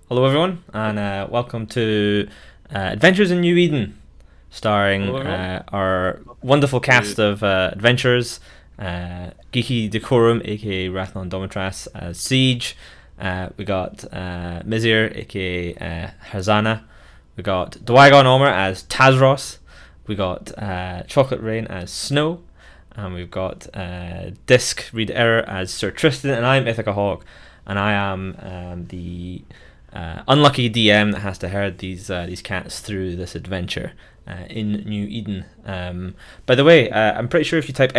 Hello, everyone, and welcome to Adventures in New Eden, starring Hello, everyone. our wonderful To cast of adventurers: Geeky Decorum, aka Rathlon Domitras, as Siege. We got Mizir, aka Harzana. We got Dwygon Omer as Tazros. We got Chocolate Rain as Snow. And we've got Disc Read Error as Sir Tristan, and I'm Ithaca Hawk, and I am the unlucky DM that has to herd these cats through this adventure in New Eden. By the way, I'm pretty sure if you type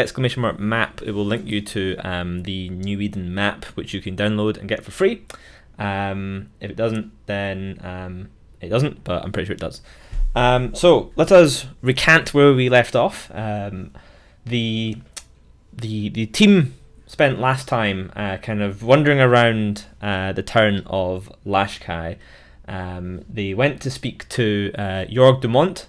!map, it will link you to the New Eden map, which you can download and get for free. If it doesn't, then it doesn't, but I'm pretty sure it does. So let us recant where we left off. The team spent last time kind of wandering around the town of Lashkai. They went to speak to Jorg Dumont,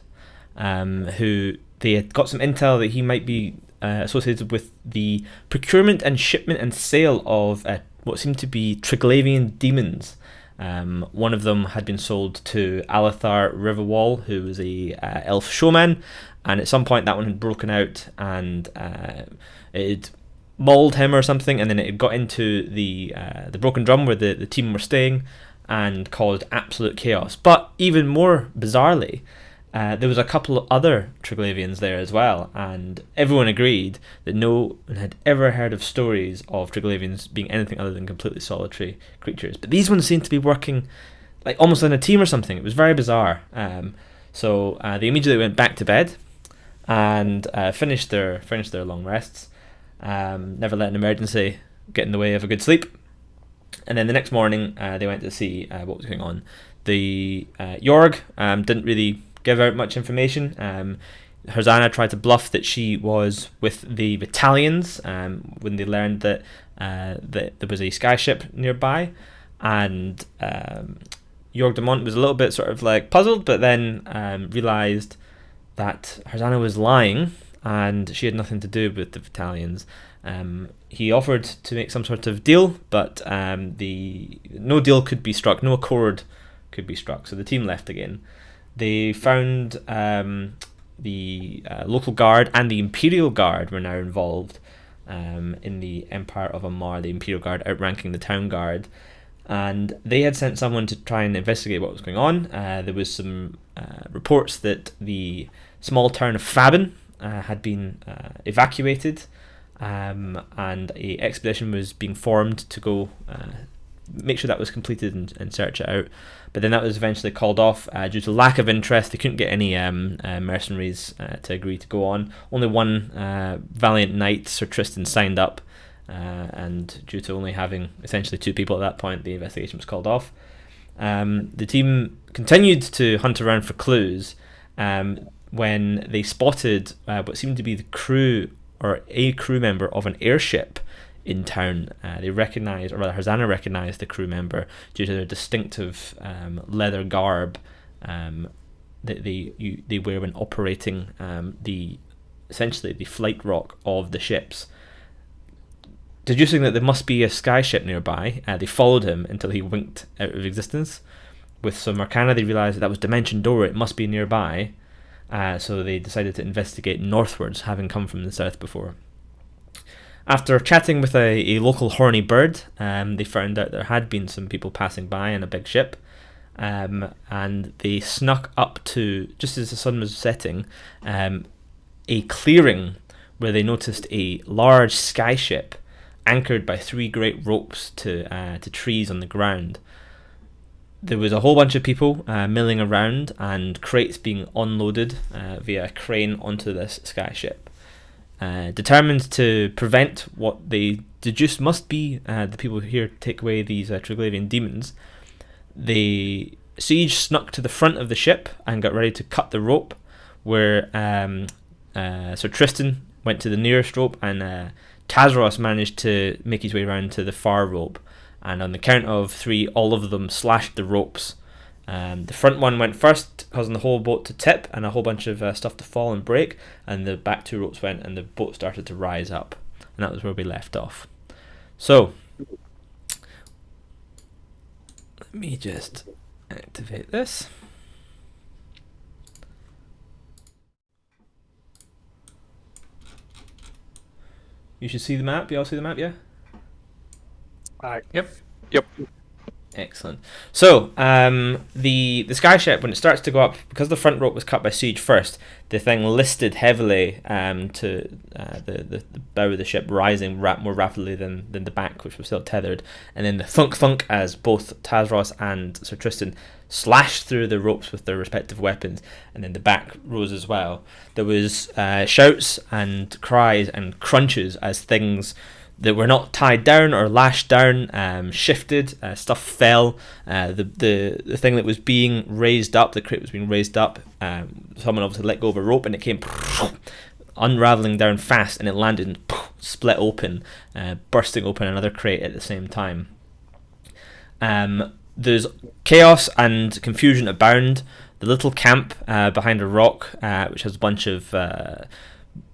who they had got some intel that he might be associated with the procurement and shipment and sale of what seemed to be Triglavian demons. One of them had been sold to Alethar Riverwall, who was a elf showman, and at some point that one had broken out and it mauled him or something, and then it got into the broken drum where the team were staying and caused absolute chaos. But even more bizarrely, there was a couple of other Triglavians there as well, and everyone agreed that no one had ever heard of stories of Triglavians being anything other than completely solitary creatures. But these ones seemed to be working like almost in a team or something. It was very bizarre. So they immediately went back to bed and finished their long rests. Never let an emergency get in the way of a good sleep. And then the next morning, they went to see what was going on. The Jorg didn't really give out much information. Harzana tried to bluff that she was with the battalions when they learned that there was a skyship nearby, and Jorg de Mont was a little bit sort of like puzzled, but then realised that Harzana was lying and she had nothing to do with the battalions. He offered to make some sort of deal, but no deal could be struck, no accord could be struck, so the team left again. They found the local guard and the Imperial Guard were now involved in the Empire of Amar, the Imperial Guard outranking the Town Guard, and they had sent someone to try and investigate what was going on. There was some reports that the small town of Fabin had been evacuated, and a expedition was being formed to go make sure that was completed and search it out. But then that was eventually called off due to lack of interest. They couldn't get any mercenaries to agree to go on. Only one valiant knight, Sir Tristan, signed up, and due to only having essentially two people at that point, the investigation was called off. The team continued to hunt around for clues when they spotted what seemed to be the crew or a crew member of an airship in town. They recognized, or rather Harzana recognized the crew member due to their distinctive leather garb that they wear when operating essentially the flight rock of the ships. Deducing that there must be a skyship nearby, they followed him until he winked out of existence. With some arcana, they realized that was Dimension Door, it must be nearby, so they decided to investigate northwards, having come from the south before. After chatting with a local horny bird, they found out there had been some people passing by in a big ship, and they snuck up to, just as the sun was setting, a clearing where they noticed a large skyship anchored by three great ropes to trees on the ground. There was a whole bunch of people milling around and crates being unloaded via a crane onto this skyship. Determined to prevent what they deduced must be the people here to take away these Triglavian demons, the Siege snuck to the front of the ship and got ready to cut the rope, where Sir Tristan went to the nearest rope, and Tazros managed to make his way around to the far rope. And on the count of three, all of them slashed the ropes. The front one went first, causing the whole boat to tip and a whole bunch of stuff to fall and break, and the back two ropes went and the boat started to rise up. And that was where we left off. So, let me just activate this. You should see the map. You all see the map, yeah? Yep. Excellent. So, the skyship, when it starts to go up, because the front rope was cut by siege first, the thing listed heavily to the bow of the ship rising more rapidly than the back, which was still tethered. And then the thunk as both Tazros and Sir Tristan slashed through the ropes with their respective weapons, and then the back rose as well. There was shouts and cries and crunches as things that were not tied down or lashed down shifted. Stuff fell. The thing that was being raised up, the crate was being raised up. Someone obviously let go of a rope, and it came unraveling down fast, and it landed and split open, bursting open another crate at the same time. There's chaos and confusion abound. The little camp behind a rock, which has a bunch of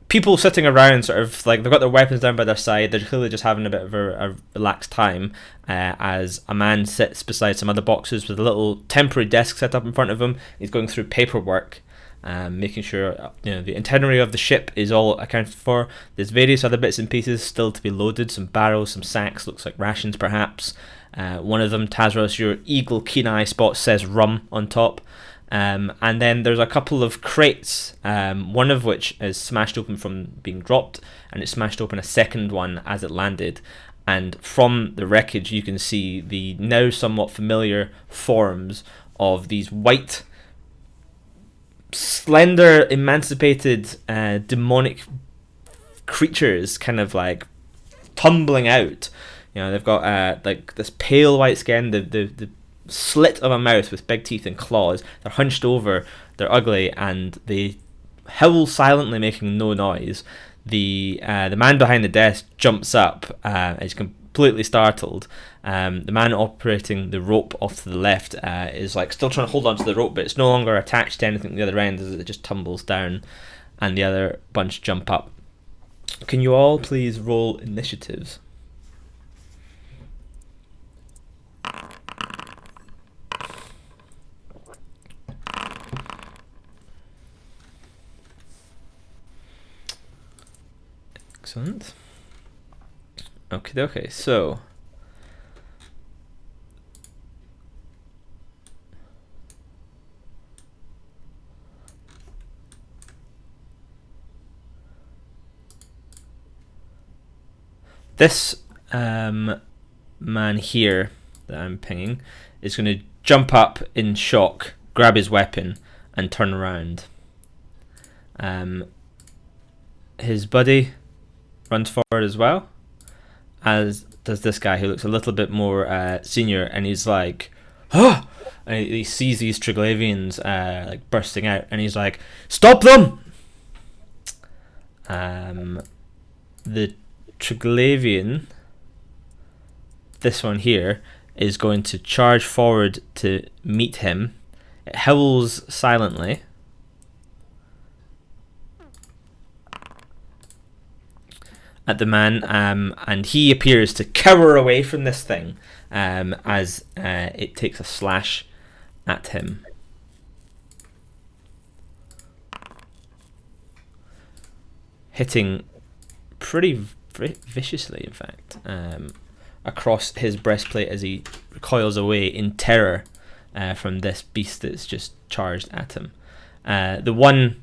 people sitting around, sort of like they've got their weapons down by their side. They're clearly just having a bit of a relaxed time as a man sits beside some other boxes with a little temporary desk set up in front of him. He's going through paperwork, making sure the itinerary of the ship is all accounted for. There's various other bits and pieces still to be loaded, some barrels, some sacks, looks like rations perhaps. One of them, Tazros, your eagle keen eye spot, says rum on top. And then there's a couple of crates, one of which is smashed open from being dropped, and it smashed open a second one as it landed. And from the wreckage, you can see the now somewhat familiar forms of these white, slender, emancipated, demonic creatures, kind of like tumbling out. They've got like this pale white skin, the slit of a mouth with big teeth and claws. They're hunched over, they're ugly, and they howl silently, making no noise. The man behind the desk jumps up, is completely startled. The man operating the rope off to the left is like still trying to hold onto the rope, but it's no longer attached to anything at the other end as it just tumbles down, and the other bunch jump up. Can you all please roll initiatives? Excellent. Okay, so this man here that I'm pinging is going to jump up in shock, grab his weapon, and turn around. His buddy runs forward as well, as does this guy who looks a little bit more senior, and he's like, "Oh!" And he sees these Triglavians like bursting out, and he's like, "Stop them!" The Triglavian, this one here, is going to charge forward to meet him. It howls silently. At the man, and he appears to cower away from this thing as it takes a slash at him. Hitting pretty viciously, in fact, across his breastplate as he recoils away in terror from this beast that's just charged at him. The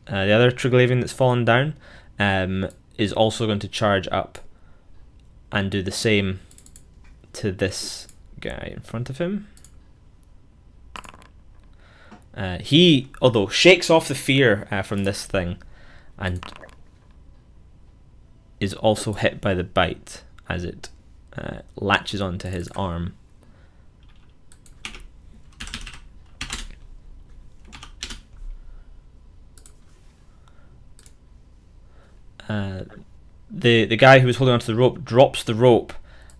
other Triglavian that's fallen down is also going to charge up and do the same to this guy in front of him. He, although, shakes off the fear from this thing and is also hit by the bite as it latches onto his arm. The guy who was holding onto the rope drops the rope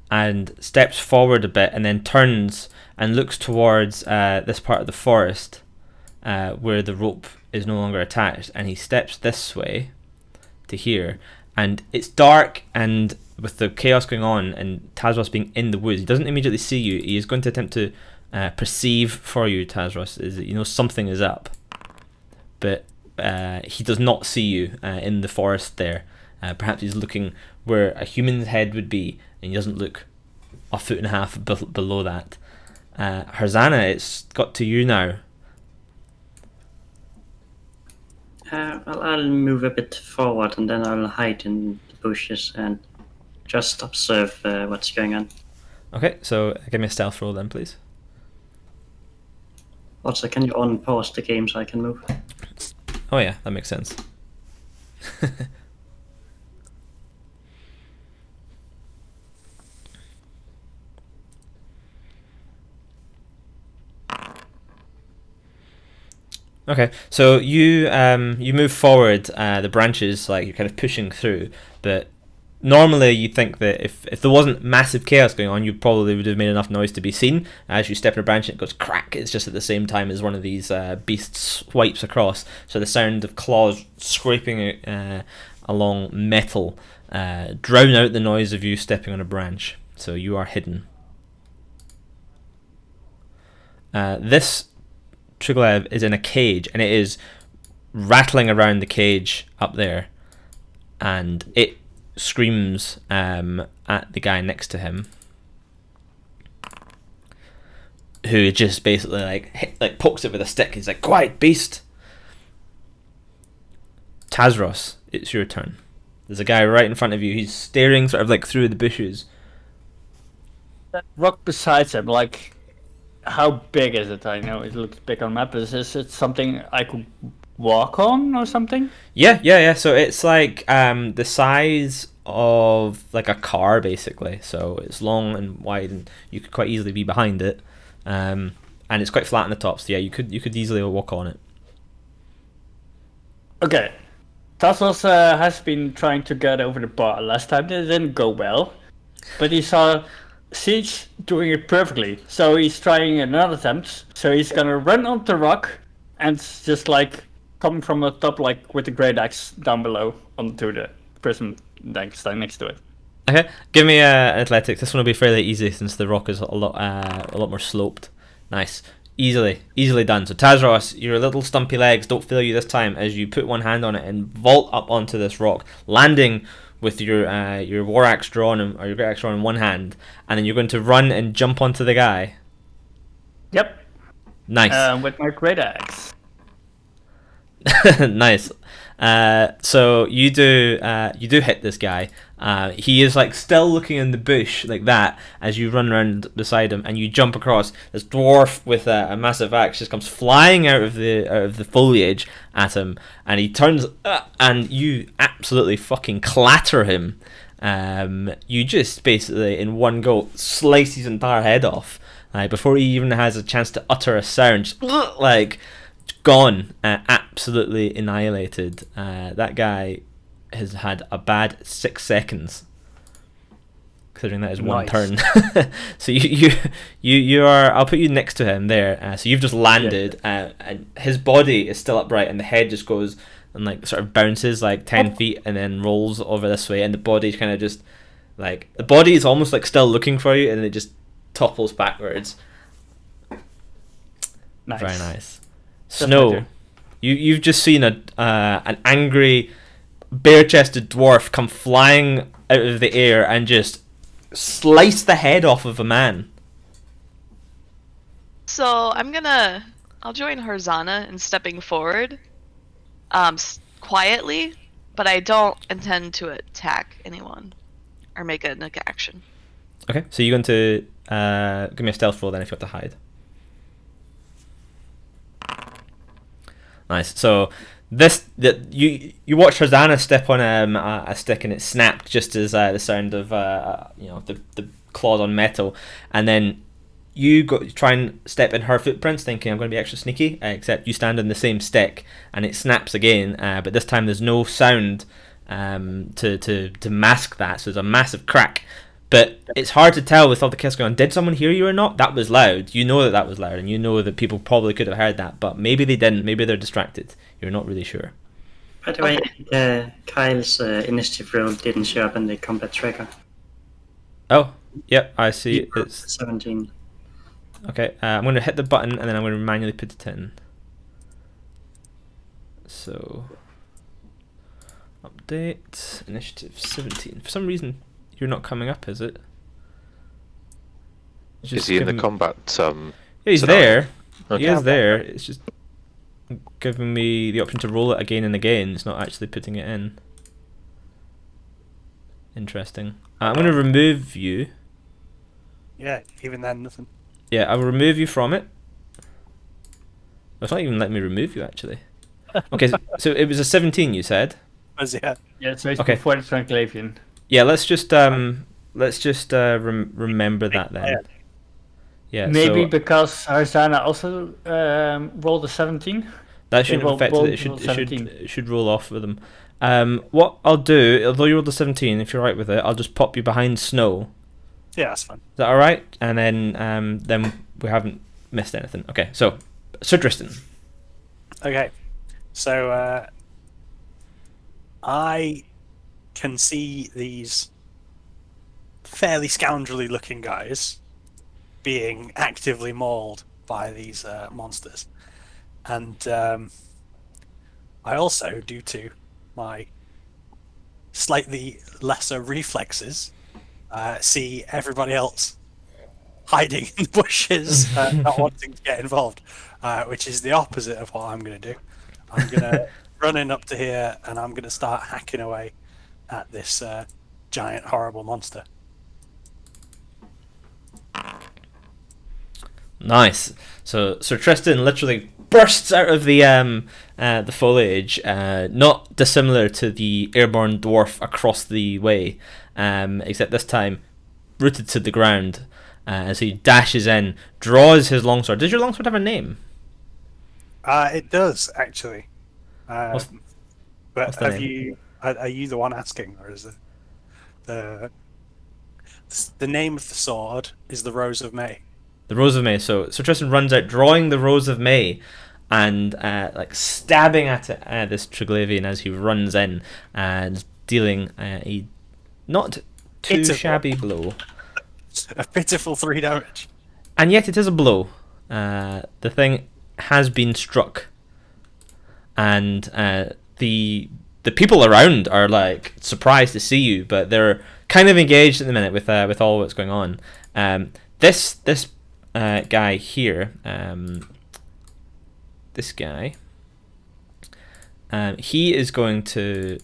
and steps forward a bit, and then turns and looks towards this part of the forest where the rope is no longer attached, and he steps this way to here, and it's dark, and with the chaos going on and Tazros being in the woods, he doesn't immediately see you. He is going to attempt to perceive for you, Tazros, is that you know something is up, but he does not see you in the forest there. Perhaps he's looking where a human's head would be, and he doesn't look a foot and a half below that. Harzana, it's got to you now. Well, I'll move a bit forward and then I'll hide in the bushes and just observe what's going on. Okay, so give me a stealth roll then, please. Also, can you unpause the game so I can move? Oh yeah, that makes sense. Okay, so you move forward, the branches, like you're kind of pushing through, but normally you'd think that if there wasn't massive chaos going on, you probably would have made enough noise to be seen. As you step in a branch and it goes crack, it's just at the same time as one of these beasts swipes across, so the sound of claws scraping along metal drown out the noise of you stepping on a branch, so you are hidden. This Triglav is in a cage, and it is rattling around the cage up there, and it screams at the guy next to him, who just basically like pokes it with a stick. He's like, "Quiet, beast!" Tazros, it's your turn. There's a guy right in front of you. He's staring sort of like through the bushes. That rock beside him, like, how big is it? I know it looks big on map. Is it something I could walk on or something? Yeah. So it's like the size of like a car, basically. So it's long and wide, and you could quite easily be behind it. And it's quite flat on the top. So yeah, you could easily walk on it. Okay. Tassos has been trying to get over the bar. Last time it didn't go well, but he saw Siege doing it perfectly, so he's trying another attempt. So he's gonna run on the rock and just like come from the top, like with the great axe down below onto the person next to it. Okay, give me athletics. This one will be fairly easy since the rock is a lot more sloped. Nice, easily done. So Tazros, your little stumpy legs don't fail you this time as you put one hand on it and vault up onto this rock, landing with your war axe drawn or your great axe drawn in one hand, and then you're going to run and jump onto the guy. Yep. Nice. With my great axe. Nice. So you do hit this guy. He is like still looking in the bush like that as you run around beside him, and you jump across. This dwarf with a massive axe just comes flying out of the foliage at him, and he turns and you absolutely fucking clatter him. You just basically in one go slice his entire head off before he even has a chance to utter a sound. Just, like gone, absolutely annihilated. That guy has had a bad 6 seconds, considering that is one turn. So you are. I'll put you next to him there. So you've just landed, and his body is still upright, and the head just goes and like sort of bounces like 10 feet, and then rolls over this way, and the body kind of just like the body is almost like still looking for you, and it just topples backwards. Nice. Very nice. Snow, you've just seen an angry, bare-chested dwarf come flying out of the air and just slice the head off of a man. So I'll join Harzana in stepping forward, quietly, but I don't intend to attack anyone or make an action. Okay, so you're going to give me a stealth roll then if you have to hide. Nice. So you watch Harzana step on a stick, and it snapped just as the sound of the claws on metal, and then you try and step in her footprints, thinking I'm going to be extra sneaky. Except you stand on the same stick, and it snaps again. But this time there's no sound to mask that. So there's a massive crack. But it's hard to tell with all the chaos going on. Did someone hear you or not? That was loud. You know that was loud, and you know that people probably could have heard that, but maybe they didn't. Maybe they're distracted. You're not really sure. By the way, Kyle's initiative roll didn't show up in the combat tracker. Oh, yep, I see. It's 17. Okay, I'm going to hit the button and then I'm going to manually put it in. So, update, initiative 17. For some reason, you're not coming up, is it? Is he in the combat? Yeah, he's scenario? there. Okay. He is there. It's just giving me the option to roll it again and again. It's not actually putting it in. Interesting. I'm going to remove you. Yeah, even then, nothing. Yeah, I will remove you from it. It's not even letting me remove you, actually. Okay, so it was a 17, you said? Yeah. Yeah, so it's Okay. before the Transclavian. Yeah, let's just remember that then. Yeah, Maybe so because Harzana also rolled a 17. that shouldn't roll- affect roll- it. roll 17. It should roll off with them. What I'll do, although you rolled a 17, if you're right with it, I'll just pop you behind snow. Yeah, that's fine. Is that all right? And then we haven't missed anything. Okay, so Sir Tristan. Okay, so I can see these fairly scoundrelly-looking guys being actively mauled by these monsters, and I also, due to my slightly lesser reflexes, see everybody else hiding in the bushes, not wanting to get involved, which is the opposite of what I'm going to do. I'm going to run in up to here and I'm going to start hacking away at this giant, horrible monster. Nice. So Sir Tristan literally bursts out of the foliage, not dissimilar to the airborne dwarf across the way, except this time rooted to the ground. As he dashes in, draws his longsword. Does your longsword have a name? It does, actually. What's But the have name? you? Are you the one asking, or is it the name of the sword is the Rose of May? The Rose of May. So Sir Tristan runs out, drawing the Rose of May, and like stabbing at it, this Triglavian as he runs in, and dealing a not too Pitiful. shabby blow. A pitiful 3 damage. And yet it is a blow. The thing has been struck, and the people around are like surprised to see you, but they're kind of engaged at the minute with all what's going on. This guy here, this guy, he is going to,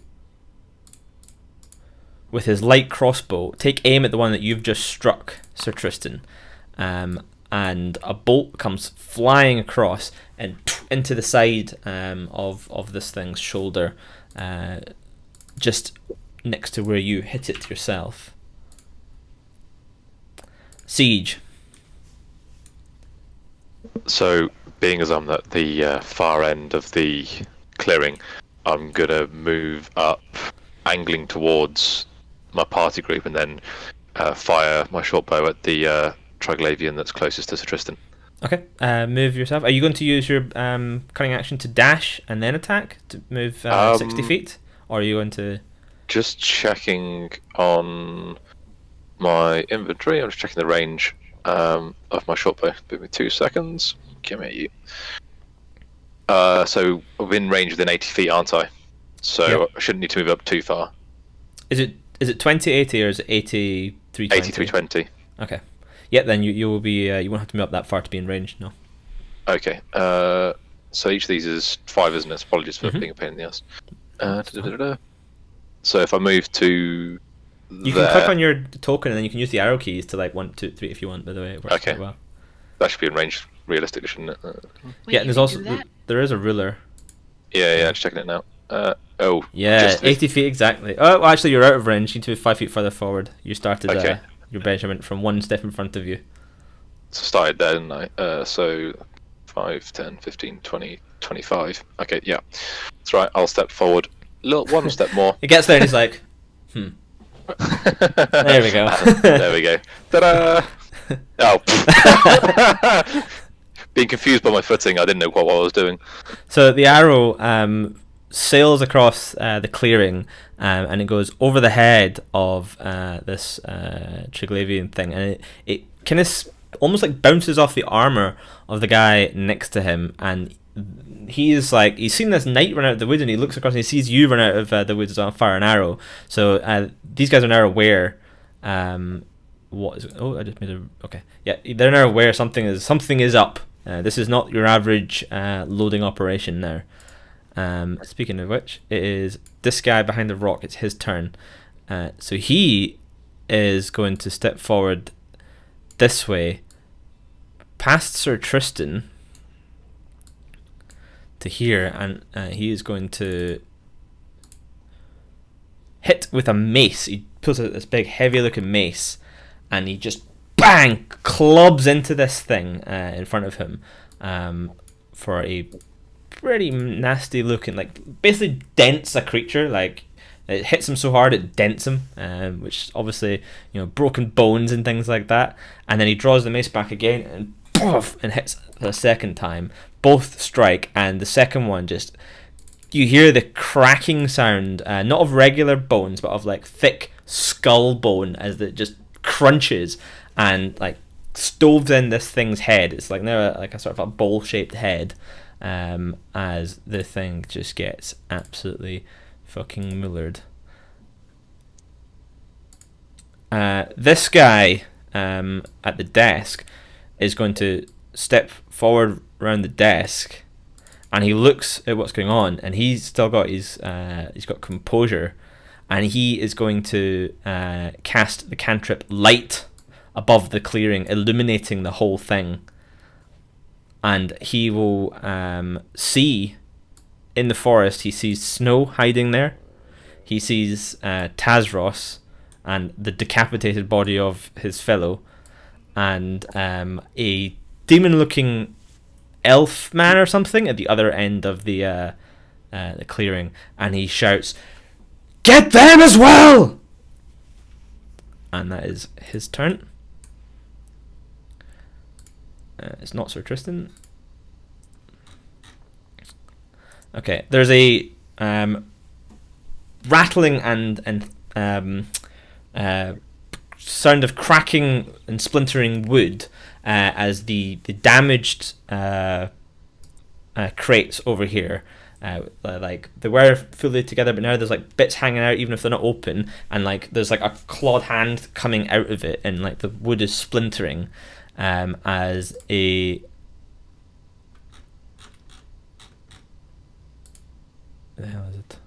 with his light crossbow, take aim at the one that you've just struck, Sir Tristan, and a bolt comes flying across and into the side of this thing's shoulder, just next to where you hit it yourself. Siege. So, being as I'm at the far end of the clearing, I'm gonna move up, angling towards my party group, and then fire my short bow at the Triglavian that's closest to Sir Tristan. Okay, move yourself. Are you going to use your cunning action to dash and then attack to move 60 feet? Or are you going to... Just checking on my inventory. I'm just checking the range of my short bow. Give me 2 seconds. Give me you. So I'm in range within 80 feet, aren't I? So Yep. I shouldn't need to move up too far. Is it 2080 or is it 8320? 8320. Okay. Yeah, then you will be you won't have to move up that far to be in range. No. Okay. So each of these is 5, isn't it? Apologies for being a pain in the ass. So if I move to You can click on your token and then you can use the arrow keys to like 1, 2, 3 if you want. By the way, it works Okay. quite well. That should be in range realistically, shouldn't it? Wait, Yeah, and you there's can also do that? there is a ruler. Yeah, just checking it now. Yeah, just 80 feet exactly. Oh, well, actually, you're out of range. You need to move 5 feet further forward. You started Okay. your measurement from 1 step in front of you. So started there, didn't I? So 5, 10, 15, 20, 25. Okay, yeah. That's right, I'll step forward. One step more. It gets there and he's like, There we go. There we go. Ta-da! Oh. Being confused by my footing, I didn't know what I was doing. So the arrow sails across the clearing, and it goes over the head of this Triglavian thing, and it kind of almost like bounces off the armor of the guy next to him, and he is like, he's seen this knight run out of the woods, and he looks across and he sees you run out of the woods on fire and arrow. So these guys are now aware. What is it? Oh, I just made a okay. Yeah, they're now aware something is up. This is not your average loading operation now. Speaking of which, it is this guy behind the rock. It's his turn. So he is going to step forward this way, past Sir Tristan to here, and he is going to hit with a mace. He pulls out this big, heavy-looking mace, and he just bang clubs into this thing in front of him for a pretty nasty looking, like basically dents a creature. Like it hits him so hard it dents him, which obviously, you know, broken bones and things like that. And then he draws the mace back again and poof, and hits the second time. Both strike, and the second one just, you hear the cracking sound, not of regular bones but of like thick skull bone as it just crunches and like stoves in this thing's head. It's like now like a sort of a bowl shaped head, as the thing just gets absolutely fucking mullered. This guy at the desk is going to step forward around the desk, and he looks at what's going on, and he's still got his he's got composure, and he is going to cast the cantrip Light above the clearing, illuminating the whole thing. And he will see in the forest, he sees Snow hiding there. He sees Tazros and the decapitated body of his fellow, and a demon-looking elf man or something at the other end of the clearing, and he shouts, "Get them as well!" And that is his turn. It's not Sir Tristan. Okay, there's a rattling and sound of cracking and splintering wood as the damaged crates over here, like they were fully together, but now there's like bits hanging out even if they're not open, and like there's like a clawed hand coming out of it, and like the wood is splintering as a the hell is it?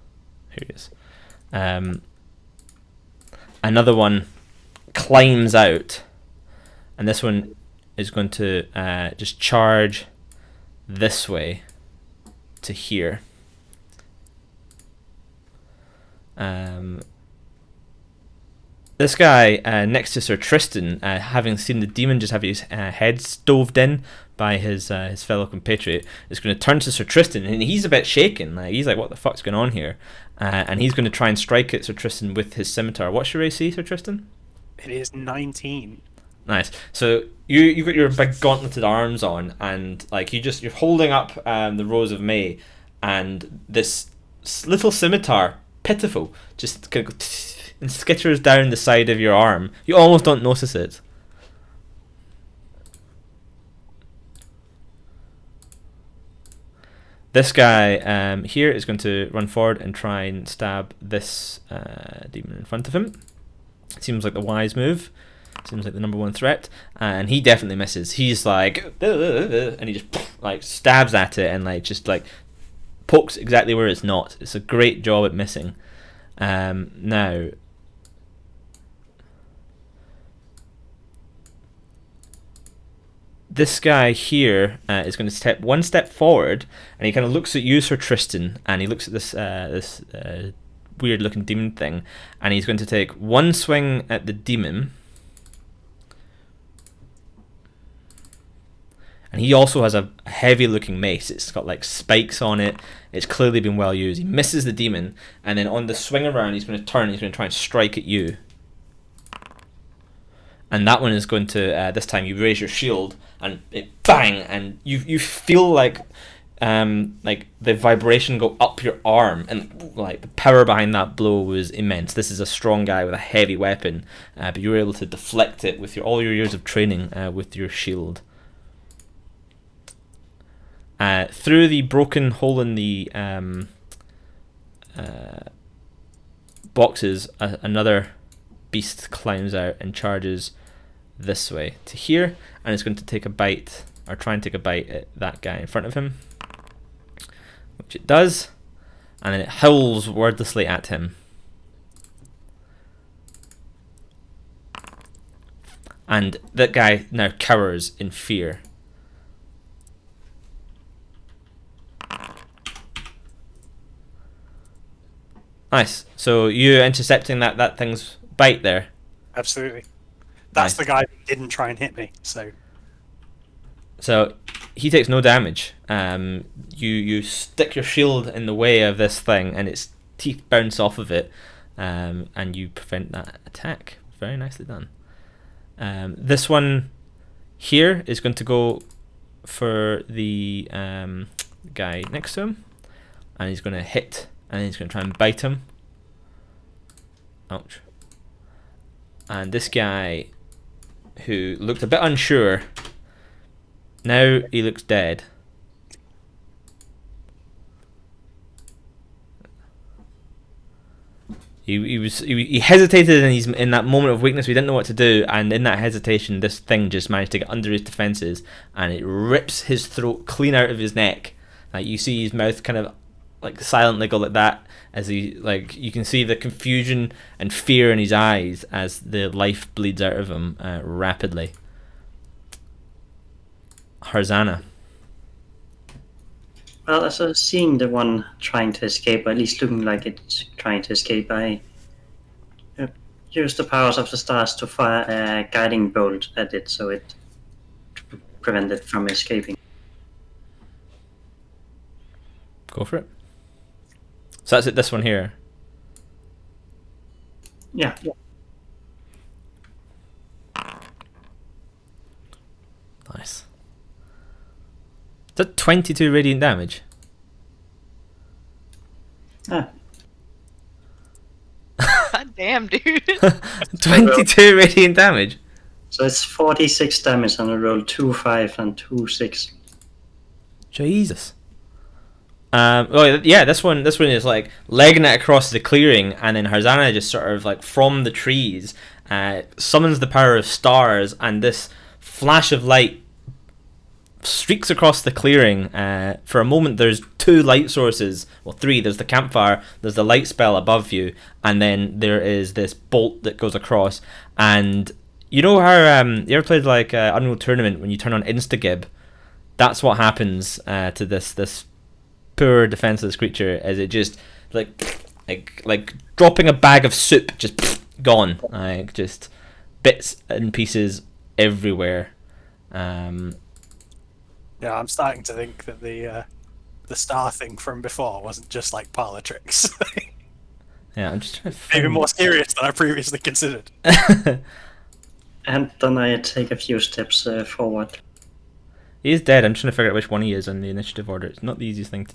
Here he is. Another one climbs out, and this one is going to just charge this way to here. This guy next to Sir Tristan, having seen the demon just have his head stoved in by his fellow compatriot, is going to turn to Sir Tristan, and he's a bit shaken. He's like, "What the fuck's going on here?" And he's going to try and strike at Sir Tristan with his scimitar. What's your AC, Sir Tristan? It is 19. Nice. So you've got your big gauntleted arms on, and like you're holding up the Rose of May, and this little scimitar, pitiful, just kind of and skitters down the side of your arm. You almost don't notice it. This guy here is going to run forward and try and stab this demon in front of him. Seems like the wise move. Seems like the number one threat, and he definitely misses. He's like, and he just like stabs at it and like just like pokes exactly where it's not. It's a great job at missing. Now, this guy here is going to step one step forward, and he kind of looks at you, Sir Tristan, and he looks at this weird-looking demon thing, and he's going to take one swing at the demon. And he also has a heavy-looking mace. It's got like spikes on it. It's clearly been well used. He misses the demon, and then on the swing around, he's going to turn. He's going to try and strike at you. And that one is going to this time you raise your shield, and it bang, and you feel like like the vibration go up your arm, and like the power behind that blow was immense. This is a strong guy with a heavy weapon, but you were able to deflect it with all your years of training with your shield. Through the broken hole in the boxes, another beast climbs out and charges this way to here, and it's going to take a bite, or try and take a bite at that guy in front of him, which it does, and then it howls wordlessly at him. And that guy now cowers in fear. Nice. So you intercepting that thing's bite there. Absolutely. That's Nice. the guy that didn't try and hit me. So he takes no damage. You stick your shield in the way of this thing, and its teeth bounce off of it, and you prevent that attack. Very nicely done. This one here is going to go for the guy next to him, and he's going to hit, and he's going to try and bite him. Ouch. And this guy, who looked a bit unsure, now he looks dead. He hesitated, and he's in that moment of weakness. We didn't know what to do, and in that hesitation, this thing just managed to get under his defenses, and it rips his throat clean out of his neck. Like, you see his mouth kind of like silently go like that, as he, like, you can see the confusion and fear in his eyes as the life bleeds out of him rapidly. Harzana. Well, as I was seeing the one trying to escape, or at least looking like it's trying to escape, I used the powers of the stars to fire a guiding bolt at it, so it prevented it from escaping. Go for it. So that's it, this one here. Yeah. Nice. Is that 22 radiant damage? Ah, God damn, dude. 22 radiant damage? so it's 46 damage on a roll, 2 5 and 2 6. Jesus. Oh yeah, this one is like legging it across the clearing, and then Harzana just sort of like from the trees summons the power of stars, and this flash of light streaks across the clearing. For a moment there's 2 light sources, well 3, there's the campfire, there's the light spell above you, and then there is this bolt that goes across. And you know how you ever played like Unreal Tournament when you turn on Instagib? That's what happens to this poor defenseless creature, as it just like dropping a bag of soup, just gone, like just bits and pieces everywhere. Yeah, I'm starting to think that the star thing from before wasn't just like parlor tricks. Yeah, I'm just trying to find... Maybe more serious than I previously considered. And then I take a few steps forward. He is dead. I'm trying to figure out which one he is on the initiative order. It's not the easiest thing to...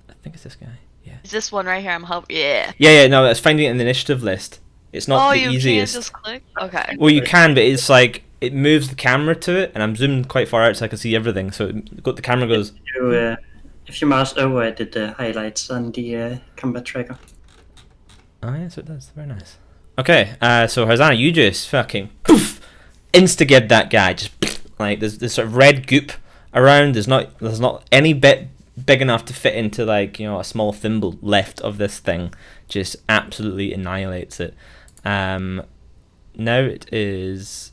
I think it's this guy. Yeah. Is this one right here? I'm helping. Yeah. Yeah, no, that's finding it in the initiative list. It's not the you easiest. can't just click? Okay. Well, you can, but it's like it moves the camera to it, and I'm zoomed quite far out so I can see everything. So the camera goes. If you mouse over, I did the highlights on the combat tracker. Oh yes, it does. Very nice. Okay, so Harzana, you just fucking poof, insta-gib that guy. Just like there's this sort of red goop around. There's not any bit big enough to fit into, like, you know, a small thimble left of this thing. Just absolutely annihilates it. Now it is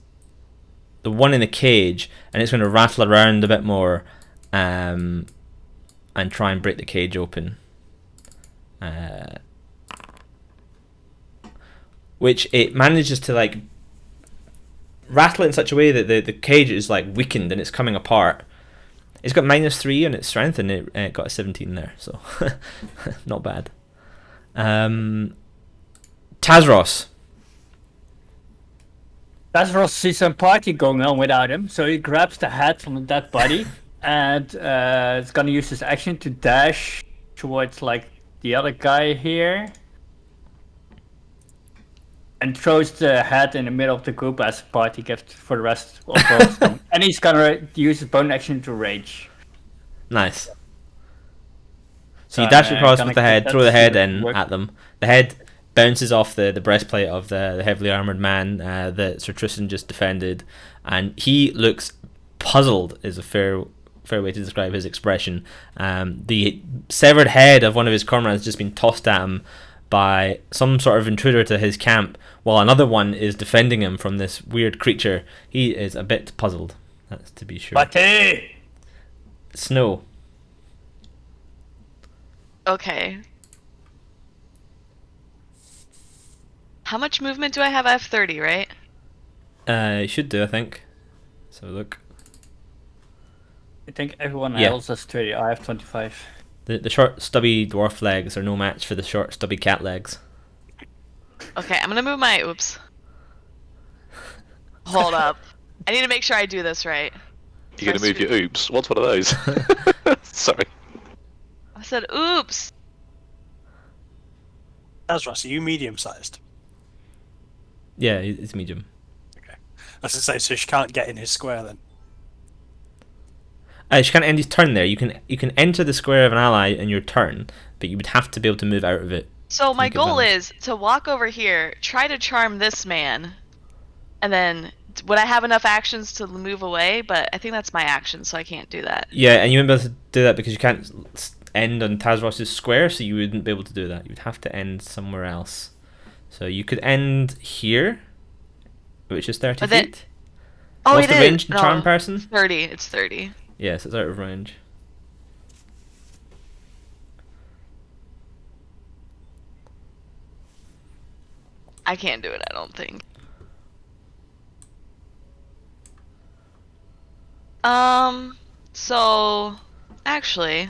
the one in the cage, and it's going to rattle around a bit more and try and break the cage open. Which it manages to like rattle it in such a way that the cage is like weakened and it's coming apart. It's got -3 on its strength, and it got a 17 there, so not bad. Tazros. Tazros sees some party going on without him, so he grabs the hat from the dead body And it's gonna use his action to dash towards like the other guy here. And throws the head in the middle of the group as a party gift for the rest of both of them. And he's gonna use his bonus action to rage. Nice. So you dash across with the head, throw the head in at them. The head bounces off the breastplate of the heavily armoured man that Sir Tristan just defended, and he looks puzzled, is a fair way to describe his expression. The severed head of one of his comrades has just been tossed at him by some sort of intruder to his camp, while another one is defending him from this weird creature. He is a bit puzzled, that's to be sure. Pate! Snow. Okay. How much movement do I have? I have 30, right? You should do, I think. So look. I think everyone Yeah. else has 30. I have 25. The short, stubby dwarf legs are no match for the short, stubby cat legs. Okay, I'm gonna move my oops. Hold up. I need to make sure I do this right. You're gonna move your oops? What's one of those? Sorry. I said oops. That's right. So you medium-sized. Yeah, it's medium. Okay. I was gonna say, so she can't get in his square then. She can't end his turn there. You can enter the square of an ally in your turn, but you would have to be able to move out of it. So my Make goal advantage. is to walk over here, try to charm this man, and then would I have enough actions to move away? But I think that's my action, so I can't do that. Yeah, and you wouldn't be able to do that because you can't end on Tazros's square, so you wouldn't be able to do that. You'd have to end somewhere else. So you could end here, which is 30 But then- feet. Oh, What's it the is. range No, charm person? 30. It's 30. Yes, it's out of range. I can't do it, I don't think. So actually,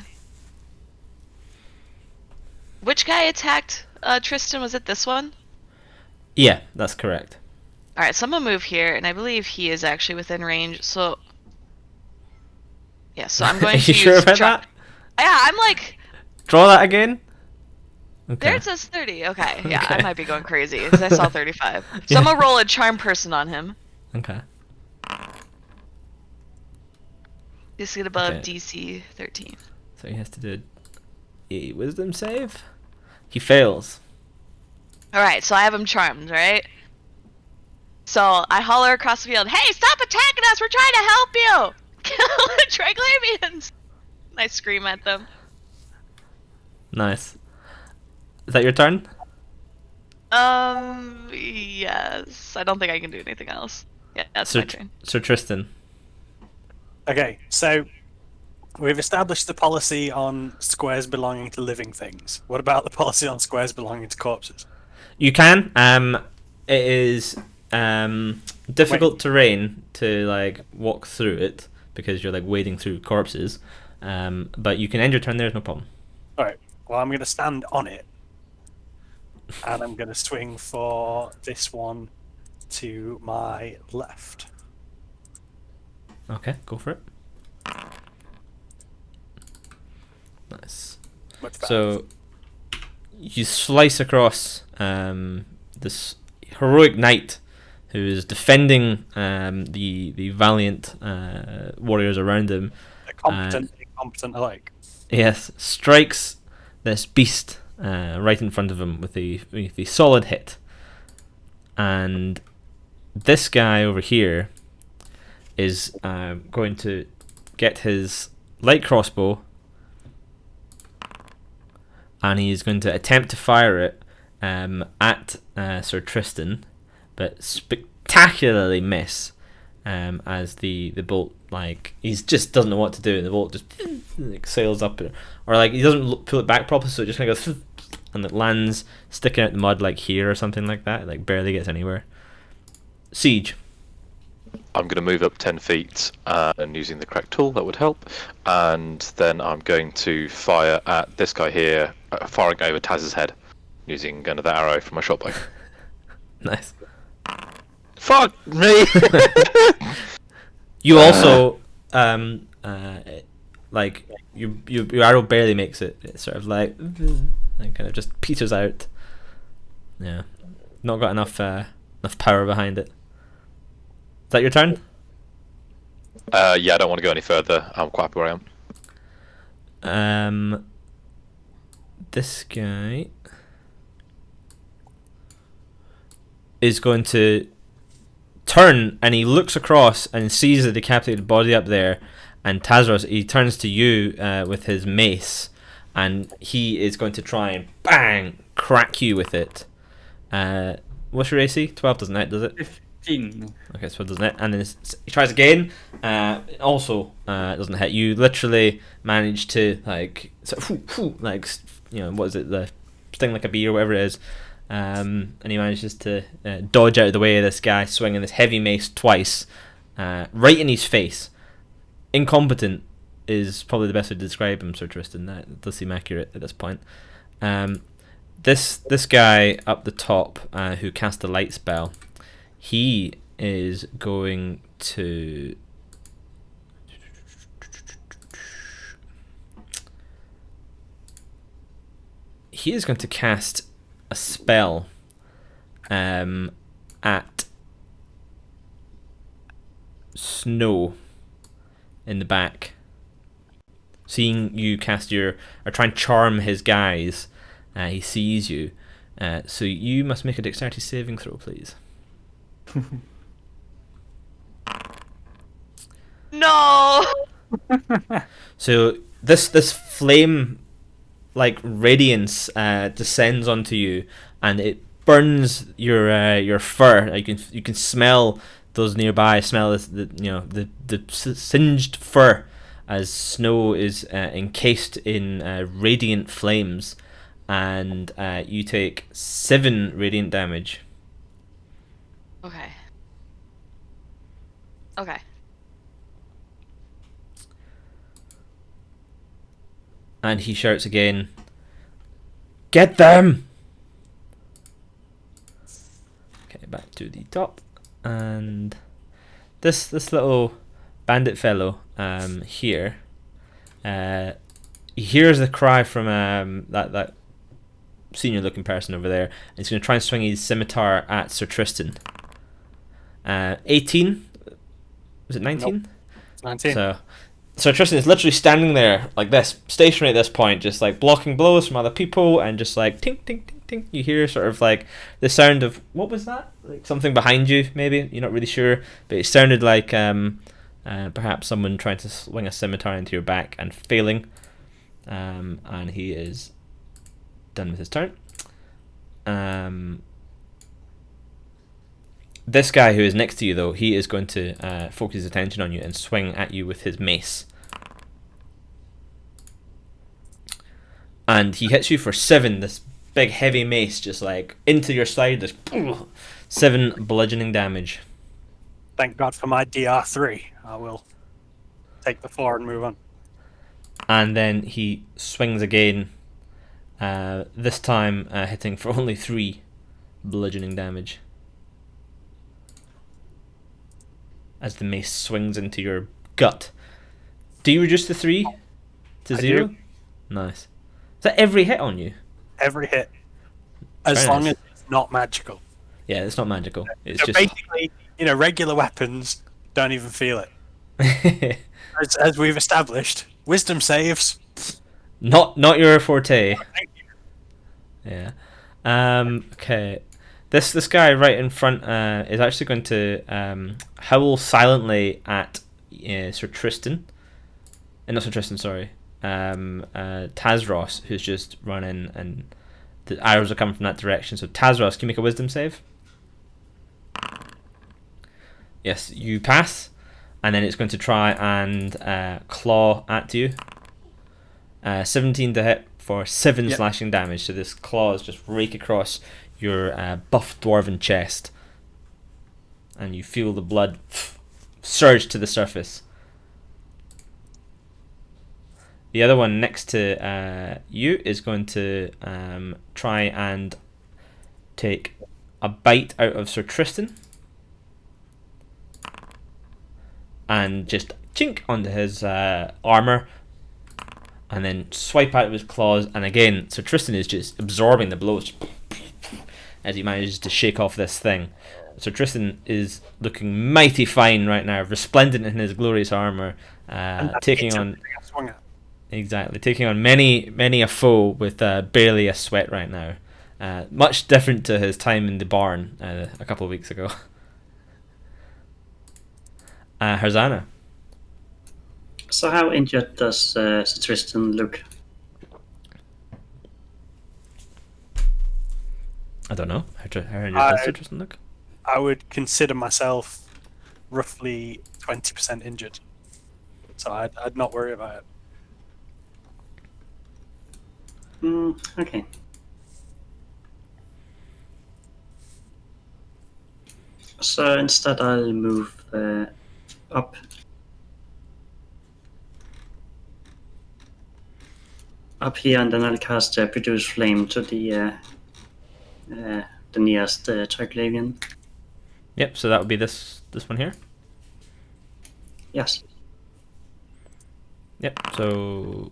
which guy attacked Tristan? Was it this one? Yeah, that's correct. All right, so I'm gonna move here, and I believe he is actually within range. So yeah, so I'm going Are to you sure use about that? Yeah, I'm like, Draw that again. Okay. there it says 30. Okay, yeah, Okay. I might be going crazy because I saw 35. So Yeah. I'm gonna roll a charm person on him. Okay. Just get above Okay. DC 13. So he has to do a wisdom save. He fails. All right, so I have him charmed, right? So I holler across the field, "Hey, stop attacking us! We're trying to help you! Kill the Triglavians!" And I scream at them. Nice. Is that your turn? Yes. I don't think I can do anything else. Yeah, that's Sir, my turn. Sir Tristan. Okay, so we've established the policy on squares belonging to living things. What about the policy on squares belonging to corpses? You can. It is difficult terrain to like walk through it because you're like wading through corpses. But you can end your turn there. No problem. All right. Well, I'm going to stand on it, and I'm going to swing for this one to my left. Okay, go for it. Nice. Much better. So you slice across this heroic knight who is defending the valiant warriors around him. They're competent, incompetent alike. Yes, strikes this beast right in front of him with a solid hit, and this guy over here is going to get his light crossbow, and he's going to attempt to fire it at Sir Tristan, but spectacularly miss. As the bolt, like, he just doesn't know what to do, and the bolt just like, sails up, or like he doesn't pull it back properly, so it just kind of goes and it lands sticking out the mud like here or something like that. It, like, barely gets anywhere. Siege. I'm going to move up 10 feet and using the correct tool, that would help. And then I'm going to fire at this guy here, firing over Taz's head, using another arrow from my shotbow. Nice. Fuck me! You also like your arrow barely makes it. It's sort of like kind of just peters out. Yeah, not got enough power behind it. Is that your turn? Yeah, I don't want to go any further. I'm quite happy where I am. This guy is going to turn, and he looks across and sees the decapitated body up there, and Tazros, he turns to you with his mace, and he is going to try and bang crack you with it. What's your AC? 12 doesn't hit, does it? 15. Okay, so it doesn't hit, and then he tries again. Also, it doesn't hit. You literally manage to like, what is it? The sting like a bee or whatever it is. And he manages to dodge out of the way of this guy swinging this heavy mace twice, right in his face. Incompetent is probably the best way to describe him, Sir Tristan. That does seem accurate at this point. This guy up the top who cast the light spell, he is going to cast a spell at Snow in the back. Seeing you cast or try and charm his guys, he sees you. So you must make a dexterity saving throw, please. No. So this flame like radiance descends onto you, and it burns your fur. You can smell those nearby. Smell this, the singed fur as Snow is encased in radiant flames, and you take 7 radiant damage. Okay. Okay. And he shouts again, "Get them!" Okay, back to the top, and this little bandit fellow here, he hears the cry from that senior looking person over there, and he's going to try and swing his scimitar at Sir Tristan. 18? Was it 19? Nope. 19. So Tristan is literally standing there like this, stationary at this point, just like blocking blows from other people, and just like tink, tink, tink, tink. You hear sort of like the sound of, what was that? Like something behind you, maybe? You're not really sure, but it sounded like perhaps someone trying to swing a scimitar into your back and failing. And he is done with his turn. This guy who is next to you, though, he is going to focus his attention on you and swing at you with his mace. And he hits you for 7, this big heavy mace, just like into your side, this 7 bludgeoning damage. Thank God for my DR3. I will take the 4 and move on. And then he swings again, this time hitting for only 3 bludgeoning damage. As the mace swings into your gut. Do you reduce the 3 to 0? Nice. Is that every hit on you? Every hit. As Very long nice. as it's not magical. Yeah, it's not magical. It's So just basically, regular weapons don't even feel it. As we've established, wisdom saves. not your forte. Thank you. Yeah. Okay. This guy right in front is actually going to howl silently at Sir Tristan. Not Sir Tristan, sorry. Tazros, who's just running, and the arrows are coming from that direction. So Tazros, can you make a wisdom save? Yes, you pass. And then it's going to try and claw at you. 17 to hit for 7 slashing damage. So this claws just rake across your buff dwarven chest, and you feel the blood surge to the surface. The other one next to you is going to try and take a bite out of Sir Tristan and just chink onto his armor, and then swipe out of his claws. And again, Sir Tristan is just absorbing the blows as he manages to shake off this thing. Sir Tristan is looking mighty fine right now, resplendent in his glorious armor, taking on many a foe with barely a sweat right now. Much different to his time in the barn a couple of weeks ago. Harzana. So how injured does Sir Tristan look? I don't know. How injured does Sir Tristan look? I would consider myself roughly 20% injured. So I'd not worry about it. Okay. So instead I'll move up. Up here, and then I'll cast Produce Flame to the nearest Triglavian. Yep, so that would be this one here. Yes. Yep, so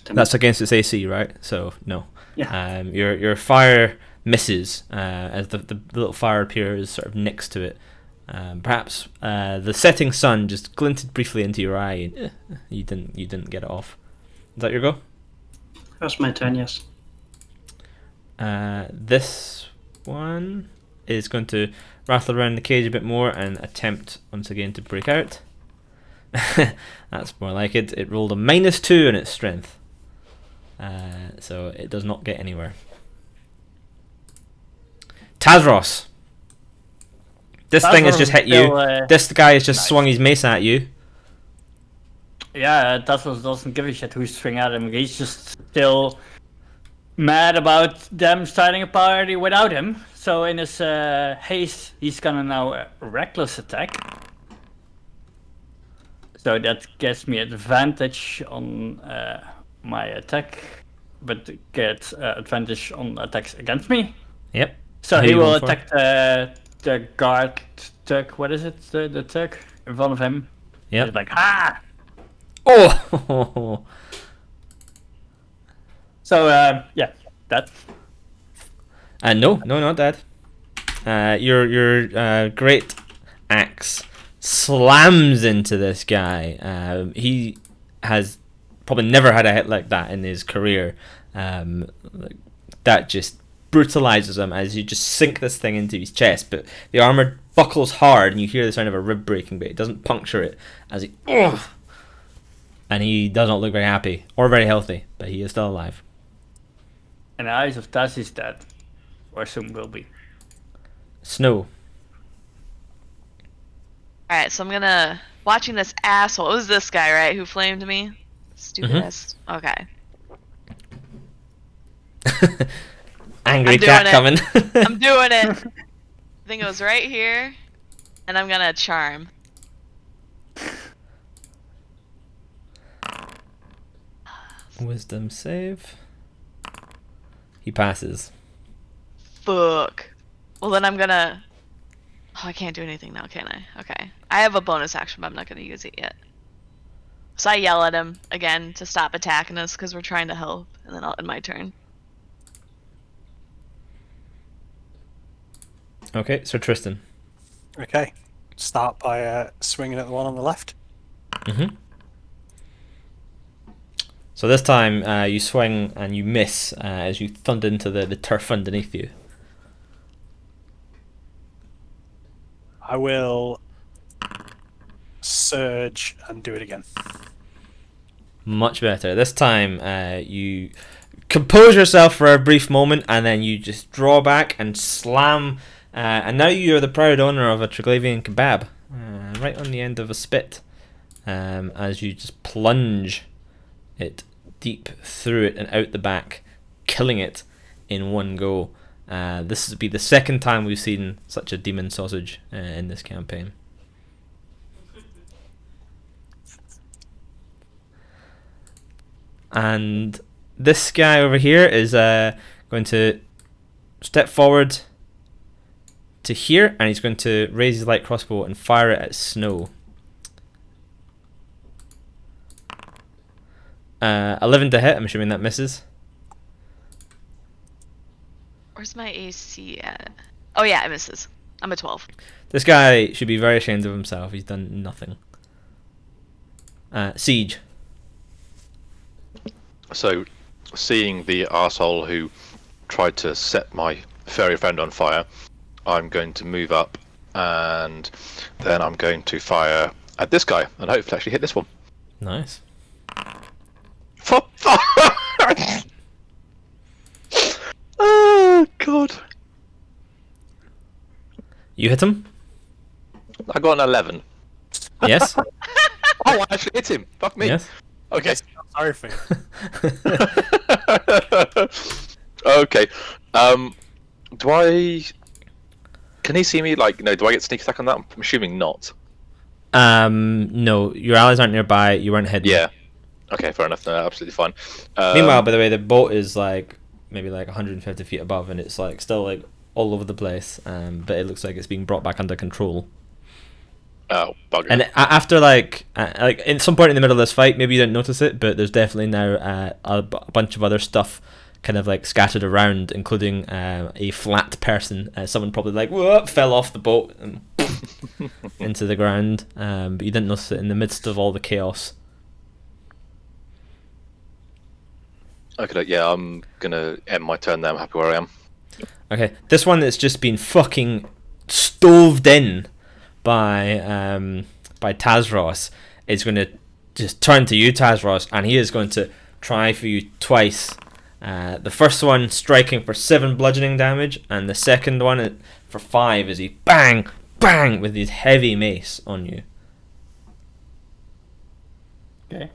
that's against its AC, right? So no. Yeah. Your fire misses as the little fire appears sort of next to it. Perhaps the setting sun just glinted briefly into your eye, and you didn't get it off. Is that your go? That's my turn. Yes. This one is going to rattle around the cage a bit more and attempt once again to break out. That's more like it. It rolled a -2 in its strength, so it does not get anywhere. Tazros. This thing has just hit you. This guy has just swung his mace at you. Yeah, Tazros doesn't give a shit who's swinging at him. He's just still mad about them starting a party without him. So in his haste, he's gonna now reckless attack. So that gets me advantage on my attack, but gets advantage on attacks against me. Yep. So he will attack the guard tug. What is it? The tug in front of him. Yep. He's like, ha! Oh! So, yeah, that. No, not that. Your great axe slams into this guy. He has probably never had a hit like that in his career. That just brutalizes him as you just sink this thing into his chest. But the armor buckles hard, and you hear the sound of a rib breaking, but it doesn't puncture it as he. And he does not look very happy or very healthy, but he is still alive. In the eyes of Taz is dead, or soon will be. Snow. Alright, so I'm gonna... Watching this asshole... It was this guy, right, who flamed me? Stupid ass... Okay. Angry cat coming. I'm doing it! I think it was right here. And I'm gonna charm. Wisdom save. He passes. Fuck. Well, then I'm gonna... Oh, I can't do anything now, can I? Okay. I have a bonus action, but I'm not gonna use it yet. So I yell at him again to stop attacking us because we're trying to help, and then I'll end my turn. Okay, Sir Tristan. Okay. Start by swinging at the one on the left. Mm-hmm. So this time you swing and you miss as you thund into the turf underneath you. I will surge and do it again. Much better. This time you compose yourself for a brief moment and then you just draw back and slam. And now you are the proud owner of a Triglavian kebab. Right on the end of a spit. As you just plunge it deep through it and out the back, killing it in one go. This will be the second time we've seen such a demon sausage in this campaign. And this guy over here is going to step forward to here, and he's going to raise his light crossbow and fire it at Snow. 11 to hit. I'm assuming that misses. Where's my AC at? Oh yeah, it misses. I'm a 12. This guy should be very ashamed of himself. He's done nothing. Siege. So, seeing the arsehole who tried to set my fairy friend on fire, I'm going to move up, and then I'm going to fire at this guy, and hopefully actually hit this one. Nice. Oh god! You hit him? I got an 11. Yes. Oh, I actually hit him. Fuck me. Yes. Okay. Sorry for you. Okay. Do I? Can he see me? Like, no. Do I get sneak attack on that? I'm assuming not. No, your allies aren't nearby. You weren't hidden. Yeah. Okay, fair enough. No, absolutely fine. Meanwhile, by the way, the boat is like maybe like 150 feet above, and it's like still like all over the place. But it looks like it's being brought back under control. Oh, bugger. And after like in some point in the middle of this fight, maybe you didn't notice it, but there's definitely now a bunch of other stuff kind of like scattered around, including a flat person. Someone probably like whoop, fell off the boat and into the ground. But you didn't notice it in the midst of all the chaos. Okay, yeah, I'm gonna end my turn there. I'm happy where I am. Okay, this one that's just been fucking stoved in by Tazros is going to just turn to you, Tazros, and he is going to try for you twice. The first one striking for 7 bludgeoning damage, and the second one for 5 as he bang, bang with his heavy mace on you. Okay.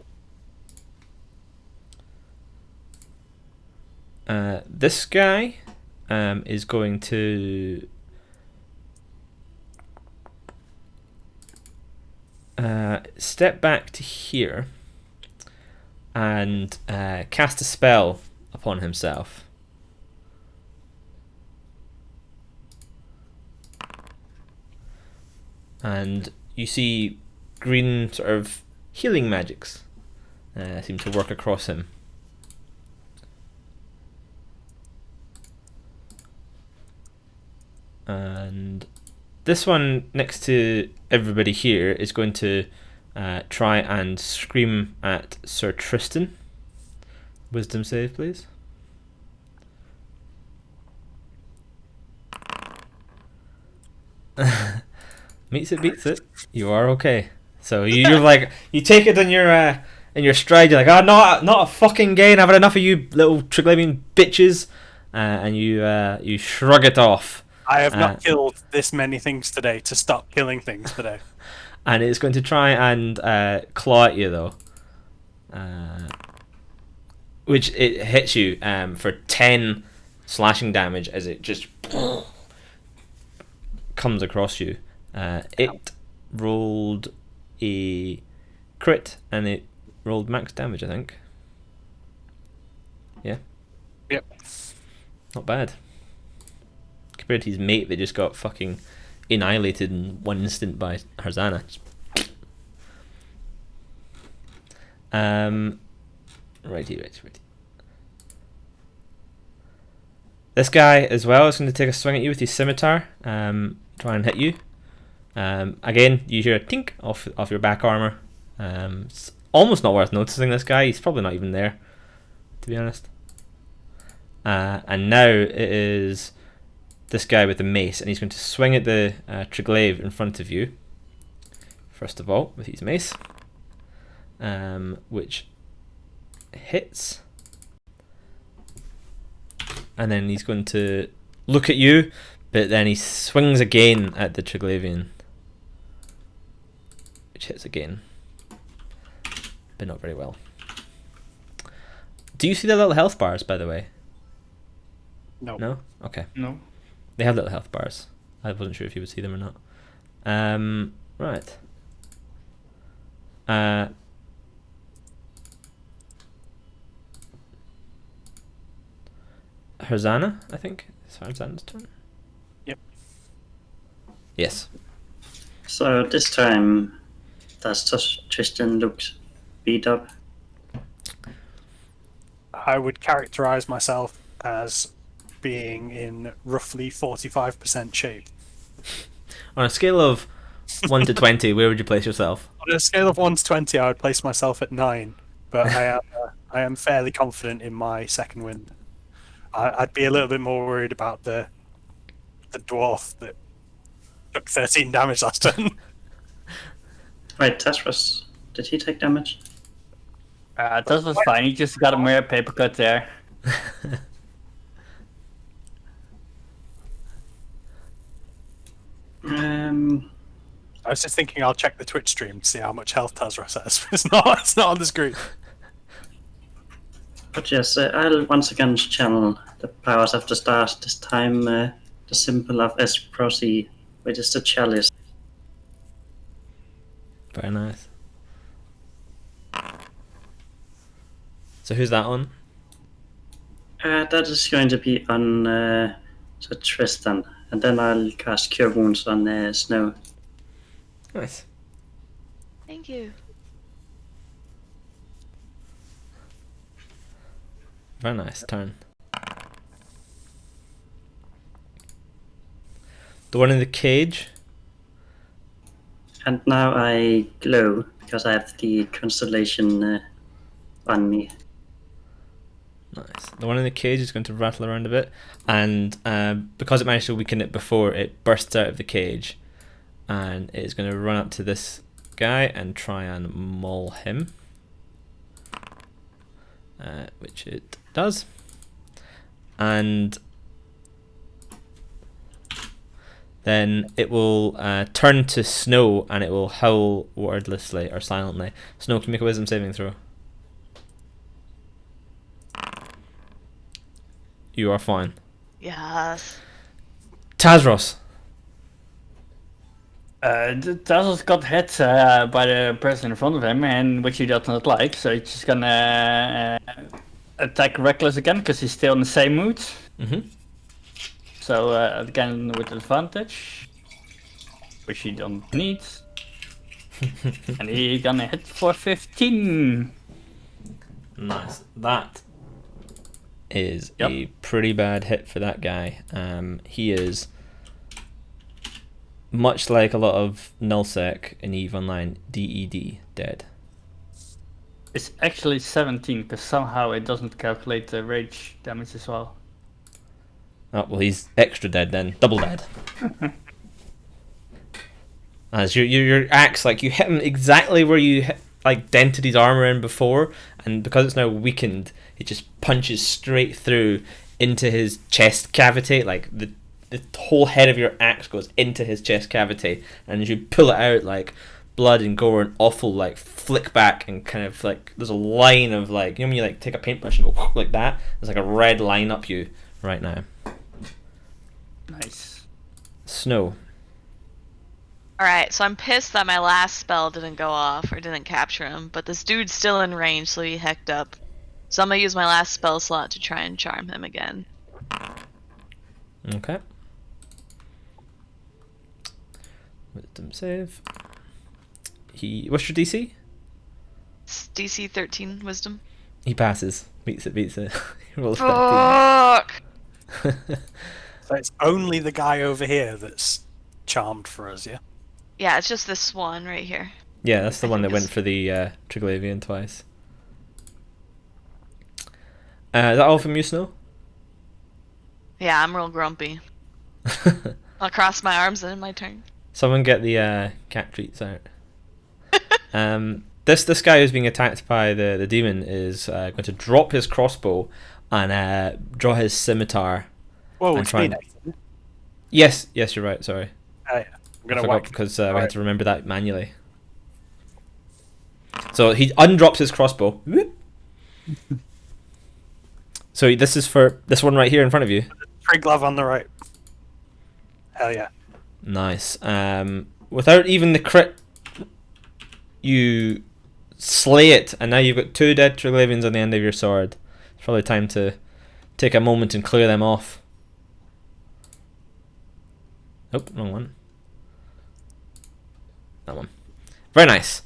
This guy is going to step back to here and cast a spell upon himself. And you see green sort of healing magics seem to work across him. And this one next to everybody here is going to try and scream at Sir Tristan. Wisdom save, please. Meets it, beats it. You are okay. So you're like, you take it in your stride. You're like, oh, not a fucking gain. I've had enough of you little Triglavian bitches, and you shrug it off. I have not killed this many things today to stop killing things today. And it's going to try and claw at you, though. Which it hits you for 10 slashing damage as it just comes across you. It rolled a crit and it rolled max damage, I think. Yeah? Yep. Not bad. Compared to his mate that just got fucking annihilated in one instant by Harzana. Righty. This guy as well is going to take a swing at you with his scimitar. Try and hit you. Again, you hear a tink off your back armor. It's almost not worth noticing this guy. He's probably not even there, to be honest. And now it is this guy with the mace, and he's going to swing at the Triglaive in front of you. First of all, with his mace, which hits, and then he's going to look at you, but then he swings again at the Triglavian, which hits again, but not very well. Do you see the little health bars, by the way? No. No? Okay. No. They have little health bars. I wasn't sure if you would see them or not. Right. Harzana, I think. It's Harzana's turn. Yep. Yes. So this time, does Tristan look beat up? I would characterize myself as being in roughly 45% shape. On a scale of 1 to 20, where would you place yourself? On a scale of 1 to 20, I would place myself at 9, but I am fairly confident in my second wind. I'd be a little bit more worried about the dwarf that took 13 damage last turn. Wait, Tasros, did he take damage? That was fine. He just got a mere paper cut there. I was just thinking I'll check the Twitch stream to see how much health Tazros has. It's not on the screen. But yes, I'll once again channel the powers of the stars. This time, the symbol of Esprosi, which is the chalice. Very nice. So who's that on? That is going to be on so Tristan, and then I'll cast Cure Wounds on Snow. Nice. Thank you. Very nice turn. The one in the cage. And now I glow because I have the constellation on me. Nice. The one in the cage is going to rattle around a bit, and because it managed to weaken it before, it bursts out of the cage, and it is going to run up to this guy and try and maul him, which it does. And then it will turn to Snow, and it will howl wordlessly or silently. Snow, can you make a wisdom saving throw? You are fine. Yes. Tazros. Tazos got hit by the person in front of him, and which he does not like, so he's just gonna attack Reckless again because he's still in the same mood. Mm-hmm. So again with advantage, which he don't need, and he's gonna hit for 15. Nice. That is Yep. a pretty bad hit for that guy. He is much like a lot of nullsec in EVE Online, DED, dead. It's actually 17 because somehow it doesn't calculate the rage damage as well. Oh, well, he's extra dead then. Double dead. As your axe, like, you hit him exactly where you hit, like, dented his armor in before, and because it's now weakened, it just punches straight through into his chest cavity. Like, the whole head of your axe goes into his chest cavity, and as you pull it out, like, blood and gore and awful, like, flick back, and kind of, like, there's a line of, like, you know when you, like, take a paintbrush and go like that? There's, like, a red line up you right now. Nice. All Snow. right, so I'm pissed that my last spell didn't go off or didn't capture him, but this dude's still in range, so he hecked up. So I'm gonna use my last spell slot to try and charm him again. Okay. Wisdom save. What's your DC? It's DC 13 Wisdom. He passes. Beats it. He rolls 13. Fuck! So it's only the guy over here that's charmed for us, yeah? Yeah, it's just this one right here. Yeah, that's the I one that think went it's- for the Triglavian twice. Is that all from you, Snow? Yeah, I'm real grumpy. I'll cross my arms and end my turn. Someone get the cat treats out. This guy who's being attacked by the demon is going to drop his crossbow and draw his scimitar. Whoa, and it's try me and- next, isn't it? Yes, you're right. Sorry, Yeah. I'm I gonna forgot whack. because we had Alright. to remember that manually. So he undrops his crossbow. Whoop. So this is for this one right here in front of you. Trig glove on the right. Hell yeah. Nice. Without even the crit, you slay it, and now you've got 2 dead Triglavians on the end of your sword. It's probably time to take a moment and clear them off. Oh, wrong one. That one. Very nice.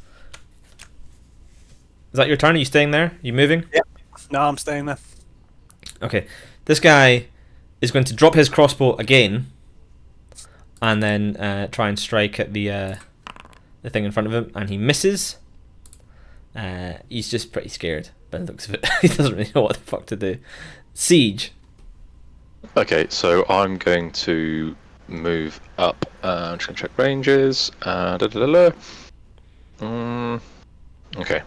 Is that your turn? Are you staying there? Are you moving? Yeah. No, I'm staying there. Okay. This guy is going to drop his crossbow again, and then try and strike at the thing in front of him, and he misses. He's just pretty scared by the looks of it. He doesn't really know what the fuck to do. Siege. Okay, so I'm going to move up. I'm just going to check ranges. Okay.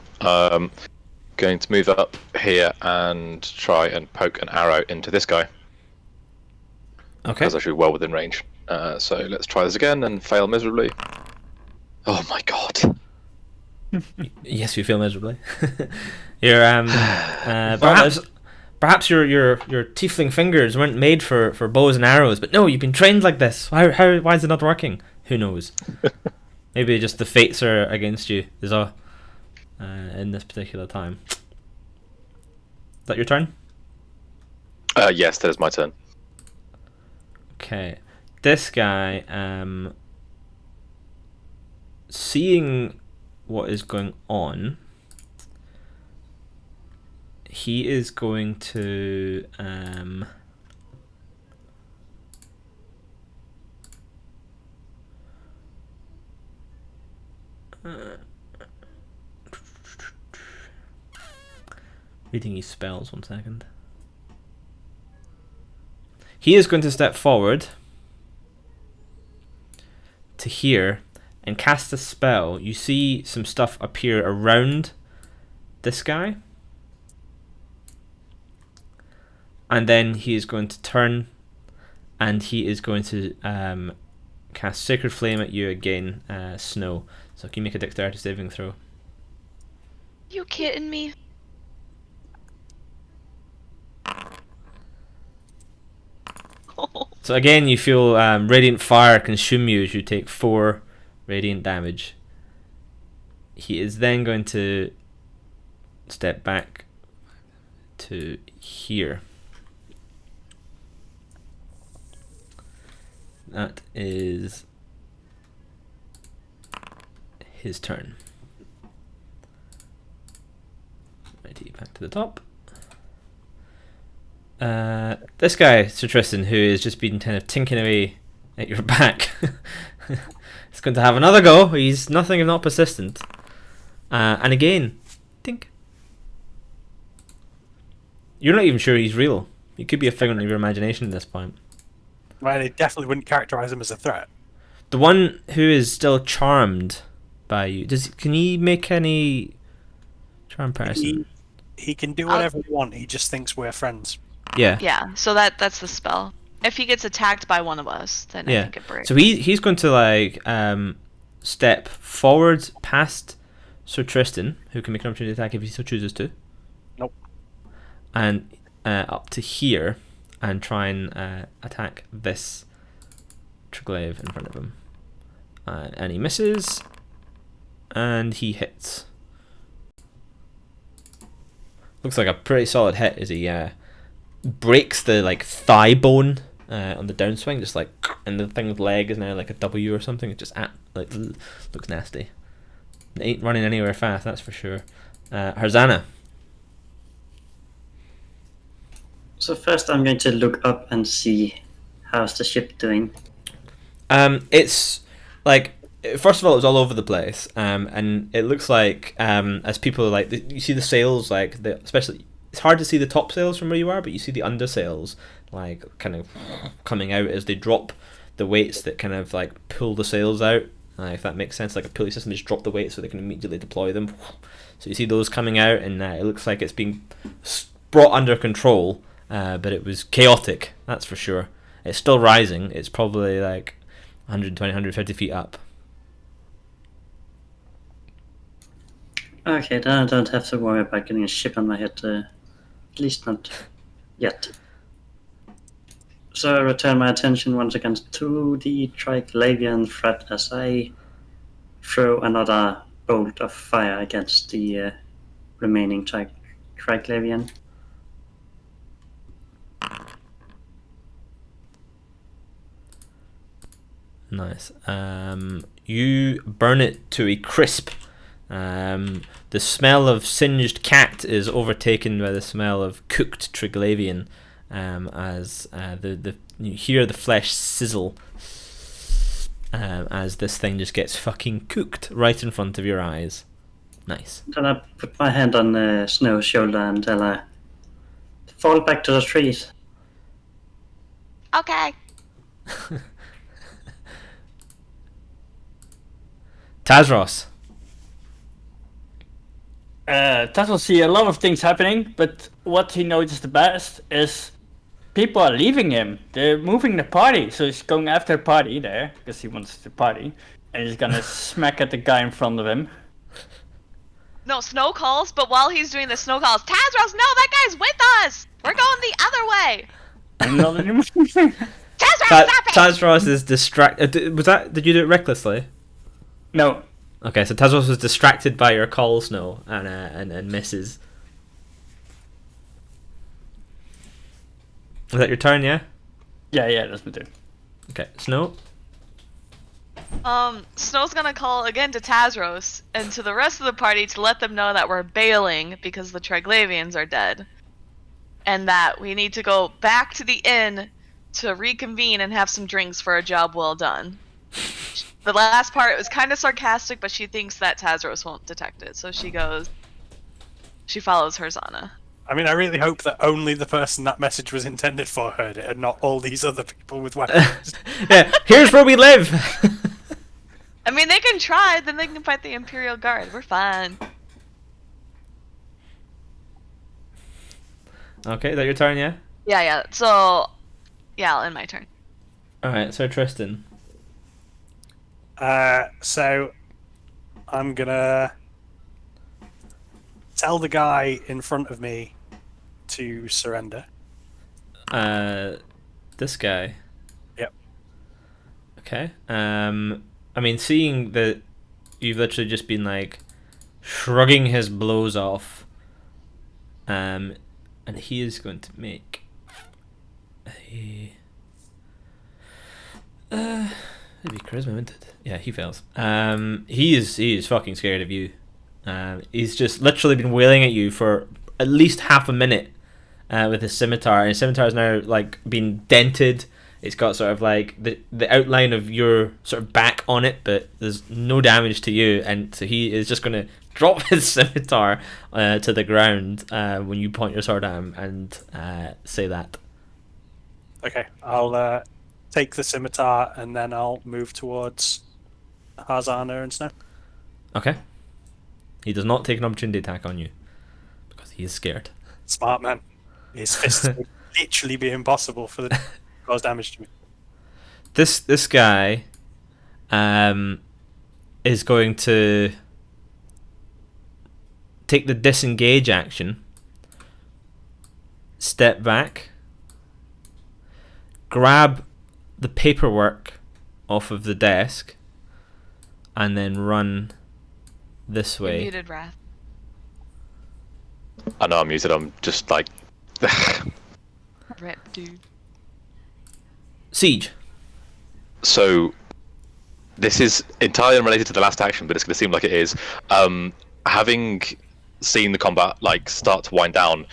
Going to move up here and try and poke an arrow into this guy. Okay. That's actually well within range. So let's try this again and fail miserably. Oh my god. Yes, you feel miserably. You're perhaps your tiefling fingers weren't made for bows and arrows, but no, you've been trained like this. Why is it not working? Who knows? Maybe just the fates are against you. Is all in this particular time. Is that your turn? Yes, that is my turn. Okay, this guy, seeing what is going on, he is going to reading his spells, 1 second. He is going to step forward to here and cast a spell. You see some stuff appear around this guy, and then he is going to turn and he is going to cast Sacred Flame at you again, Snow. So can you make a dexterity saving throw? You kidding me? So again, you feel radiant fire consume you as you take 4 radiant damage. He is then going to step back to here. That is his turn. Righty, back to the top. This guy, Sir Tristan, who has just been kind of tinking away at your back, is going to have another go. He's nothing if not persistent. And again, tink. You're not even sure he's real. He could be a figment of your imagination at this point. Well, they definitely wouldn't characterize him as a threat. The one who is still charmed by you, can he make any charm person? He can do whatever he wants. He just thinks we're friends. Yeah. Yeah, so that's the spell. If he gets attacked by one of us, then I think it breaks. So he's going to like step forward past Sir Tristan, who can make an opportunity attack if he so chooses to. Nope. And up to here and try and attack this Triglav in front of him. And he misses. And he hits. Looks like a pretty solid hit as he breaks the like thigh bone on the downswing, just like, and the thing's leg is now like a W or something. It just looks nasty. It ain't running anywhere fast, that's for sure. Harzana. So first I'm going to look up and see how's the ship doing. It's like, first of all, it was all over the place, and it looks like as people like you see the sails, like especially it's hard to see the top sails from where you are, but you see the under sails like kind of coming out as they drop the weights that kind of like pull the sails out. If that makes sense, like a pulley system, they just drop the weights so they can immediately deploy them. So you see those coming out, and it looks like it's being brought under control, but it was chaotic, that's for sure. It's still rising. It's probably like 120, 150 feet up. Okay, then I don't have to worry about getting a ship on my head, at least not yet. So I return my attention once again to the Triglavian threat as I throw another bolt of fire against the remaining Triglavian. Nice. You burn it to a crisp. The smell of singed cat is overtaken by the smell of cooked Triglavian, as you hear the flesh sizzle as this thing just gets fucking cooked right in front of your eyes. Nice. Then I put my hand on Snow's shoulder and tell her, fall back to the trees. Okay. Tazros. Taz will see a lot of things happening, but what he noticed the best is people are leaving him. They're moving the party, so he's going after the party there because he wants the party, and he's gonna smack at the guy in front of him. No, Snow calls, but while he's doing the Snow calls, Tazros, no, that guy's with us! We're going the other way! I'm not anymore. Tazros, stop it! Tazros is distracted. Did you do it recklessly? No. Okay, so Tazros was distracted by your call, Snow, and misses. Is that your turn, yeah? Yeah, that's my turn. Okay, Snow. Snow's gonna call again to Tazros and to the rest of the party to let them know that we're bailing because the Triglavians are dead. And that we need to go back to the inn to reconvene and have some drinks for a job well done. The last part was kind of sarcastic, but she thinks that Tazros won't detect it, so she follows Harzana. I mean, I really hope that only the person that message was intended for heard it, and not all these other people with weapons. Yeah, here's where we live! I mean, they can try, then they can fight the Imperial Guard. We're fine. Okay, is that your turn, yeah? Yeah, so... Yeah, I'll end my turn. Alright, so Tristan. So I'm gonna tell the guy in front of me to surrender. This guy. Yep. Okay. I mean, seeing that you've literally just been like shrugging his blows off, and he is going to make a maybe charisma, wouldn't it? Yeah, he fails. He is fucking scared of you. He's just literally been wailing at you for at least half a minute with his scimitar, and his scimitar is now like been dented. It's got sort of like the outline of your sort of back on it, but there's no damage to you, and so he is just going to drop his scimitar to the ground when you point your sword at him and say that. Okay, I'll take the scimitar and then I'll move towards Harzana and Snow. Okay. He does not take an opportunity attack on you because he is scared. Smart man. His fists would literally be impossible for the cause damage to me. This guy is going to take the disengage action, step back, grab the paperwork off of the desk, and then run this way. You're muted, Wrath. I know I'm muted, I'm just like... Rip, dude. Siege. So, this is entirely unrelated to the last action, but it's going to seem like it is. Having seen the combat like start to wind down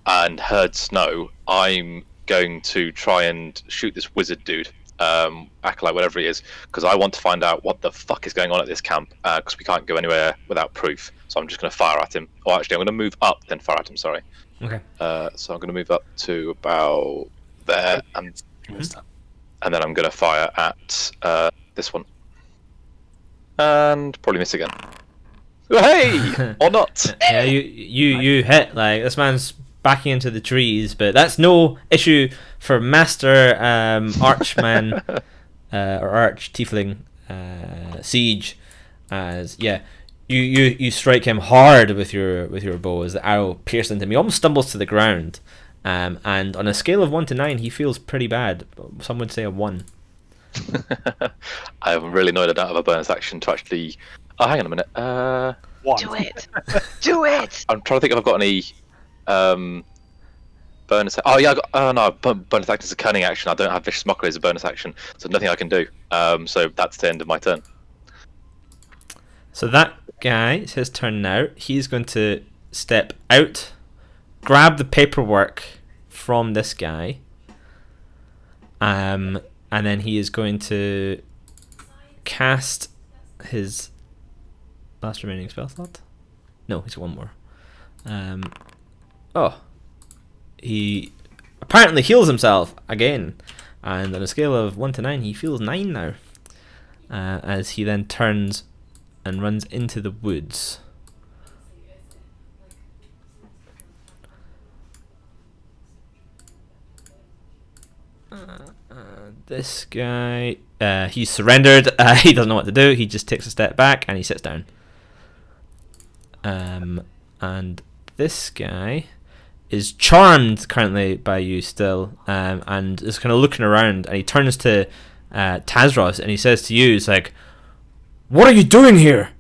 and heard Snow, I'm going to try and shoot this wizard dude, acolyte, whatever he is, because I want to find out what the fuck is going on at this camp, because we can't go anywhere without proof. So I'm just going to fire at him. Or actually, I'm going to move up, then fire at him. Sorry. Okay. So I'm going to move up to about there, and then I'm going to fire at this one, and probably miss again. Hey, or not? Yeah, you hit. Like, this man's backing into the trees, but that's no issue for Master Archman or Arch Tiefling Siege, as you strike him hard with your bow as the arrow pierces into him. He almost stumbles to the ground, and on a scale of 1 to 9, he feels pretty bad. Some would say a 1. I am really annoyed I don't have a bonus action to actually... Oh, hang on a minute. One. Do it! Do it! I'm trying to think if I've got any bonus. Oh yeah, oh no, bonus action is a cunning action. I don't have vicious mockery as a bonus action, so nothing I can do. So that's the end of my turn. So that guy, it's his turn now. He's going to step out, grab the paperwork from this guy, and then he is going to cast his last remaining spell slot. No, he's got one more. He apparently heals himself again, and on a scale of 1 to 9, he feels 9 now. As he then turns and runs into the woods. This guy, he's surrendered. He doesn't know what to do. He just takes a step back and he sits down. And this guy is charmed currently by you still, and is kind of looking around, and he turns to Tazros and he says to you, he's like, "What are you doing here?"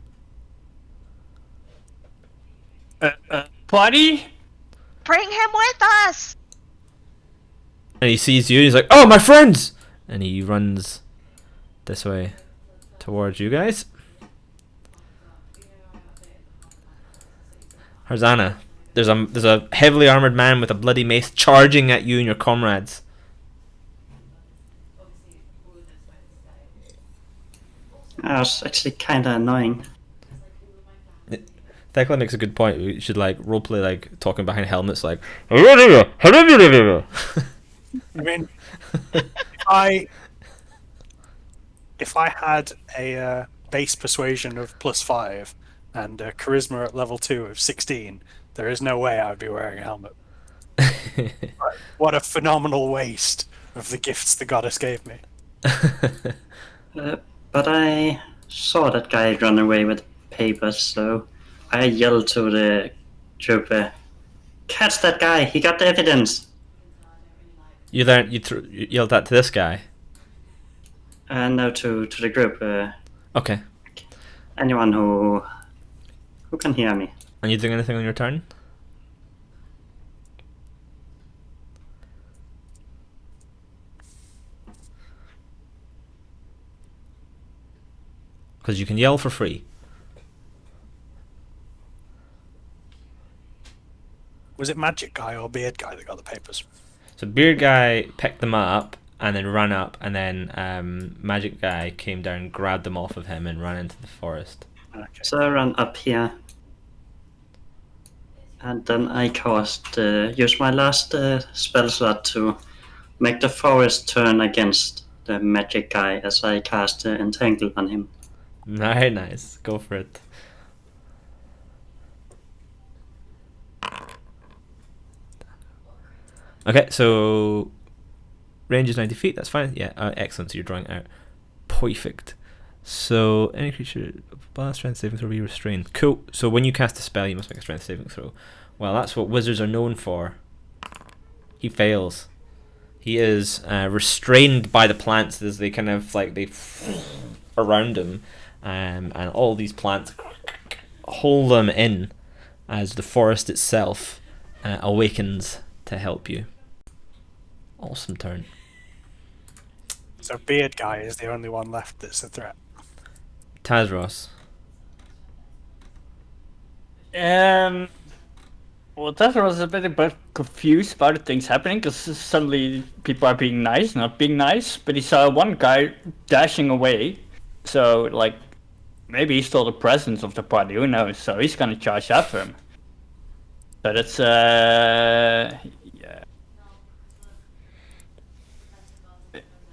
Buddy? Bring him with us! And he sees you and he's like, "Oh, my friends!" And he runs this way towards you guys. Harzana, there's a heavily armored man with a bloody mace charging at you and your comrades. That was actually kind of annoying. Thecla makes a good point. We should like roleplay like talking behind helmets like I mean, if I had a base persuasion of +5 and a charisma at level 2 of 16, there is no way I would be wearing a helmet. What a phenomenal waste of the gifts the goddess gave me. But I saw that guy run away with papers, so I yelled to the trooper, "Catch that guy! He got the evidence!" You yelled that to this guy. And now to the group. Okay. Anyone who can hear me. Are you doing anything on your turn? Because you can yell for free. Was it Magic Guy or Beard Guy that got the papers? So Beard Guy picked them up and then ran up, and then Magic Guy came down, grabbed them off of him, and ran into the forest. Okay. So I ran up here. And then I use my last spell slot to make the forest turn against the magic guy as I cast Entangle on him. Very nice. Go for it. Okay, so range is 90 feet. That's fine. Yeah, excellent. So you're drawing out. Perfect. So any creature, strength saving throw, be restrained. Cool. So when you cast a spell, you must make a strength saving throw. Well, that's what wizards are known for. He fails. He is restrained by the plants as they kind of like they around him, and all these plants hold them in as the forest itself awakens to help you. Awesome turn. So Beard Guy is the only one left that's a threat. Tazros. Well, Tazra was a bit confused about the things happening because suddenly people are being nice, not being nice. But he saw one guy dashing away, so like maybe he stole the presence of the party. Who knows? So he's gonna charge after him. So that's yeah.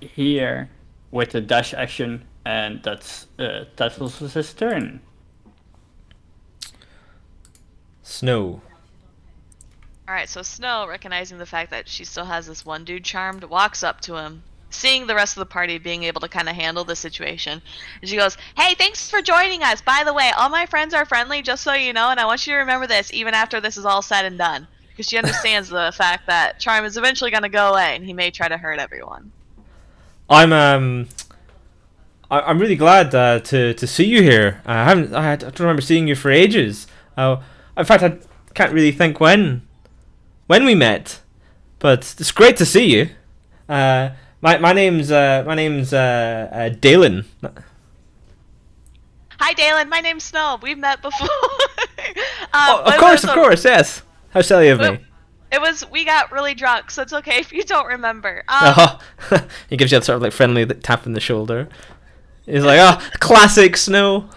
Here with the dash action, and that was his turn. Snow. Alright, so Snow, recognizing the fact that she still has this one dude charmed, walks up to him, seeing the rest of the party being able to kind of handle the situation. And she goes, "Hey, thanks for joining us. By the way, all my friends are friendly, just so you know, and I want you to remember this even after this is all said and done." Because she understands the fact that Charm is eventually going to go away, and he may try to hurt everyone. I'm really glad to see you here. I don't remember seeing you for ages. In fact, I can't really think when we met. But it's great to see you. My name's Dalen. Hi, Dalen. My name's Snow. We've met before. Of course, yes. How silly of me. We got really drunk, so it's okay if you don't remember. He gives you that sort of like friendly tap on the shoulder. He's like, classic Snow.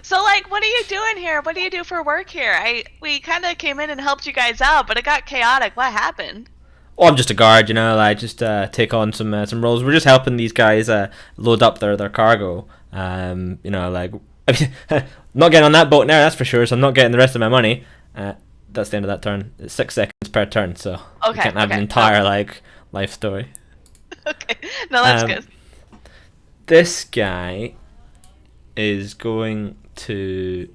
So, like, what are you doing here? What do you do for work here? We kind of came in and helped you guys out, but it got chaotic. What happened? Oh, I'm just a guard, I just take on some roles. We're just helping these guys load up their cargo. Not getting on that boat now, that's for sure. So I'm not getting the rest of my money. That's the end of that turn. It's 6 seconds per turn, so you can't have an entire life story. Okay, no, that's good. This guy is going to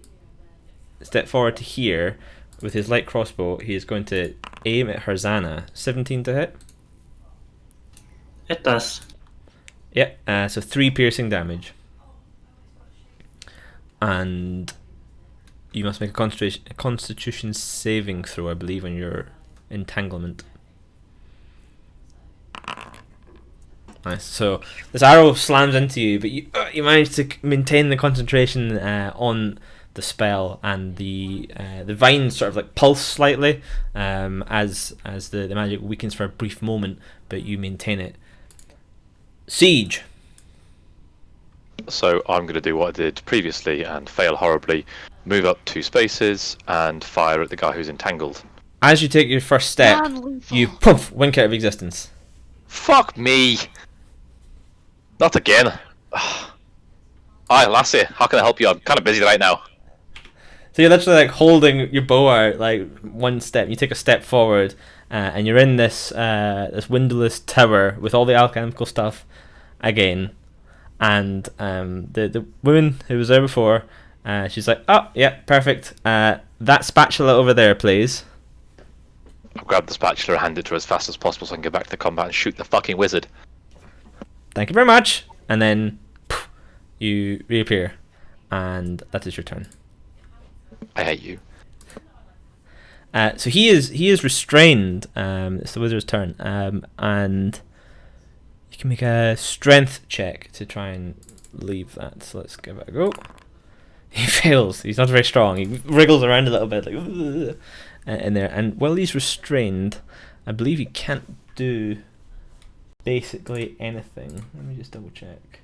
step forward to here with his light crossbow. He is going to aim at Harzana. 17 to hit. It does. Yep. So 3 piercing damage. And you must make a Constitution saving throw, I believe, on your entanglement. Nice. So this arrow slams into you, but you manage to maintain the concentration on the spell, and the vines sort of like pulse slightly as the magic weakens for a brief moment, but you maintain it. Siege. So I'm going to do what I did previously and fail horribly. Move up 2 spaces and fire at the guy who's entangled. As you take your first step, you poof, wink out of existence. Fuck me! Not again. Hi, lassie. How can I help you? I'm kind of busy right now. So you're literally like holding your bow out, like one step. You take a step forward, and you're in this windowless tower with all the alchemical stuff again. And the woman who was there before, she's like, "Oh, yeah, perfect. That spatula over there, please." I'll grab the spatula and hand it to her as fast as possible so I can get back to the combat and shoot the fucking wizard. Thank you very much. And then poof, you reappear, and that is your turn. I hate you. So he is restrained. It's the wizard's turn, and you can make a strength check to try and leave that. So let's give it a go. He fails. He's not very strong. He wriggles around a little bit, like in there. And while he's restrained, I believe he can't do basically anything. Let me just double check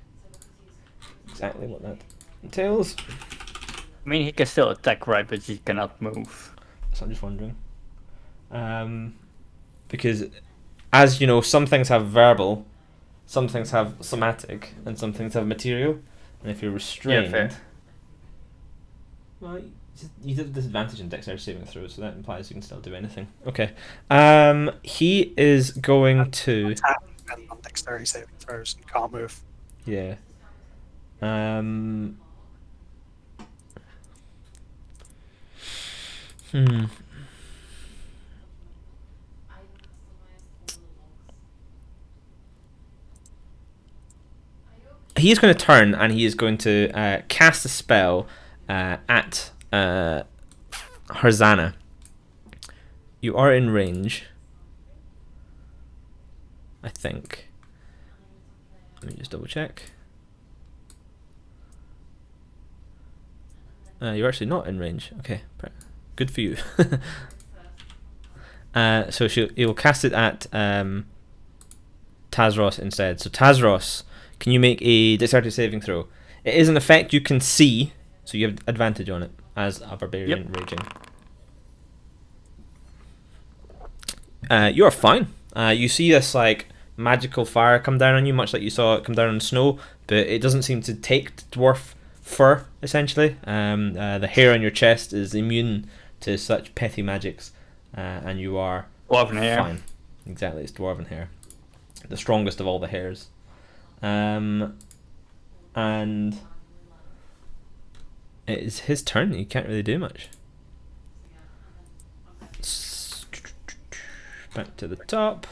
exactly what that entails. I mean, he can still attack, right? But he cannot move. So I'm just wondering. Because, as you know, some things have verbal, some things have somatic, and some things have material. And if you're restrained, fair. Well, you have disadvantage in dexterity saving throws, so that implies you can still do anything. Okay. He is going to attack and on dexterity saving throws and can't move. Yeah. He is going to turn and he is going to cast a spell at Harzana. You are in range, I think. Let me just double check. You're actually not in range. Okay, good for you. So he'll cast it at Tazros instead. So Tazros, can you make a dexterity saving throw? It is an effect you can see, so you have advantage on it as a barbarian raging. You are fine. You see this like magical fire come down on you, much like you saw it come down on Snow, but it doesn't seem to take dwarf fur, essentially. The hair on your chest is immune to such petty magics, and you are Dwarven hair. fine. Exactly, it's dwarven hair. The strongest of all the hairs. And it is his turn. You can't really do much. Back to the top.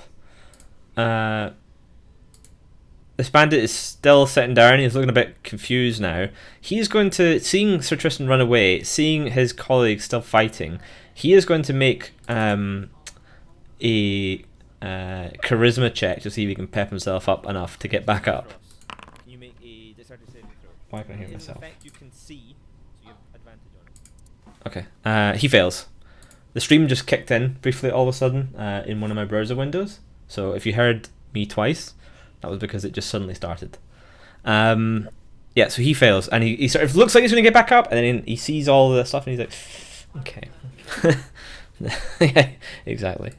This bandit is still sitting down. He's looking a bit confused now. He's going to, seeing Sir Tristan run away, seeing his colleagues still fighting, he is going to make a charisma check to see if he can pep himself up enough to get back up. You make a dexterity saving throw. Why can I hear myself? You can see, so you have advantage on it. Okay. He fails. The stream just kicked in briefly all of a sudden in one of my browser windows. So if you heard me twice, that was because it just suddenly started. Yeah, so he fails, and he sort of looks like he's going to get back up, and then he sees all the stuff, and he's like, okay. Yeah, exactly.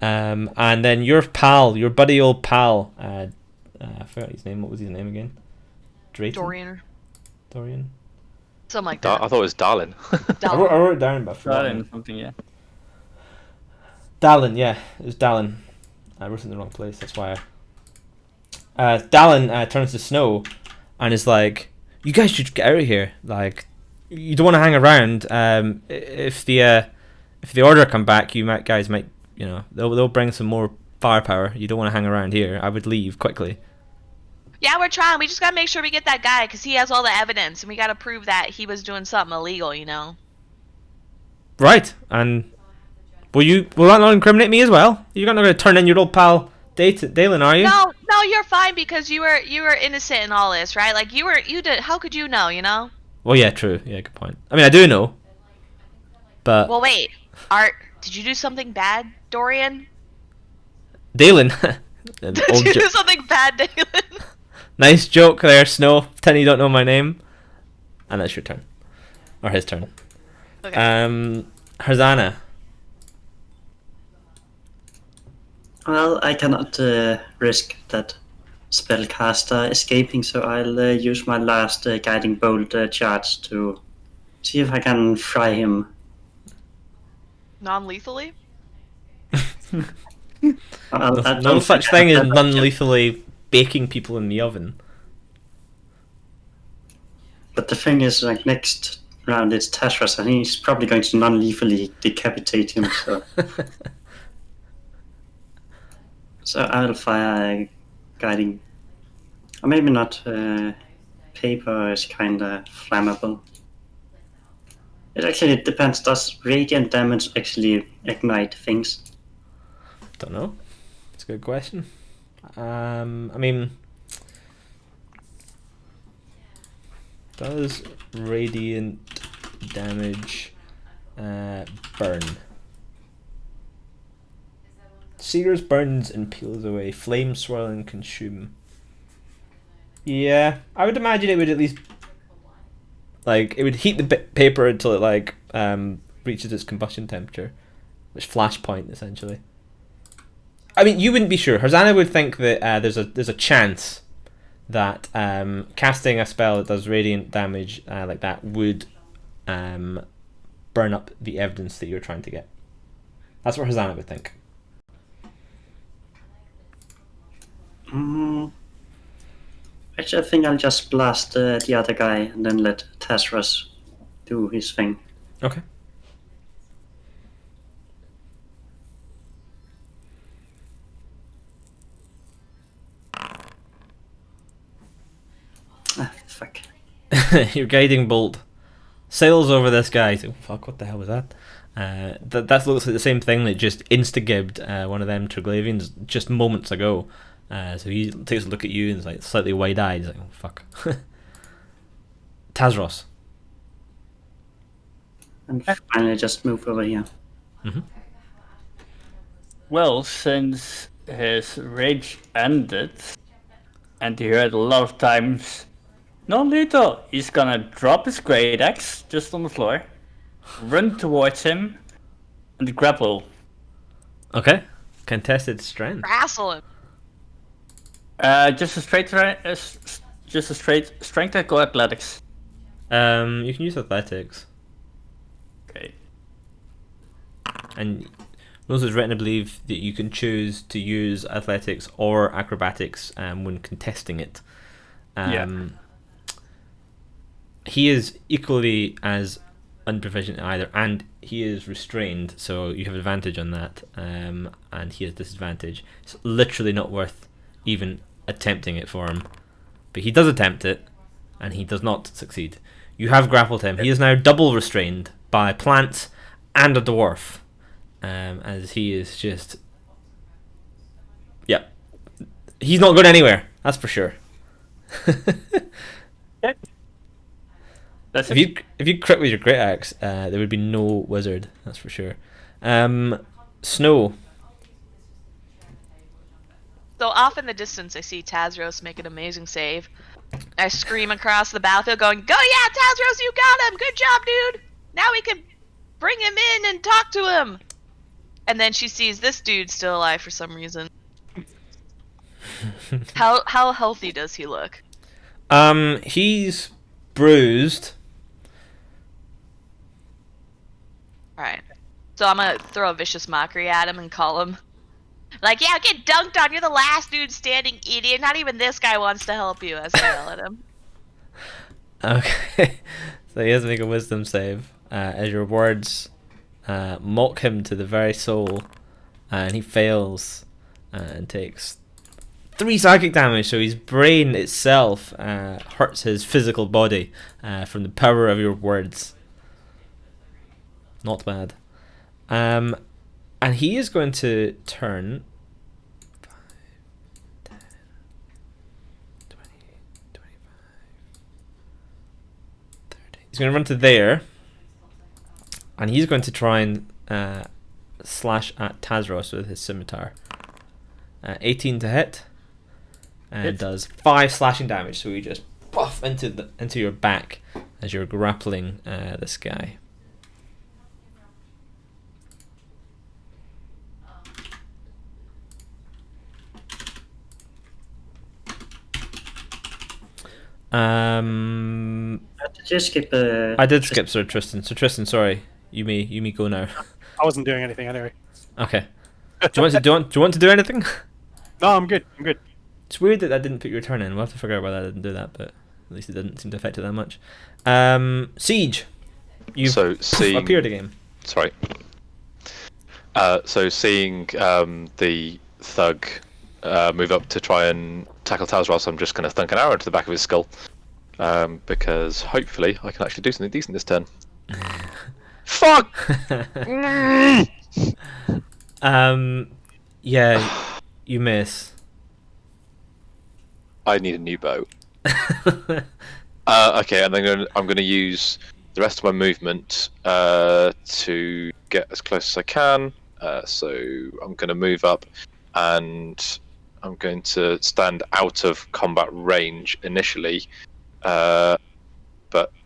And then your pal, your buddy old pal, I forgot his name. What was his name again? Dorian. Dorian? Something like that. I thought it was Darlin. I wrote it down, but I forgot. Dallin, something, yeah. Dallin, yeah. It was Dallin. I wrote it in the wrong place, that's why Dallin turns to Snow and is like, you guys should get out of here. Like, you don't want to hang around. If the Order come back, guys might, you know, they'll bring some more firepower. You don't want to hang around here. I would leave quickly. Yeah, we're trying. We just gotta make sure we get that guy, because he has all the evidence, and we gotta prove that he was doing something illegal, you know? Right, and will that not incriminate me as well? You're not going to turn in your old pal Dalen, are you? No, you're fine, because you were innocent in all this, right? Like, you did. How could you know, you know? Well, yeah, true. Yeah, good point. I mean, I do know, but... Well, wait. Art, did you do something bad, Dorian? Dalen. Did you do something bad, Dalen? Nice joke there, Snow. Pretend you don't know my name. And that's your turn. Or his turn. Okay. Harzana. Well, I cannot risk that spellcaster escaping, so I'll use my last guiding bolt charge to see if I can fry him. Non-lethally? No such thing as non-lethally baking people in the oven. But the thing is, like, next round it's Tashras, and he's probably going to non-lethally decapitate him, so... So I'll fire guiding... Or maybe not, paper is kinda flammable. It actually depends, does radiant damage actually ignite things? Don't know. It's a good question. I mean... Does radiant damage burn? Sears burns and peels away. Flame swirl and consume. Yeah, I would imagine it would at least... Like, it would heat the paper until it, like, reaches its combustion temperature. Which flashpoint, essentially. I mean, you wouldn't be sure. Harzana would think that there's a chance that casting a spell that does radiant damage like that would burn up the evidence that you're trying to get. That's what Harzana would think. Actually, I think I'll just blast the other guy and then let Tashras do his thing. Okay. Ah, fuck. Your guiding bolt sails over this guy. Oh, fuck, what the hell was that? That looks like the same thing that just insta-gibbed one of them Triglavians just moments ago. So he takes a look at you and is like slightly wide-eyed. He's like, oh, fuck. Tazros. And finally just move over here. Mm-hmm. Well, since his rage ended, and he heard a lot of times, non-lethal, he's gonna drop his great axe just on the floor, run towards him, and grapple. Okay. Contested strength. Wrestle him. Just a straight strength check or athletics. You can use athletics. Okay. And rules is written, I believe, that you can choose to use athletics or acrobatics when contesting it. He is equally as unproficient in either, and he is restrained, so you have advantage on that, and he has disadvantage. It's literally not worth even attempting it for him. But he does attempt it, and he does not succeed. You have grappled him. He is now double restrained by plants and a dwarf. as he is just, yeah, he's not going anywhere. That's for sure. Okay. That's If you crit with your great axe, there would be no wizard. That's for sure. Snow. So off in the distance, I see Tazros make an amazing save. I scream across the battlefield going, "Go yeah, Tazros, you got him! Good job, dude! Now we can bring him in and talk to him!" And then she sees this dude still alive for some reason. How healthy does he look? He's bruised. Alright. So I'm gonna throw a vicious mockery at him and call him like, "Yeah, get dunked on, you're the last dude standing, idiot. Not even this guy wants to help you," as I yell at him. Okay. So he has to make a wisdom save. As your words mock him to the very soul. And he fails and takes 3 psychic damage, so his brain itself hurts his physical body from the power of your words. Not bad. And he is going to turn 5, 10, 20, 25, 30. He's going to run to there, and he's going to try and slash at Tazros with his scimitar. 18 to hit, and it does 5 slashing damage. So he just buff into your back as you're grappling this guy. Did you skip? I did skip Sir Tristan. Sir Tristan, sorry, you may go now. I wasn't doing anything anyway. Okay. Do you want to do anything? No, I'm good. I'm good. It's weird that didn't put your turn in. We'll have to figure out why that didn't do that, but at least it didn't seem to affect it that much. Siege. You've appeared again. Sorry. So seeing the thug move up to try and tackle Tazros, I'm just going to thunk an arrow into the back of his skull. Because hopefully I can actually do something decent this turn. Fuck! Yeah, you miss. I need a new bow. Okay, and then I'm going to use the rest of my movement to get as close as I can. So I'm going to move up, and I'm going to stand out of combat range initially, but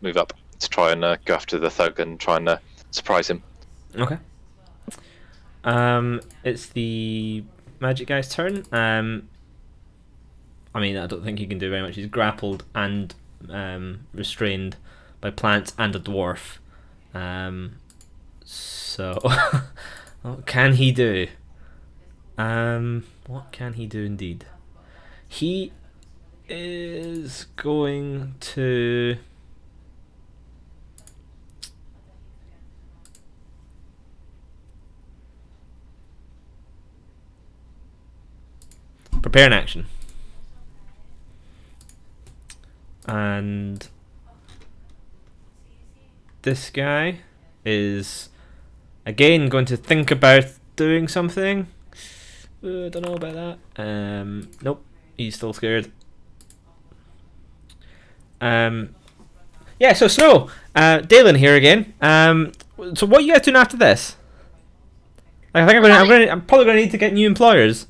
move up to try and go after the thug and try and surprise him. Okay. It's the magic guy's turn. I mean, I don't think he can do very much. He's grappled and restrained by plants and a dwarf. So, what can he do? What can he do indeed? He is going to... prepare an action. And this guy is again going to think about doing something. I don't know about that. Nope, he's still scared. Yeah, so Snow, Dalen here again. So what are you guys doing after this? Like, I think I'm probably gonna need to get new employers.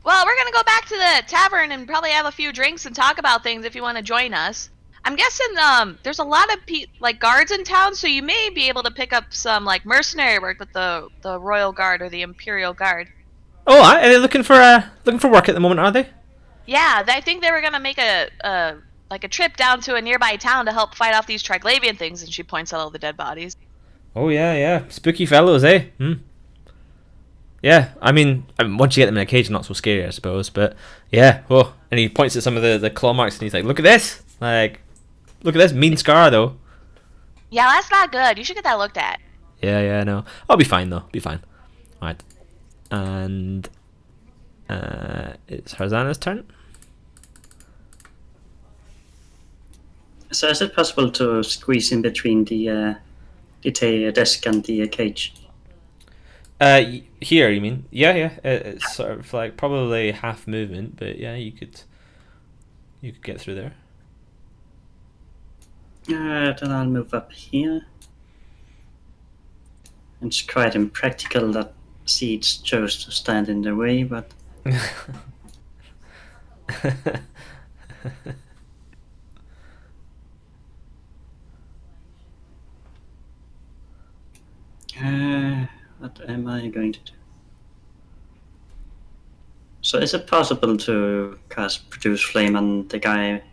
Well, we're gonna go back to the tavern and probably have a few drinks and talk about things if you want to join us. I'm guessing there's a lot of guards in town, so you may be able to pick up some like mercenary work with the Royal Guard or the Imperial Guard. Oh, are they looking for work at the moment? Are they? Yeah, I think they were gonna make a trip down to a nearby town to help fight off these Triglavian things, and she points at all the dead bodies. Oh yeah, spooky fellows, eh? Yeah, I mean, once you get them in a cage, not so scary, I suppose. But yeah, oh, and he points at some of the claw marks, and he's like, "Look at this! Like, look at this mean scar, though." Yeah, that's not good. You should get that looked at. Yeah, I know. I'll be fine though. Be fine. All right, and it's Harzana's turn. So is it possible to squeeze in between the desk and the cage? Here, you mean? Yeah. It's sort of like probably half movement, but yeah, you could get through there. Then I'll move up here. It's quite impractical that Siege chose to stand in the way, but what am I going to do? So is it possible to cast Produce Flame on the guy,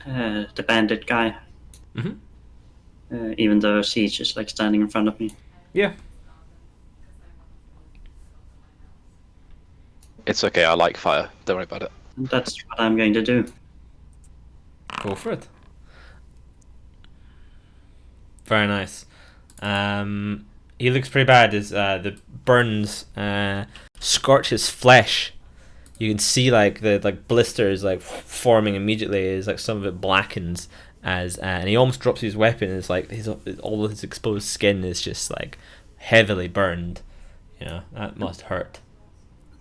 the bandit guy? Mhm. Even though Siege is like standing in front of me. Yeah. It's okay. I like fire. Don't worry about it. And that's what I'm going to do. Go for it. Very nice. He looks pretty bad as the burns scorch his flesh. You can see like the blisters like forming immediately as like some of it blackens as and he almost drops his weapon. It's like all of his exposed skin is just like heavily burned. You know, that must hurt.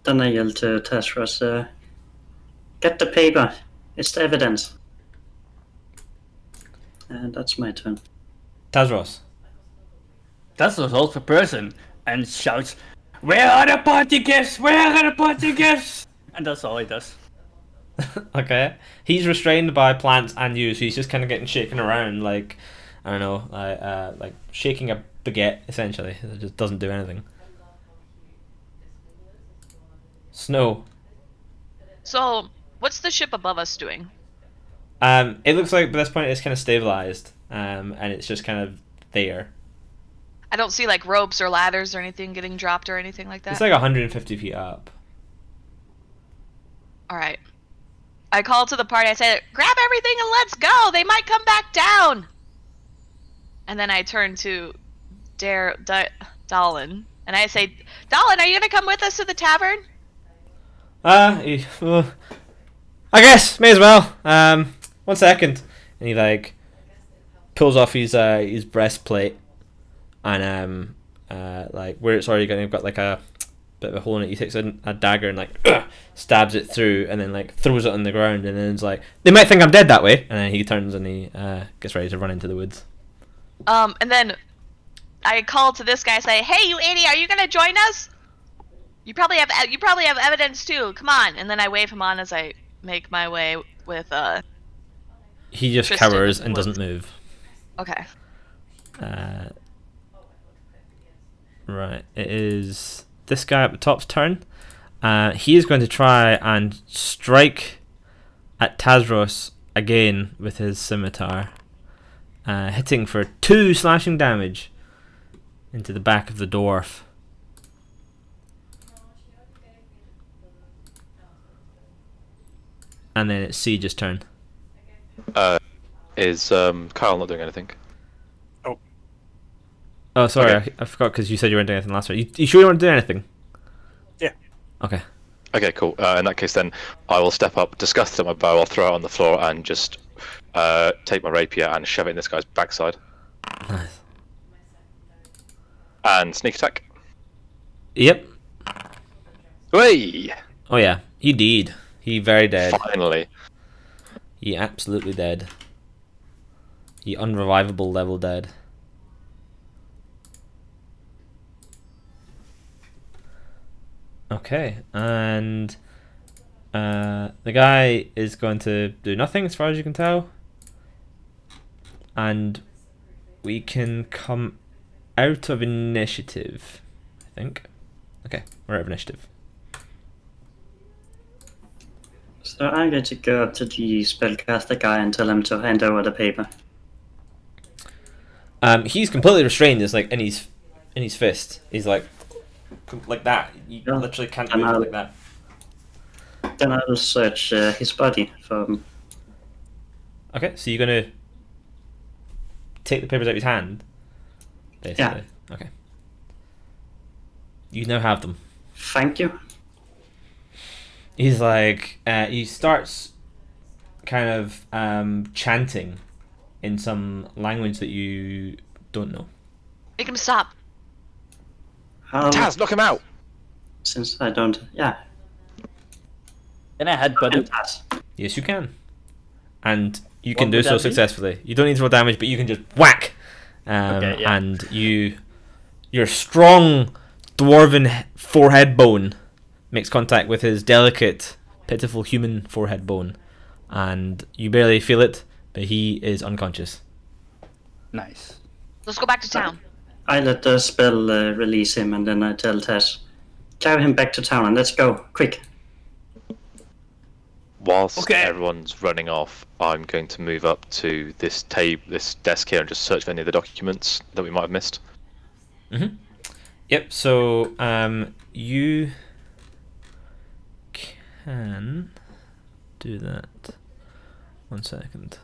Then I yell to Tazros, get the paper. It's the evidence. And that's my turn. Tazros. That's the also person and shouts, "Where are the party gifts? Where are the party gifts?" And that's all he does. Okay. He's restrained by plants and you, so he's just kind of getting shaken around like, I don't know, like shaking a baguette, essentially. It just doesn't do anything. Snow. So, what's the ship above us doing? It looks like by this point it's kind of stabilized, and it's just kind of there. I don't see like ropes or ladders or anything getting dropped or anything like that. It's like 150 feet up. Alright. I call to the party, I say, grab everything and let's go! They might come back down! And then I turn to Dallin, and I say, Dallin, are you gonna come with us to the tavern? I guess, may as well. 1 second. And he like pulls off his breastplate and like where it's already got like a bit of a hole in it, he takes a dagger and like stabs it through and then like throws it on the ground and then it's like, they might think I'm dead that way, and then he turns and he gets ready to run into the woods. And then I call to this guy, say, hey you idiot, are you gonna join us? You probably have evidence too, come on. And then I wave him on as I make my way with he just Tristan cowers in the and doesn't woods. move. Okay. Right, it is this guy at the top's turn. He is going to try and strike at Tazros again with his scimitar, hitting for 2 slashing damage into the back of the dwarf. And then it's Siege's turn. Is Kyle not doing anything? Oh, sorry, Okay. I forgot because you said you weren't doing anything last time. You sure you weren't doing anything? Yeah. Okay. Okay, cool. In that case, then I will step up, disgusted at my bow. I'll throw it on the floor and just take my rapier and shove it in this guy's backside. Nice. And sneak attack. Yep. Way! Oh yeah, he did. He very dead. Finally. He absolutely dead. He unrevivable level dead. Okay, and the guy is going to do nothing as far as you can tell. And we can come out of initiative, I think. Okay, we're out of initiative. So I'm going to go up to the spellcaster guy and tell him to hand over the paper. He's completely restrained. It's like in his fist. He's like that. You Yeah. literally can't And move I'll- like that. Then I'll search his body for... Okay, so you're gonna take the papers out of his hand, basically. Yeah. Okay. You now have them. Thank you. He's like, he starts kind of chanting in some language that you don't know. Make him stop. Taz, knock him out! Since I don't, yeah. Can I headbutt him? Taz. Yes, you can. And you can What do would so that be? successfully. You don't need to roll damage, but you can just whack. Okay, yeah. And your strong dwarven forehead bone makes contact with his delicate, pitiful human forehead bone. And you barely feel it, but he is unconscious. Nice. Let's go back to town. I let the spell release him, and then I tell Tess, carry him back to town and let's go, quick. Whilst Okay. everyone's running off, I'm going to move up to this desk here, and just search for any of the documents that we might have missed. Yep, so you can do that. 1 second.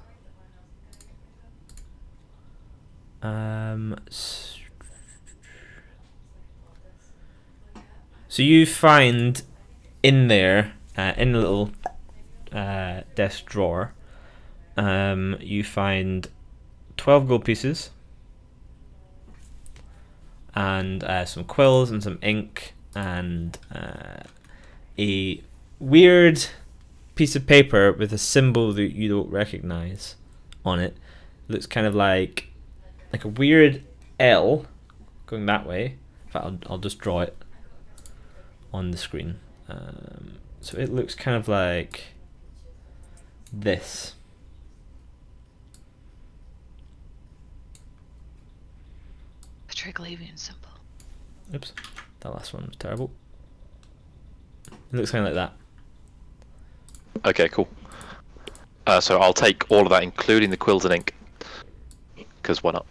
So you find in there, in a little desk drawer, you find 12 gold pieces and some quills and some ink and a weird piece of paper with a symbol that you don't recognize on it. Looks kind of like a weird L going that way. In fact, I'll just draw it on the screen. So it looks kind of like this. The Triglavian symbol. Oops, that last one was terrible. It looks kind of like that. Okay, cool. So I'll take all of that, including the quills and ink, because why not?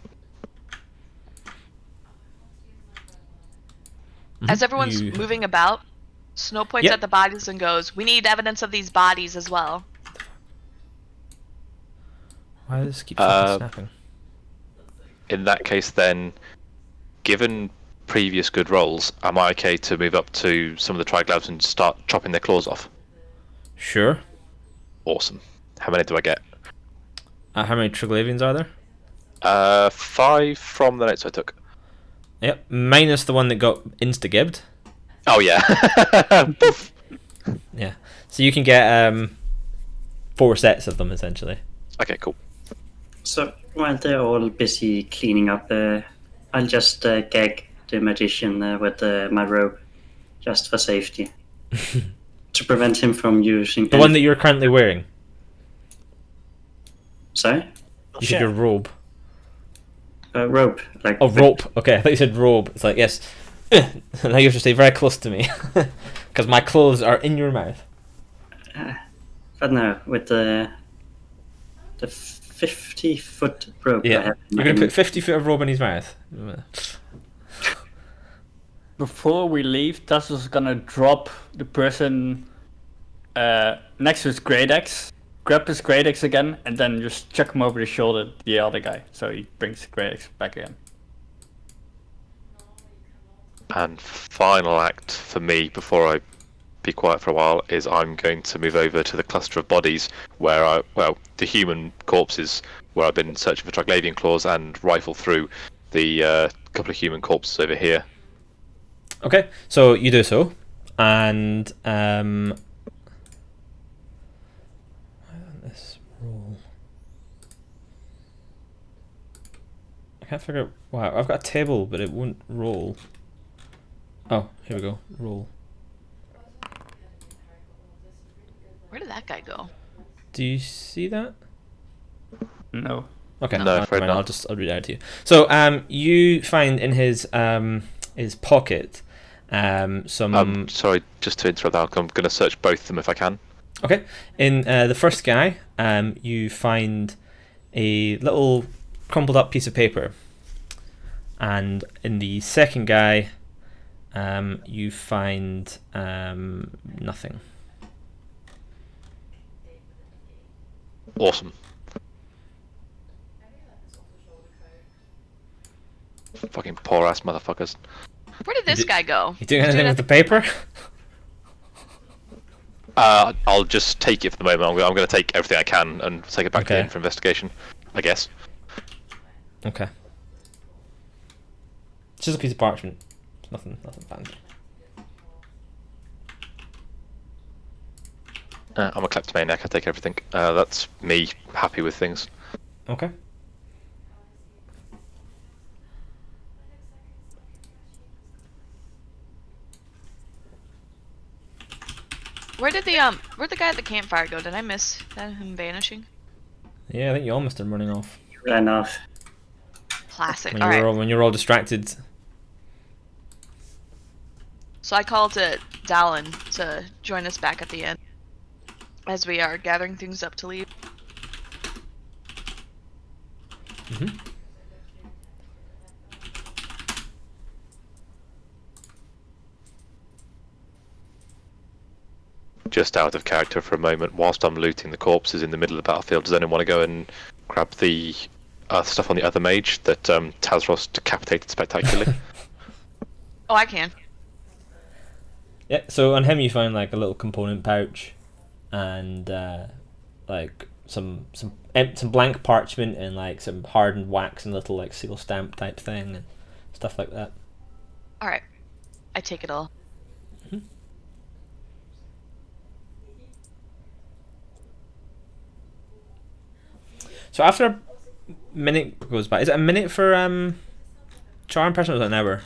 As everyone's You- moving about, Snow points Yep. at the bodies and goes, "We need evidence of these bodies as well." Why does this keep fucking Uh, snapping? In that case, then, given previous good rolls, am I okay to move up to some of the Triglabs and start chopping their claws off? Sure. Awesome. How many do I get? How many Triglavians are there? 5 from the notes I took. Yep, minus the one that got insta-gibbed. Oh yeah. Poof. Yeah. So you can get 4 sets of them, essentially. Okay, cool. So while they're all busy cleaning up, I'll just gag the magician with my robe, just for safety, to prevent him from using The one that you're currently wearing. Sorry, You said your robe. rope. Like Oh, rope. Okay, I thought you said robe. It's like, yes. Now you have to stay very close to me. Because my clothes are in your mouth. But no, with the 50-foot rope. I Yeah. have in You're my going to hand. put 50 foot of robe in his mouth. Before we leave, Tassel's gonna drop the person next to his great axe, grab his great axe again, and then just chuck him over the shoulder to the other guy, so he brings the great axe back again. And final act for me before I be quiet for a while is I'm going to move over to the cluster of bodies where the human corpses where I've been searching for Triglavian claws, and rifle through the couple of human corpses over here. Okay, so you do so. And this roll. I can't figure out. Wow, I've got a table, but it won't roll. Oh, here we go. Roll. Where did that guy go? Do you see that? No. Okay, No, never afraid mind, not. I'll read it out to you. So, you find in his pocket some. Sorry, just to interrupt that, I'm going to search both of them if I can. Okay, in the first guy, you find a little crumpled up piece of paper, and in the second guy, you find nothing. Awesome. Fucking poor ass motherfuckers. Where did this guy go? You doing He's anything with the paper? I'll just take it for the moment. I'm going to take everything I can and take it back to Okay. the inn for investigation, I guess. Okay. It's just a piece of parchment. Nothing fancy. I'm a kleptomaniac. I take everything. That's me happy with things. Okay. Where'd the guy at the campfire go? Did I miss him vanishing? Yeah, I think you all must have running off. Ran off. Classic. When All right. when you're all distracted. So I call to Dallin to join us back at the end as we are gathering things up to leave. Mm-hmm. Just out of character for a moment, whilst I'm looting the corpses in the middle of the battlefield, does anyone want to go and grab the stuff on the other mage that Tazros decapitated spectacularly? Oh, I can. Yeah, so on him you find like a little component pouch and like some blank parchment and like some hardened wax and little like seal stamp type thing and stuff like that. All right. I take it all. Mm-hmm. So after a minute goes by, is it a minute for charm person or is it an hour?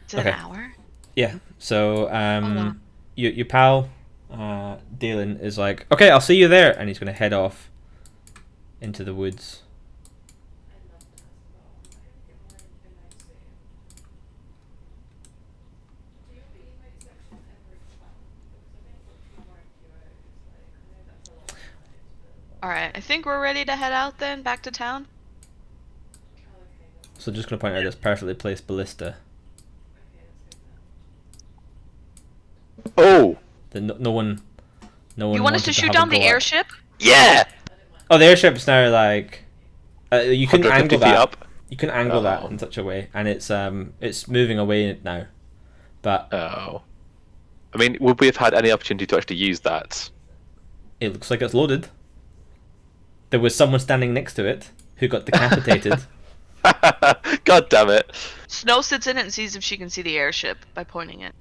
Is it an hour? Yeah. So wow. your pal Dalen is like, okay, I'll see you there, and he's gonna head off into the woods. Alright, I think we're ready to head out then, back to town. So just gonna point out this perfectly placed ballista. Oh! That no one. You want us to shoot down the airship? Yeah! Oh, the airship's now like. You can 150 angle feet that. up? You can angle that in such a way, and it's moving away now. But Oh. I mean, would we have had any opportunity to actually use that? it looks like it's loaded. There was someone standing next to it who got decapitated. God damn it. Snow sits in it and sees if she can see the airship by pointing it.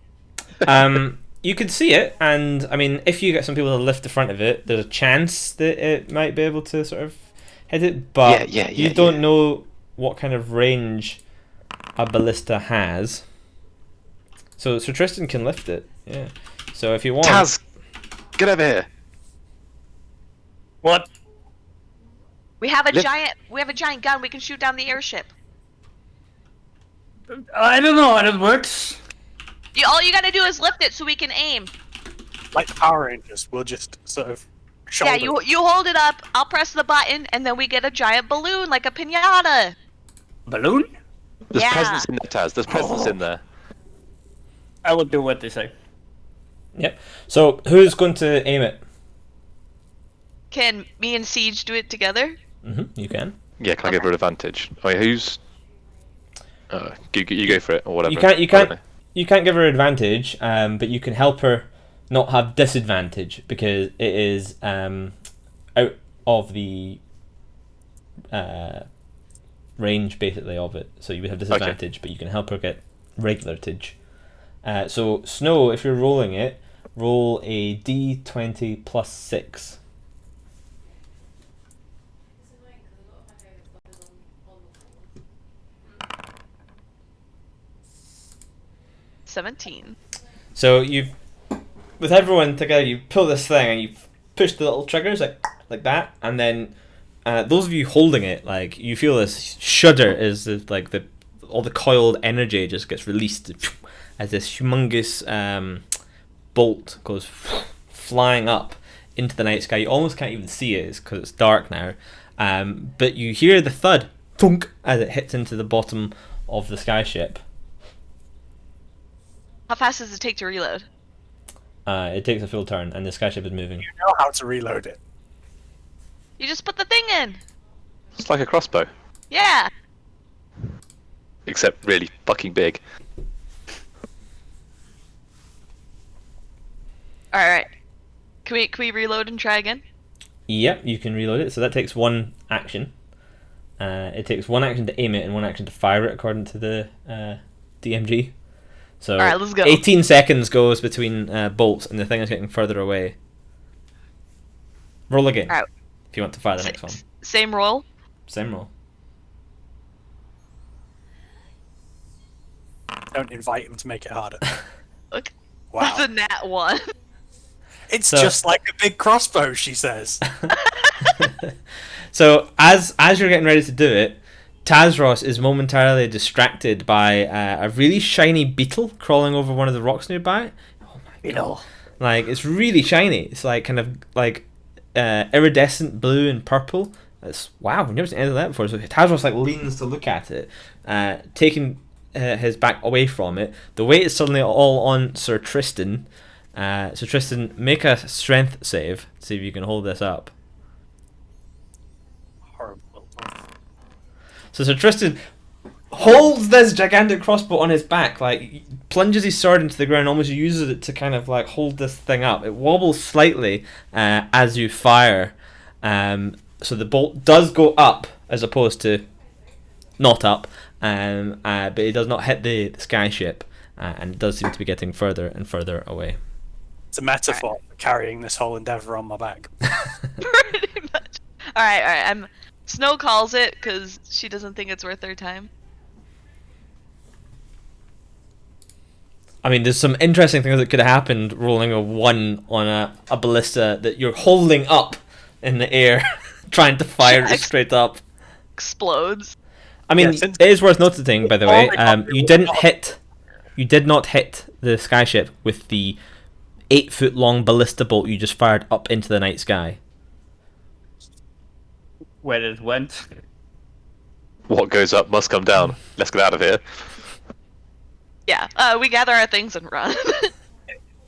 You can see it, and I mean, if you get some people to lift the front of it, there's a chance that it might be able to sort of hit it. But you don't know what kind of range a ballista has. So Tristan can lift it. Yeah. So if you want, Taz! Get over here! What? We have a giant gun. We can shoot down the airship. I don't know how that works. All you gotta do is lift it so we can aim. Like the Power Rangers, we'll just sort of shoulder. Yeah, you hold it up. I'll press the button, and then we get a giant balloon like a piñata. Balloon? There's Yeah. presents in there, Taz. There's presents in there. I will do what they say. Yep. So who's going to aim it? Can me and Siege do it together? You can. Yeah, can I give her advantage? Oh, yeah, who's... you go for it, or whatever. You can't give her advantage, but you can help her not have disadvantage because it is out of the range basically of it. So you would have disadvantage, but you can help her get regulatage. So Snow, if you're rolling it, roll a d20 plus 6. $17. So with everyone together, you pull this thing and you push the little triggers like that, and then those of you holding it, like you feel this shudder as like all the coiled energy just gets released as this humongous bolt goes flying up into the night sky. You almost can't even see it because it's dark now, but you hear the thud, thunk, as it hits into the bottom of the skyship. How fast does it take to reload? It takes a full turn, and the skyship is moving. You know how to reload it. You just put the thing in. It's like a crossbow, Yeah. except really fucking big. All right. Can we reload and try again? Yep, you can reload it. So that takes one action. It takes 1 action to aim it and 1 action to fire it, according to the DMG. So Alright, let's go. 18 seconds goes between bolts, and the thing is getting further away. Roll again, Alright. if you want to fire the next one. Same roll. Same roll. Don't invite him to make it harder. Look, Wow. that's a nat 1. It's So- just like a big crossbow, she says. So as you're getting ready to do it, Tazros is momentarily distracted by a really shiny beetle crawling over one of the rocks nearby. Oh my god! Like, it's really shiny. It's like kind of like iridescent blue and purple. It's wow, we've never seen anything like that before. So Tazros like leans to look at it, taking his back away from it. The weight is suddenly all on Sir Tristan. So Tristan, make a strength save. See if you can hold this up. Horrible. So Sir Tristan holds this gigantic crossbow on his back, like plunges his sword into the ground, almost uses it to kind of like hold this thing up. It wobbles slightly as you fire, so the bolt does go up as opposed to not up, but it does not hit the sky ship, and it does seem to be getting further and further away. It's a metaphor for carrying this whole endeavor on my back. Pretty much. Alright. Snow calls it because she doesn't think it's worth their time. I mean, there's some interesting things that could have happened rolling a 1 on a ballista that you're holding up in the air, trying to fire it straight up. Explodes. I mean, Yeah, it is worth noting, by the way, you did not hit the skyship with the 8-foot long ballista bolt you just fired up into the night sky. Where it went. What goes up must come down. Let's get out of here. Yeah, we gather our things and run.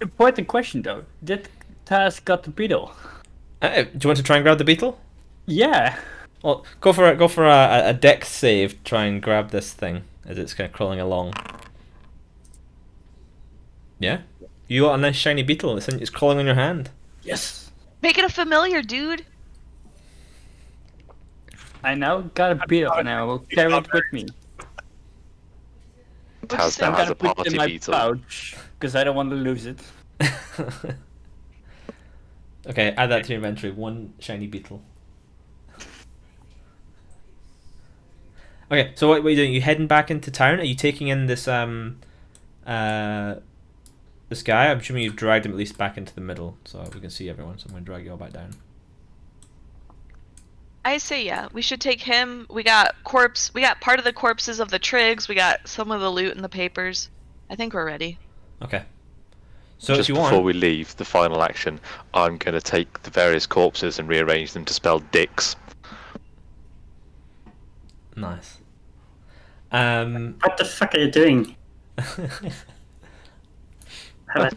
Important question though. Did Taz got the beetle? Do you want to try and grab the beetle? Yeah. Well, go for a dex save. Try and grab this thing as it's kind of crawling along. Yeah, you got a nice shiny beetle. It's crawling on your hand. Yes. Make it a familiar, dude. I now got a beetle and I will carry it with me. Taz I'm now has gonna a put it party in my beetle. pouch because I don't want to lose it. Okay, add that to your inventory. 1 shiny beetle. Okay, so what are you doing? You heading back into town? Are you taking in this this guy? I'm assuming you've dragged him at least back into the middle, so we can see everyone. So I'm going to drag you all back down. I say yeah. We should take him. We got part of the corpses of the Triggs. We got some of the loot and the papers. I think we're ready. Okay. So Just if you before want, we leave, the final action, I'm going to take the various corpses and rearrange them to spell dicks. nice. What the fuck are you doing?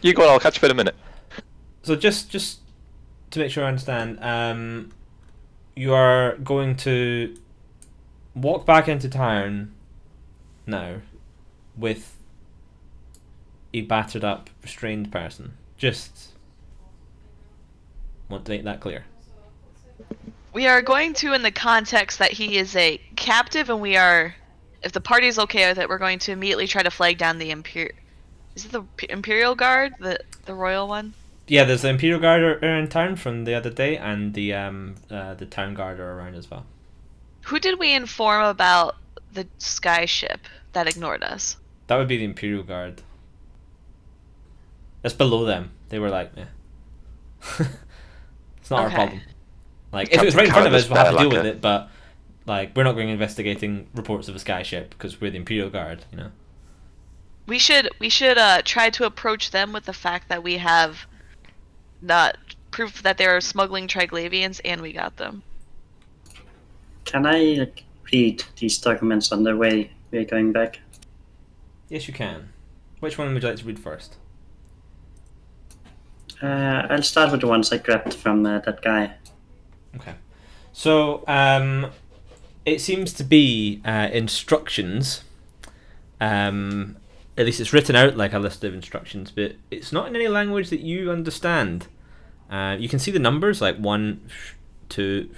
You go on, I'll catch you in a minute. So just to make sure I understand, you are going to walk back into town now with a battered up, restrained person. Just want to make that clear. We are going to, in the context that he is a captive, and we are, if the party is okay with it, we're going to immediately try to flag down the Is it the Imperial Guard, the royal one? Yeah, there's the Imperial Guard are in town from the other day, and the town guard are around as well. Who did we inform about the sky ship that ignored us? That would be the Imperial Guard. That's below them. They were like, yeah. It's not our Okay. problem. Like, if it was right in front of us, we'll have to deal with Like it, but like, we're not going investigating reports of a sky ship because we're the Imperial Guard, you know. We should try to approach them with the fact that we have not proof that they are smuggling Triglavians, and we got them. Can I read these documents on the way we're going back? Yes, you can. Which one would you like to read first? I'll start with the ones I grabbed from that guy. Okay. So, it seems to be instructions. At least it's written out like a list of instructions, but it's not in any language that you understand. You can see the numbers, like 1, 2,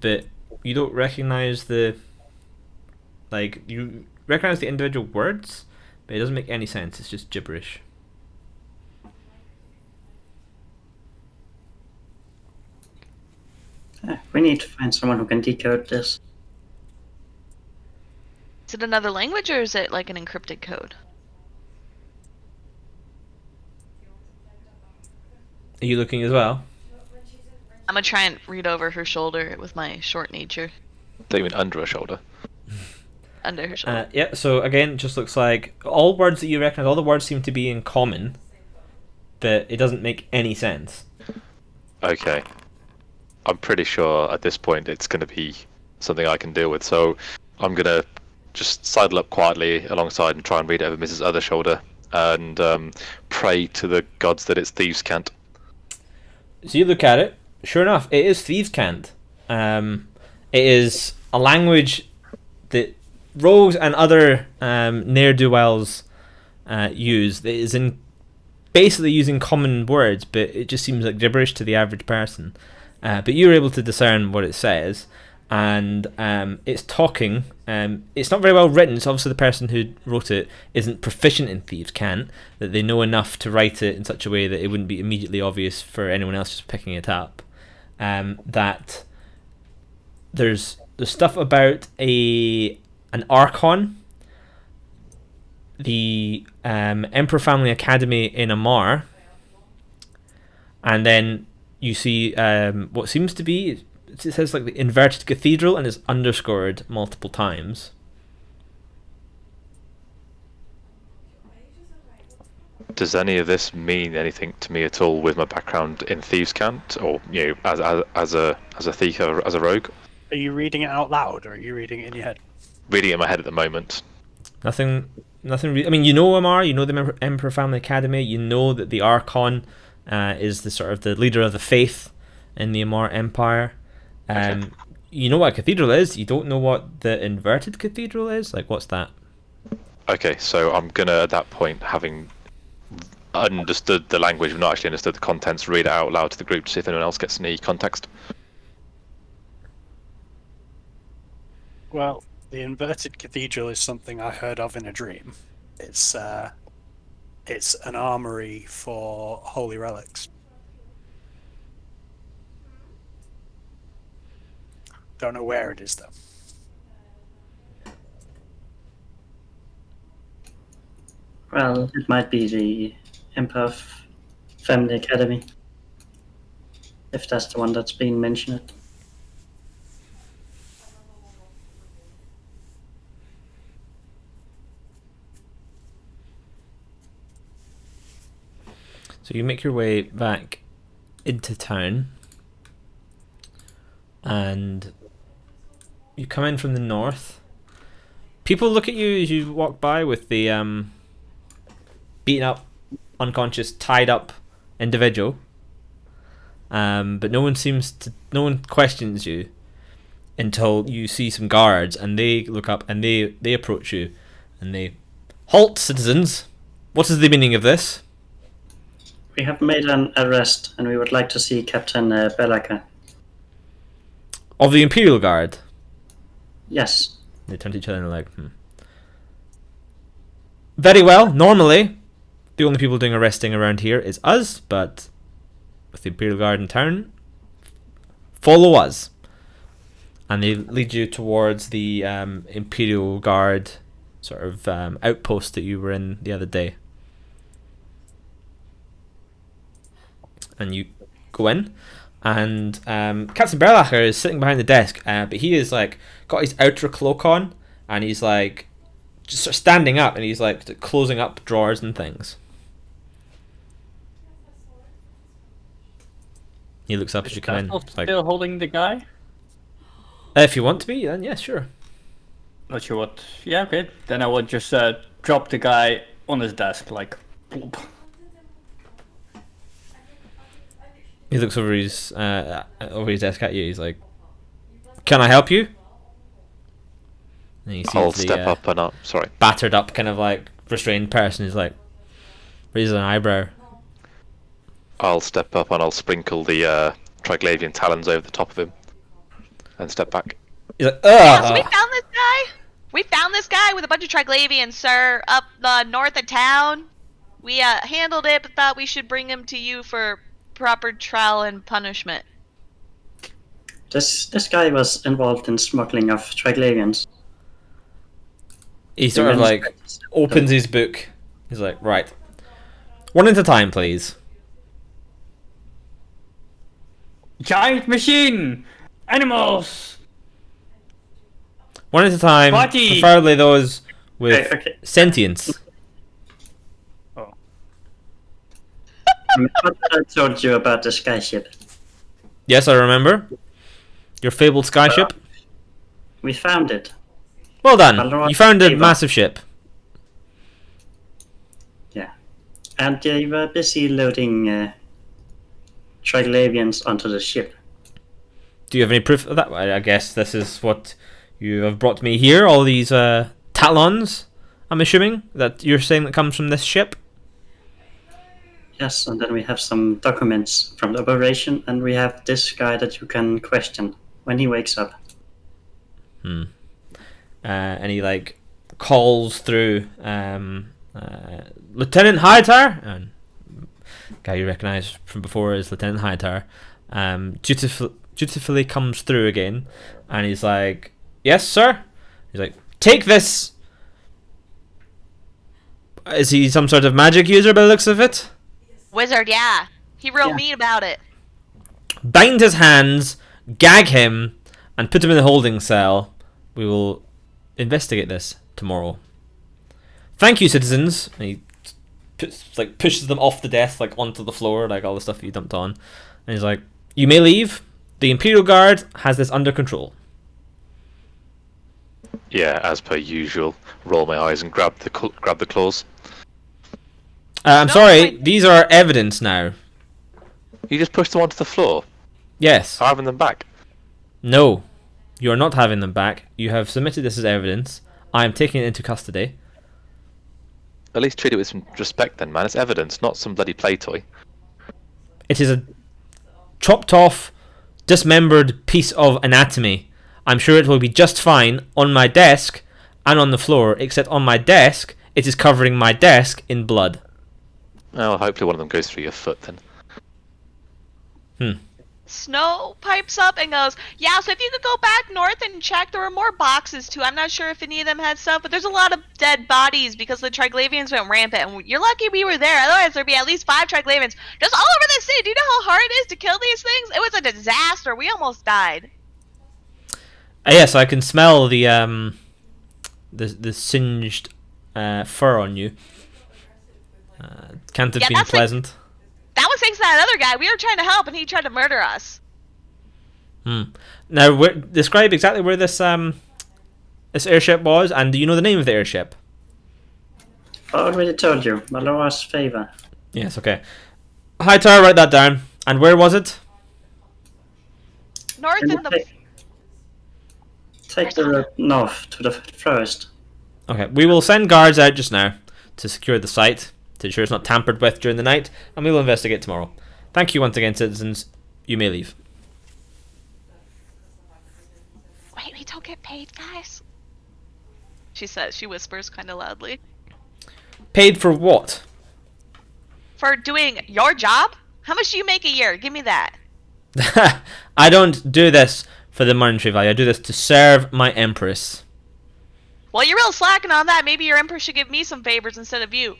but you don't recognize the, like, you recognize the individual words, but it doesn't make any sense. It's just gibberish. We need to find someone who can decode this. Is it another language or is it like an encrypted code? Are you looking as well? I'm gonna try and read over her shoulder with my short nature. They went under her shoulder. Under her shoulder. Yeah, so again, it just looks like all words that you recognize, all the words seem to be in common, but it doesn't make any sense. Okay. I'm pretty sure at this point it's going to be something I can deal with, so I'm going to just sidle up quietly alongside and try and read it over Mrs. Other shoulder and pray to the gods that it's thieves' cant. So you look at it, sure enough, it is thieves' cant. It is a language that rogues and other ne'er-do-wells use. It is in basically using common words, but it just seems like gibberish to the average person. But you're able to discern what it says, and it's talking. It's not very well written, so obviously the person who wrote it isn't proficient in thieves' cant, that they know enough to write it in such a way that it wouldn't be immediately obvious for anyone else just picking it up. That there's stuff about an Archon, the Emperor Family Academy in Amar, and then you see what seems to be, it says like the Inverted Cathedral and is underscored multiple times. Does any of this mean anything to me at all with my background in thieves' cant, or as a thief or as a rogue? Are you reading it out loud, or are you reading it in your head? Reading it in my head at the moment. Nothing. I mean, you know Amar, you know the Emperor Family Academy, you know that the Archon is the sort of the leader of the faith in the Amar Empire. Okay. You know what a cathedral is. You don't know what the Inverted Cathedral is. Like, what's that? Okay, so I'm gonna at that point, having understood the language but not actually understood the contents, read it out loud to the group to see if anyone else gets any context. Well, the Inverted Cathedral is something I heard of in a dream. It's an armory for holy relics. Don't know where it is though. Well, it might be the Empire Family Academy, if that's the one that's being mentioned. So you make your way back into town, and you come in from the north. People look at you as you walk by with the beaten up, unconscious, tied up individual, but no one questions you until you see some guards, and they look up and they approach you, and they halt, citizens. What is the meaning of this? We have made an arrest, and we would like to see Captain Belaka. Of the Imperial Guard. Yes. They turn to each other and are like, Very well, normally, the only people doing arresting around here is us, but with the Imperial Guard in town, follow us. And they lead you towards the Imperial Guard sort of outpost that you were in the other day. And you go in, and Captain Berlacher is sitting behind the desk, but he is like got his outer cloak on, and he's like just sort of standing up, and he's like closing up drawers and things. He looks up as you come in. Like, Still holding the guy? if you want to be, then yeah, sure. Not sure what. Yeah, okay. Then I would just drop the guy on his desk, like. Plop. He looks over his desk at you. He's like, "Can I help you?" And you see I'll the, step up and up. Sorry. battered up, kind of like restrained person is like raises an eyebrow. I'll step up and I'll sprinkle the Triglavian talons over the top of him and step back. He's like, Yeah, so we ugh. found this guy. We found this guy with a bunch of Triglavians, sir, up north of town. We handled it, but thought we should bring him to you for proper trial and punishment. This guy was involved in smuggling of Triglavians. He sort of like opens his book. He's like, right, one at a time, please. Giant machine! Animals! One at a time, Body. preferably those with Okay. sentience. What I told you about the skyship. Yes, I remember. Your fabled skyship. We found it. Well done. Valorant You found a Ava. massive ship. Yeah. And you were busy loading Triglavians onto the ship. Do you have any proof of that? I guess this is what you have brought me here. All these talons. I'm assuming that you're saying that comes from this ship. Yes, and then we have some documents from the operation, and we have this guy that you can question when he wakes up. And he like calls through Lieutenant Hightower, and guy you recognise from before is Lieutenant Hightower. Dutifully comes through again, and he's like, "Yes, sir." He's like, "Take this." Is he some sort of magic user by the looks of it? Wizard, yeah. He real Yeah. mean about it. Bind his hands, gag him, and put him in a holding cell. We will investigate this tomorrow. Thank you, citizens. And he pushes them off the desk, like onto the floor, like all the stuff you dumped on. And he's like, "You may leave. The Imperial Guard has this under control." Yeah, as per usual. Roll my eyes and grab the claws. I'm No, sorry. wait. These are evidence now. You just pushed them onto the floor, Yes. having them back. No. You are not having them back. You have submitted this as evidence. I am taking it into custody. At least treat it with some respect, then, man. It's evidence, not some bloody play toy. It is a chopped off, dismembered piece of anatomy. I'm sure it will be just fine on my desk and on the floor, except on my desk, it is covering my desk in blood. Well, hopefully one of them goes through your foot then. Snow pipes up and goes, "Yeah, so if you could go back north and check, there were more boxes too. I'm not sure if any of them had stuff, but there's a lot of dead bodies because the Triglavians went rampant. And you're lucky we were there. Otherwise, there'd be at least 5 Triglavians just all over the city. Do you know how hard it is to kill these things? It was a disaster. We almost died." Yes, I can smell the singed fur on you. Can't have Yeah, been that's like- pleasant. That was thanks to that other guy. We were trying to help, and he tried to murder us. Now, describe exactly where this airship was, and do you know the name of the airship? I already told you, Malora's favor. Yes, okay. Hightower, write that down. And where was it? North Can you in the... take the road north to the forest. Okay, we will send guards out just now to secure the site, to ensure it's not tampered with during the night, and we will investigate tomorrow. Thank you once again, citizens. You may leave. Wait, we don't get paid, guys. She says, she whispers kind of loudly. Paid for what? For doing your job? How much do you make a year? Give me that. I don't do this for the monetary value. I do this to serve my empress. Well, you're real slacking on that. Maybe your emperor should give me some favors instead of you.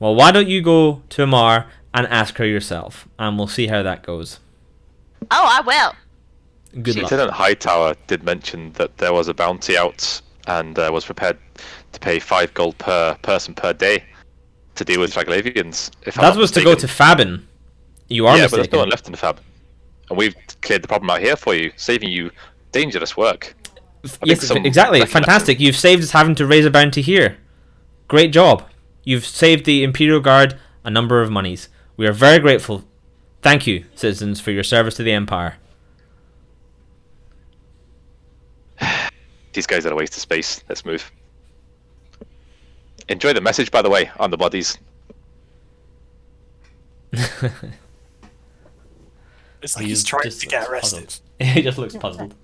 Well, why don't you go to Amar and ask her yourself, and we'll see how that goes. Oh, I will. Good luck. Lieutenant Hightower did mention that there was a bounty out and was prepared to pay 5 gold per person per day to deal with Triglavians. If I'm That not was to go to mistaken. Fabin. You are Yeah, but there's no mistaken. one left in the fab. And we've cleared the problem out here for you, saving you dangerous work. Yes, some exactly. recognition. Fantastic. You've saved us having to raise a bounty here. Great job. You've saved the Imperial Guard a number of monies. We are very grateful. Thank you, citizens, for your service to the Empire. These guys are a waste of space. Let's move. Enjoy the message, by the way, on the bodies. It's like he's trying to get arrested. He just looks puzzled.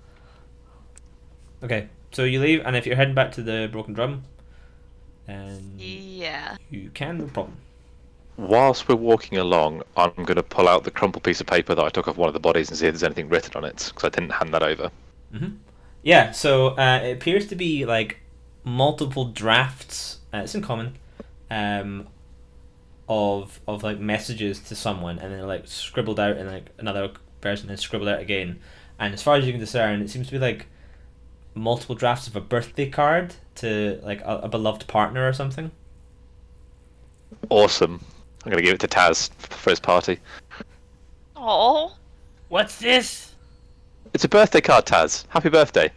Okay, so you leave, and if you're heading back to the Broken Drum, then Yeah. you can, no problem. Whilst we're walking along, I'm going to pull out the crumpled piece of paper that I took off one of the bodies and see if there's anything written on it, because I didn't hand that over. Yeah, so it appears to be like multiple drafts. It's in common, of like messages to someone, and then they're like scribbled out, and like another person has scribbled out again. And as far as you can discern, it seems to be like multiple drafts of a birthday card to like a beloved partner or something. Awesome. I'm going to give it to Taz for his party. Oh. What's this? It's a birthday card, Taz. Happy birthday.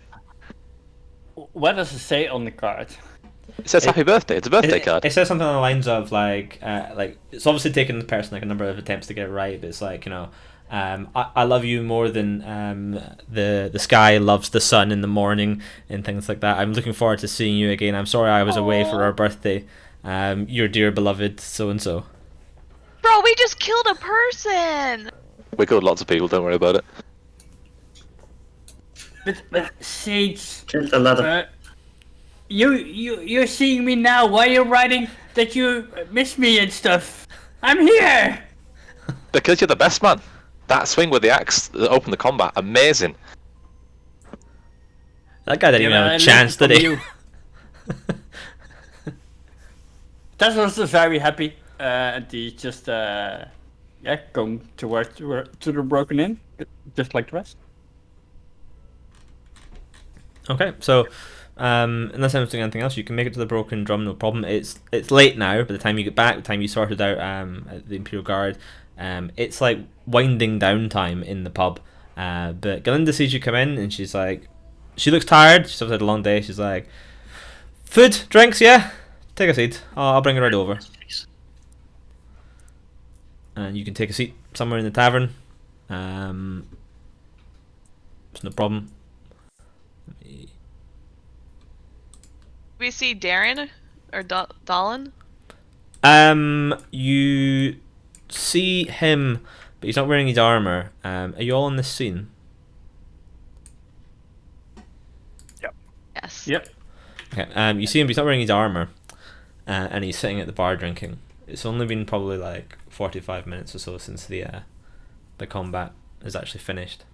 What does it say on the card? It says happy birthday. It's a birthday card. It says something along the lines of like it's obviously taken the person like a number of attempts to get it right, but it's like, you know, I love you more than the sky loves the sun in the morning, and things like that. I'm looking forward to seeing you again. I'm sorry I was away for our birthday. Your dear beloved so and so. Bro, we just killed a person! We killed lots of people, don't worry about it. But Sage, Killed a lot of. you're seeing me now. Why are you writing that you miss me and stuff? I'm here. Because you're the best man. That swing with the axe that opened the combat, amazing. That guy didn't even have I a chance, learned did from he? you. That was very happy, and he just going towards to the Broken Inn, just like the rest. Okay, so unless I'm doing anything else, you can make it to the Broken Drum, no problem. It's late now. By the time you get back, the time you sorted out at the Imperial Guard, it's like winding down time in the pub. But Galinda sees you come in, and she's like, she looks tired. She's had a long day. She's like, food, drinks, yeah. Take a seat. I'll bring it right over. And you can take a seat somewhere in the tavern. It's no problem. We see Darren or Dallin. You see him, but he's not wearing his armor. Are you all in this scene? Yes. Yep. Okay. You see him, but he's not wearing his armor, and he's sitting at the bar drinking. It's only been probably like 45 minutes or so since the combat is actually finished.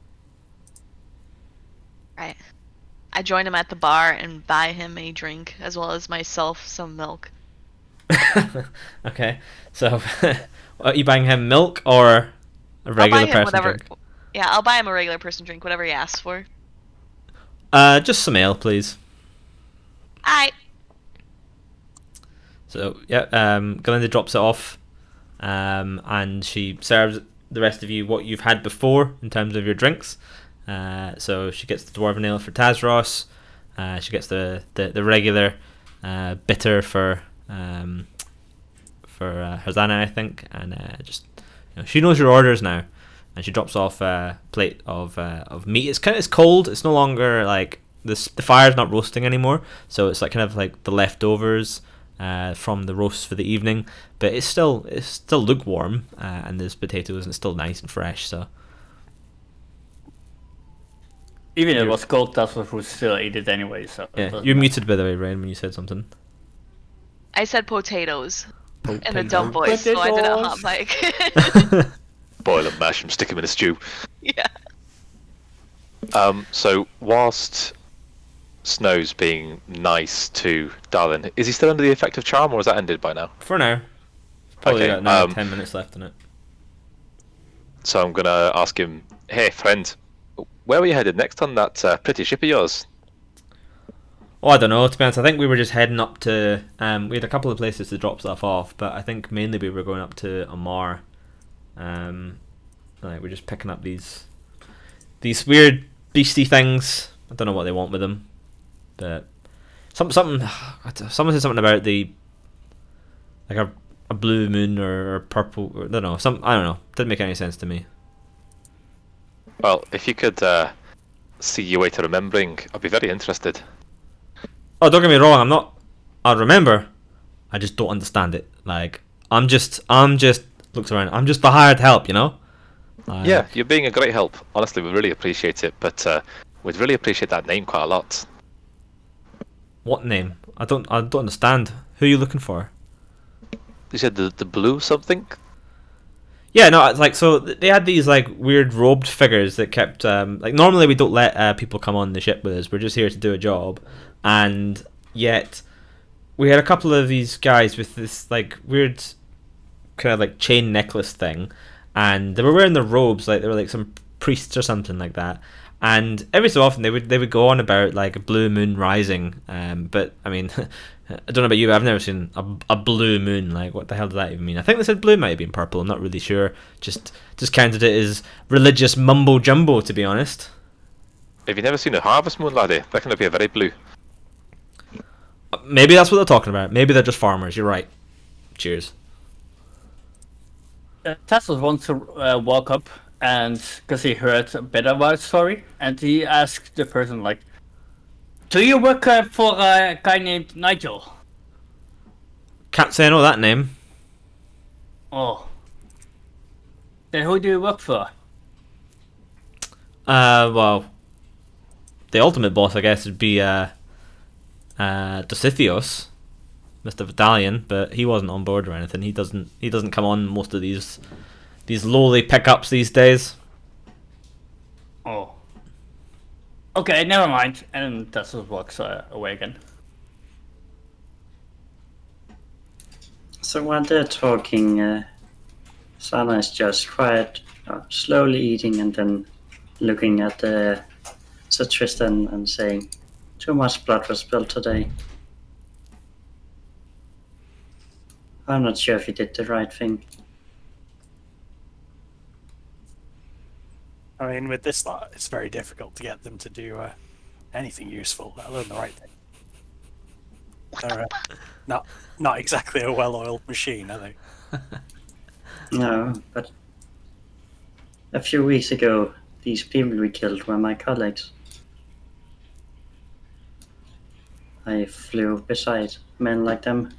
Right. I join him at the bar and buy him a drink, as well as myself some milk. Okay. So, are you buying him milk or a regular I'll buy him person whatever. drink? Yeah, I'll buy him a regular person drink, whatever he asks for. Just some ale, please. Alright. So yeah, Galinda drops it off, and she serves the rest of you what you've had before in terms of your drinks. So she gets the dwarven ale for Tazros. She gets the regular bitter for Harzana, I think, and just, you know, she knows your orders now, and she drops off a plate of meat. It's cold. It's no longer like the fire's not roasting anymore, so it's like kind of like the leftovers from the roast for the evening, but it's still lukewarm, and there's potatoes and it's still nice and fresh. So Even if it was cold, Tassos would still eat it anyway. So yeah, you're muted by the way, Ryan, when you said something. I said potatoes in a dumb voice, so I did a hot mic. Boil and mash them, stick them in a stew. Yeah. So whilst Snow's being nice to Darlin, is he still under the effect of charm, or has that ended by now? For now. Probably Okay, got another 10 minutes left in it. So I'm gonna ask him, hey friend, where were you headed next on that pretty ship of yours? Oh, I don't know, to be honest. I think we were just heading up to... we had a couple of places to drop stuff off, but I think mainly we were going up to Amar. We're just picking up these weird beastie things. I don't know what they want with them, but someone said something about like a blue moon or purple. Or, I don't know. I don't know. Didn't make any sense to me. Well, if you could see your way to remembering, I'd be very interested. Oh, don't get me wrong. I'll remember. I just don't understand it. Like I'm just looks around. I'm just the hired help, you know. Yeah, you're being a great help. Honestly, we really appreciate it, but we'd really appreciate that name quite a lot. What name? I don't understand. Who are you looking for? You said the blue something? Yeah, no, it's like, so they had these like weird robed figures that kept like, normally we don't let people come on the ship with us. We're just here to do a job, and yet we had a couple of these guys with this like weird kind of like chain necklace thing, and they were wearing their robes like they were like some priests or something like that. And every so often they would go on about like a blue moon rising, but I mean, I don't know about you, but I've never seen a blue moon. Like, what the hell does that even mean? I think they said blue might have been purple. I'm not really sure. Just counted it as religious mumbo jumbo, to be honest. Have you never seen a harvest moon, laddie? That can be very blue. Maybe that's what they're talking about. Maybe they're just farmers. You're right. Cheers. Tassos wants to walk up, and because he heard a bit about the story, and he asked the person like, "Do you work for a guy named Nigel?" Can't say I know that name. Oh. Then who do you work for? Well, the ultimate boss, I guess, would be Dosithios, Mr. Battalion, but he wasn't on board or anything. He doesn't come on most of these lowly pickups these days. Oh. Okay, never mind. And Tassos walks away again. So while they're talking, Sana is just quiet, slowly eating, and then looking at Sir Tristan and saying, "Too much blood was spilled today. I'm not sure if he did the right thing." I mean, with this lot, it's very difficult to get them to do anything useful, let alone the right thing. They're not exactly a well-oiled machine, are they? No, but a few weeks ago, these people we killed were my colleagues. I flew beside men like them.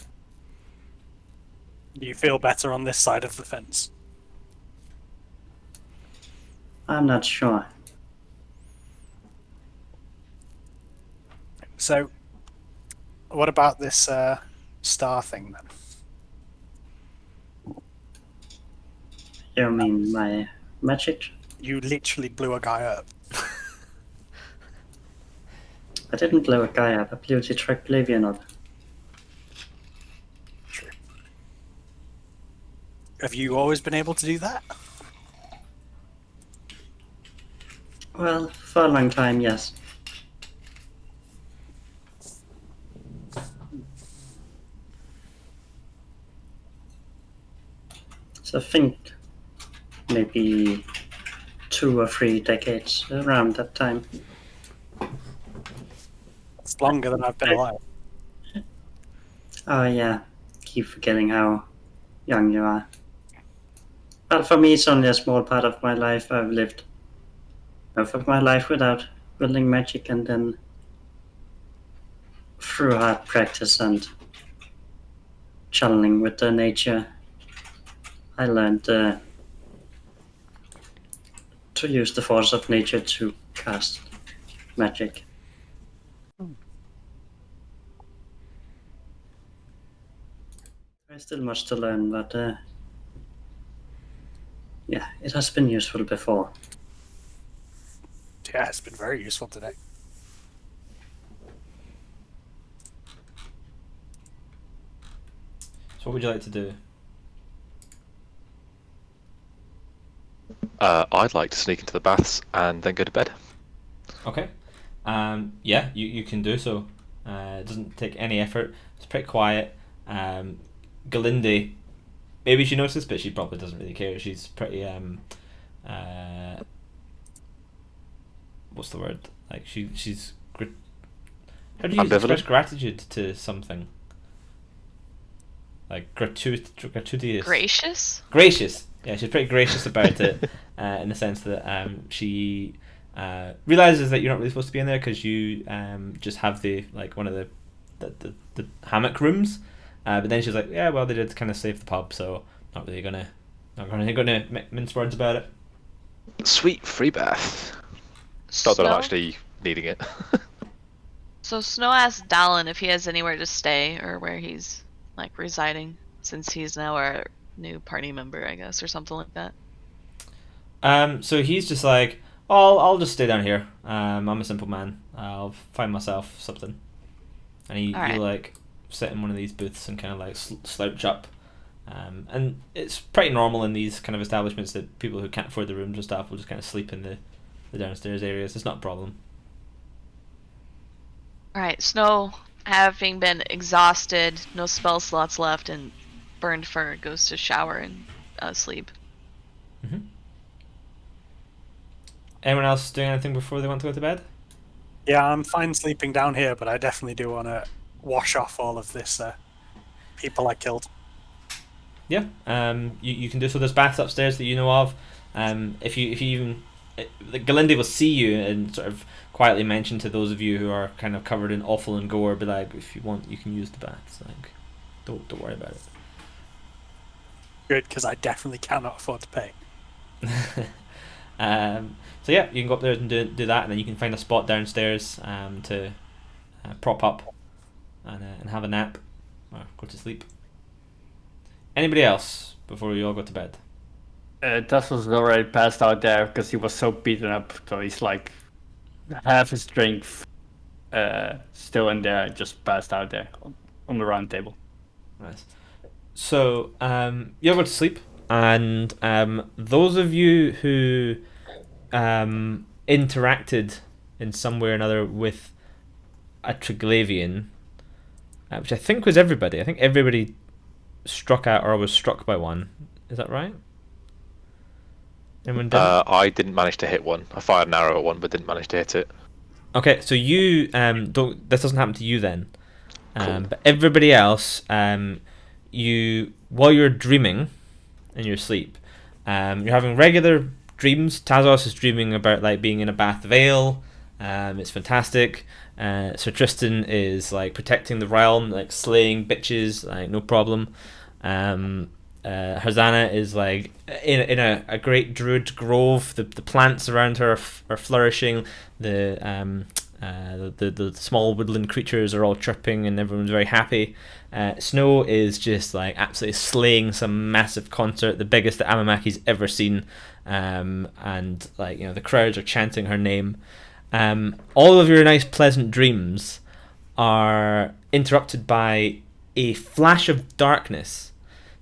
Do you feel better on this side of the fence? I'm not sure. So, what about this star thing then? You mean my magic? You literally blew a guy up. I didn't blow a guy up, I blew the Triglavian up. True. Have you always been able to do that? Well, for a long time, yes. So I think maybe 2 or 3 decades around that time. It's longer than I've been alive. Oh yeah, keep forgetting how young you are. But for me, it's only a small part of my life. I've lived most of my life without building magic, and then through hard practice and channeling with the nature, I learned to use the force of nature to cast magic. There's still much to learn, but yeah, it has been useful before. Yeah, it's been very useful today. So what would you like to do? I'd like to sneak into the baths and then go to bed. Okay. Yeah, you can do so. It doesn't take any effort. It's pretty quiet. Galinde, maybe she notices, but she probably doesn't really care. She's pretty what's the word? Like she's how do you Ambivalent? express gratitude to something? Like gratuitous. Gracious. Yeah, she's pretty gracious about it, in the sense that she realizes that you're not really supposed to be in there because you just have the like one of the hammock rooms, but then she's like, yeah, well, they did kind of save the pub, so not gonna mince words about it. Sweet free bath. Not that I'm actually needing it. So Snow asked Dallin if he has anywhere to stay or where he's like residing, since he's now our new party member, I guess, or something like that. So he's just like, oh, I'll just stay down here. I'm a simple man. I'll find myself something. And he Alright. like sit in one of these booths and kind of like slouch up. And it's pretty normal in these kind of establishments that people who can't afford the rooms and stuff will just kind of sleep in the downstairs areas. It's not a problem. Alright, Snow, having been exhausted, no spell slots left, and burned fur, goes to shower and sleep. Mm-hmm. Anyone else doing anything before they want to go to bed? Yeah, I'm fine sleeping down here, but I definitely do want to wash off all of this people I killed. Yeah. You can do so. There's baths upstairs that you know of. If you even Galinde will see you and sort of quietly mention to those of you who are kind of covered in offal and gore, but like, if you want, you can use the baths. Like, don't worry about it. Good, because I definitely cannot afford to pay. So yeah, you can go up there and do that, and then you can find a spot downstairs to prop up and have a nap or go to sleep. Anybody else before you all go to bed? Tassos was already passed out there because he was so beaten up, so he's like half his strength still in there, just passed out there on the round table. Nice. So you all go to sleep, and those of you who interacted in some way or another with a Triglavian, which I think was everybody. I think everybody struck out or was struck by one. Is that right? Anyone did? I didn't manage to hit one. I fired an arrow at one, but didn't manage to hit it. Okay, so you don't. This doesn't happen to you then. Cool. But everybody else, you while you're dreaming in your sleep, you're having regular dreams. Tazos is dreaming about like being in a Bath Vale. It's fantastic. Sir Tristan is like protecting the realm, like slaying bitches, like no problem. Harzana is like in a great druid grove. The plants around her are flourishing. The small woodland creatures are all chirping, and everyone's very happy. Snow is just like absolutely slaying some massive concert, the biggest that Amamaki's ever seen, and like, you know, the crowds are chanting her name. All of your nice pleasant dreams are interrupted by a flash of darkness.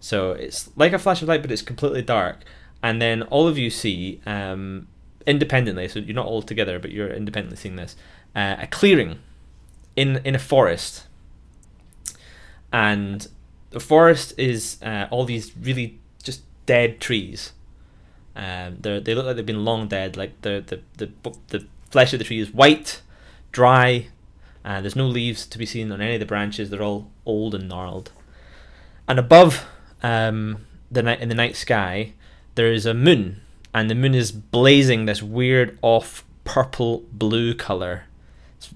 So it's like a flash of light, but it's completely dark. And then all of you see, independently, so you're not all together, but you're independently seeing this, a clearing in a forest. And the forest is all these really just dead trees. They look like they've been long dead. Like the flesh of the tree is white, dry. There's no leaves to be seen on any of the branches. They're all old and gnarled. And above in the night sky, there is a moon, and the moon is blazing this weird off purple blue color. It's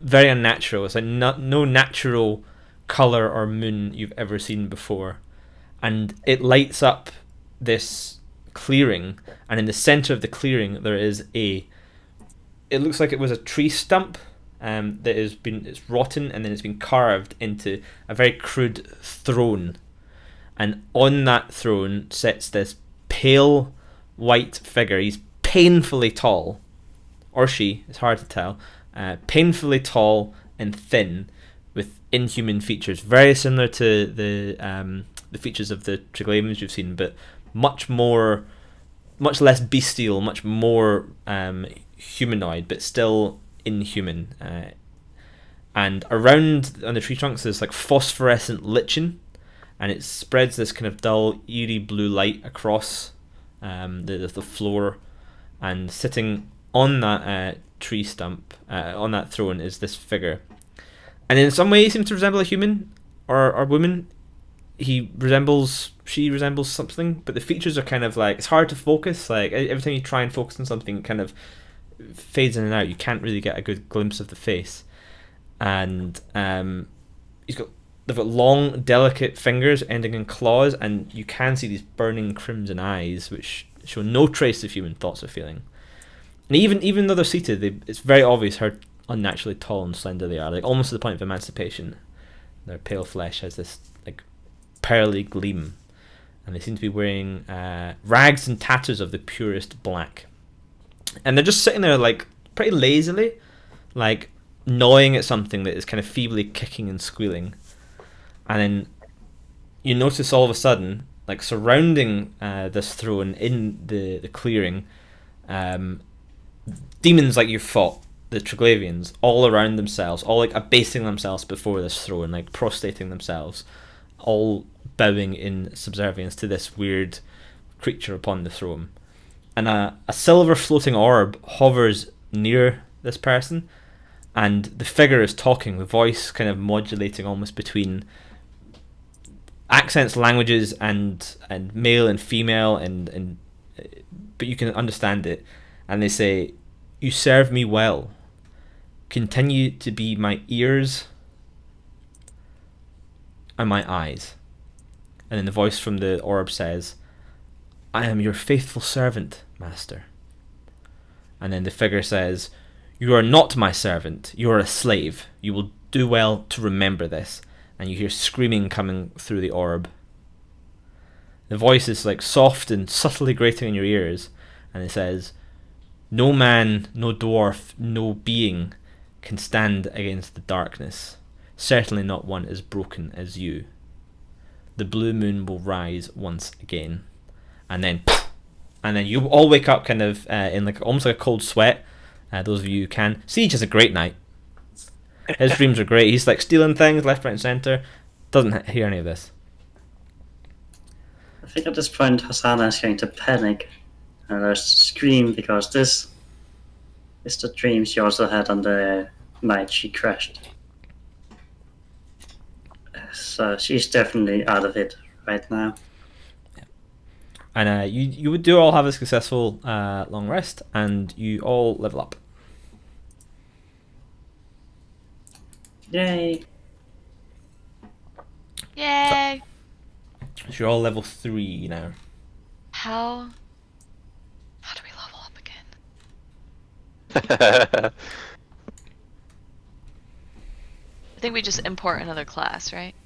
very unnatural. It's like no natural color or moon you've ever seen before, and it lights up this clearing. And in the center of the clearing, there is it looks like it was a tree stump it's rotten, and then it's been carved into a very crude throne. And on that throne sits this pale white figure. He's painfully tall, or she, it's hard to tell, painfully tall and thin, with inhuman features, very similar to the features of the Triglavians you've seen, but much less bestial, much more humanoid, but still inhuman. And around on the tree trunks there's like phosphorescent lichen, and it spreads this kind of dull, eerie blue light across the floor. And sitting on that tree stump, on that throne, is this figure. And in some way he seems to resemble a human or woman. She resembles something, but the features are kind of like, it's hard to focus. Like every time you try and focus on something, it kind of fades in and out. You can't really get a good glimpse of the face. And they've got long, delicate fingers ending in claws, and you can see these burning crimson eyes, which show no trace of human thoughts or feeling. And even though they're seated, it's very obvious unnaturally tall and slender they are, like almost to the point of emancipation. Their pale flesh has this like pearly gleam, and they seem to be wearing rags and tatters of the purest black. And they're just sitting there like pretty lazily, like gnawing at something that is kind of feebly kicking and squealing. And then you notice all of a sudden, like surrounding this throne in the clearing, demons like you fought, the Triglavians, all around themselves, all like abasing themselves before this throne, like prostrating themselves, all bowing in subservience to this weird creature upon the throne. And a silver floating orb hovers near this person, and the figure is talking, the voice kind of modulating almost between accents, languages, and male and female, and but you can understand it. And they say, "You serve me well. Continue to be my ears and my eyes." And then the voice from the orb says, "I am your faithful servant, master." And then the figure says, "You are not my servant. You are a slave. You will do well to remember this." And you hear screaming coming through the orb. The voice is like soft and subtly grating in your ears, and it says, "No man, no dwarf, no being can stand against the darkness. Certainly not one as broken as you. The blue moon will rise once again." And then you all wake up kind of in like almost like a cold sweat. Those of you who can. Siege has a great night. His dreams are great. He's like stealing things left, right, and center. Doesn't hear any of this. I think at this point Harzana is going to panic and scream, because this is the dream she also had on the night she crashed. So she's definitely out of it right now. And you would do all have a successful long rest, and you all level up. Yay! Yay! So you're all level 3 now. How do we level up again? I think we just import another class, right?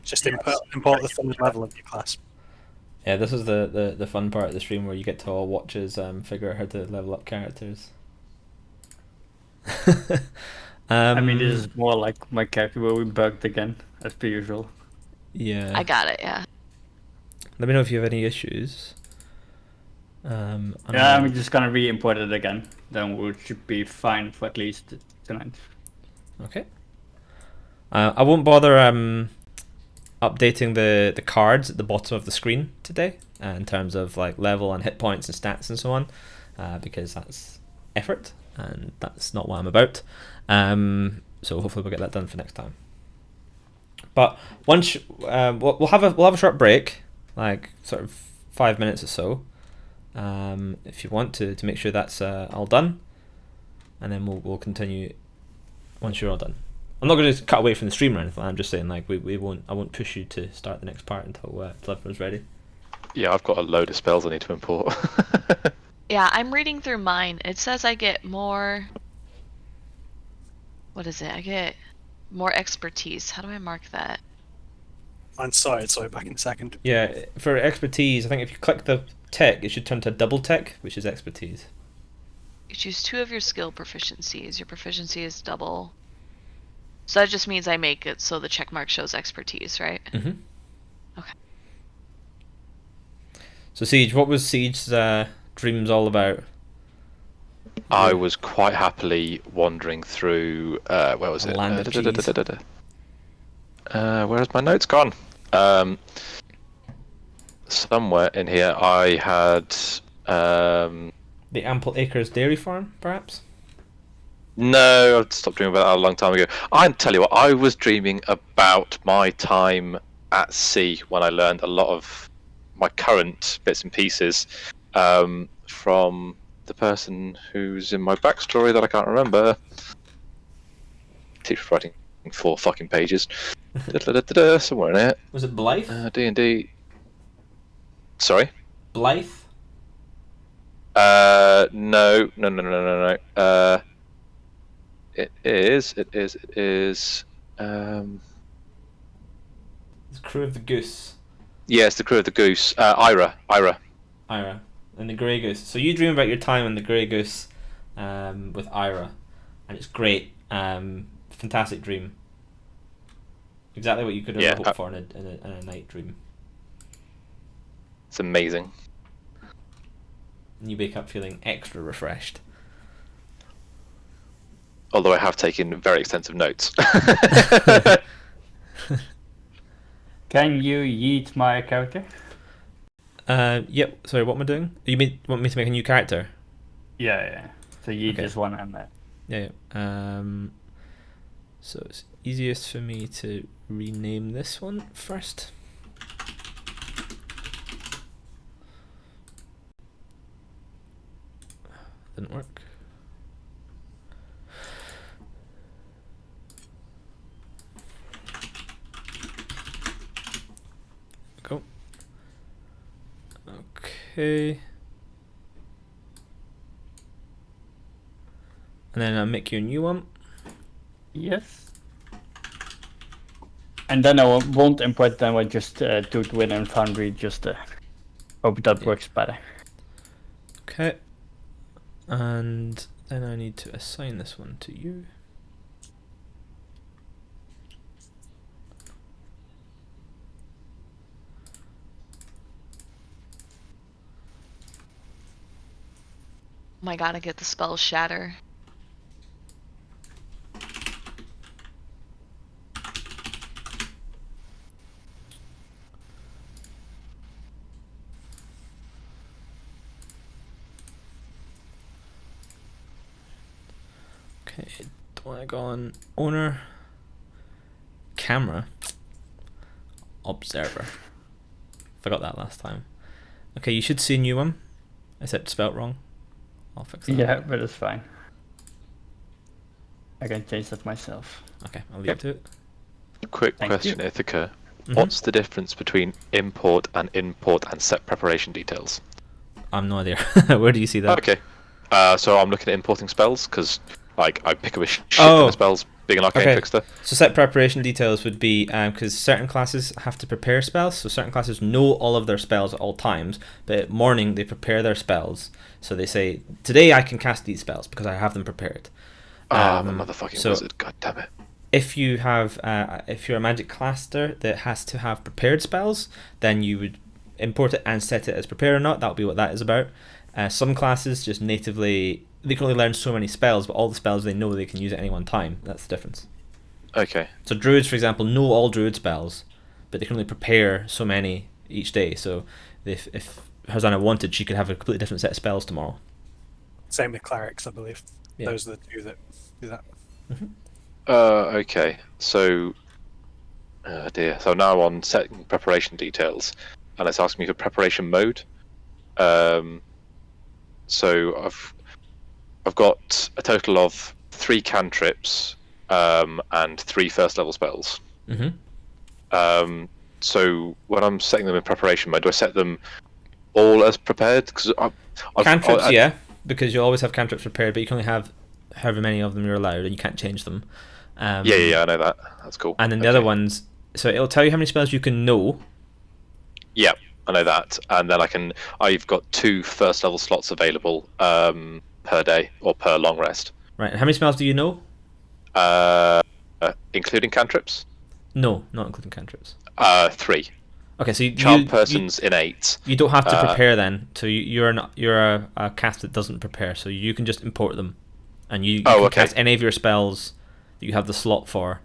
Just import the third level of your class. Yeah, this is the fun part of the stream where you get to all watch us figure out how to level up characters. I mean, this is more like my character will be bugged again, as per usual. Yeah. I got it, yeah. Let me know if you have any issues. I'm just gonna re-import it again. Then we should be fine for at least tonight. Okay. I won't bother updating the cards at the bottom of the screen today in terms of like level and hit points and stats and so on, because that's effort and that's not what I'm about. So hopefully we'll get that done for next time. But once we'll have a short break, like sort of 5 minutes or so, if you want to make sure that's all done, and then we'll continue once you're all done. I'm not going to cut away from the stream or anything. I'm just saying, like I won't push you to start the next part until everyone's ready. Yeah, I've got a load of spells I need to import. Yeah, I'm reading through mine. It says I get more... What is it? I get more expertise. How do I mark that? I'm sorry, back in a second. Yeah, for expertise, I think if you click the tick, it should turn to double tick, which is expertise. You choose 2 of your skill proficiencies. Your proficiency is double. So that just means I make it so the check mark shows expertise, right? Mm-hmm. Okay. So Siege, what was Siege's dreams all about? I was quite happily wandering through. Where was it? Land of cheese. Where has my notes gone? Somewhere in here, I had. The Ample Acres Dairy Farm, perhaps? No, I stopped dreaming about that a long time ago. I tell you what, I was dreaming about my time at sea when I learned a lot of my current bits and pieces from the person who's in my backstory that I can't remember. Teacher's writing 4 fucking pages. Somewhere in it. Was it Blythe? D&D. Sorry? Blythe? No. It is. The crew of the Goose. Yes, the crew of the Goose. Ira. Ira. And the Grey Goose. So you dream about your time on the Grey Goose with Ira. And it's great. Fantastic dream. Exactly what you could have hoped for in a night dream. It's amazing. And you wake up feeling extra refreshed. Although I have taken very extensive notes. Can you yeet my character? Yep. Sorry, what am I doing? Want me to make a new character? Yeah. So yeet is one and Yeah. So it's easiest for me to rename this one first. Didn't work. Go. Okay. And then I'll make you a new one. Yes. And then I won't import them. I just do it within Foundry. Just hope that works better. Okay. And then I need to assign this one to you. Oh my god, I get the spell Shatter. Okay, do I go on owner, camera, observer? Forgot that last time. Okay, you should see a new one, except spelt wrong. I'll fix that. Yeah, but it's fine. I can change that myself. Okay, I'll leave it to it. Quick Thank question, you. Ithaca. Mhm. What's the difference between import and set preparation details? I'm no idea. Where do you see that? Okay. So I'm looking at importing spells because, like, I pick up a shit Oh. ton of spells, being an arcane Okay. trickster. So set preparation details would be because certain classes have to prepare spells. So certain classes know all of their spells at all times, but at morning they prepare their spells. So they say, today I can cast these spells because I have them prepared. I'm a motherfucking so wizard. God damn it. if you have, if you're a magic caster that has to have prepared spells, then you would import it and set it as prepared or not. That'll be what that is about. Some classes just natively, they can only learn so many spells, but all the spells they know they can use at any one time. That's the difference. Okay. So druids, for example, know all druid spells, but they can only prepare so many each day. So if Harzana wanted, she could have a completely different set of spells tomorrow. Same with clerics, I believe. Yeah. Those are the two that do that. Okay. So, dear. So now on setting preparation details, and it's asking me for preparation mode. So I've got a total of 3 cantrips and 3 first level spells. Mm-hmm. So when I'm setting them in preparation mode, do I set them all as prepared? Because Cantrips, yeah, because you always have cantrips prepared, but you can only have however many of them you're allowed, and you can't change them. Yeah, I know that. That's cool. And then the other ones, so it'll tell you how many spells you can know. Yeah, I know that. And then I've got 2 first level slots available per day or per long rest. Right, and how many spells do you know? Including cantrips? No, not including cantrips. 3. Okay, so Charm Person's innate. You don't have to prepare then. So you're a cast that doesn't prepare, so you can just import them, and you can cast any of your spells that you have the slot for,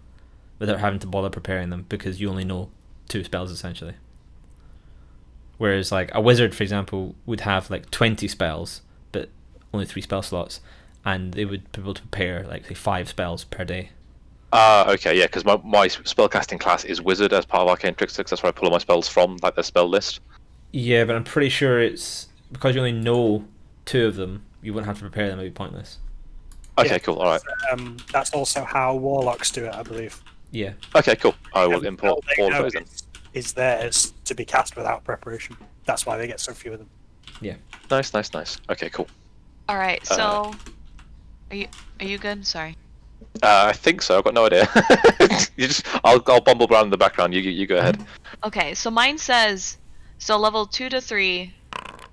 without having to bother preparing them because you only know 2 spells essentially. Whereas like a wizard, for example, would have like 20 spells, but only 3 spell slots, and they would be able to prepare like say 5 spells per day. Okay, yeah, because my spellcasting class is wizard as part of arcane trickster. That's where I pull all my spells from, like the spell list. Yeah, but I'm pretty sure it's because you only know 2 of them. You wouldn't have to prepare them; it'd be pointless. Okay, Yeah. cool. All right. That's also how warlocks do it, I believe. Yeah. Okay, cool. I will And import they all of know those then. is theirs to be cast without preparation. That's why they get so few of them. Yeah. Nice. Okay, cool. All right, so are you good? Sorry. I think so. I've got no idea. I'll bumble around in the background. You go ahead. Okay, so mine says, so level 2 to 3,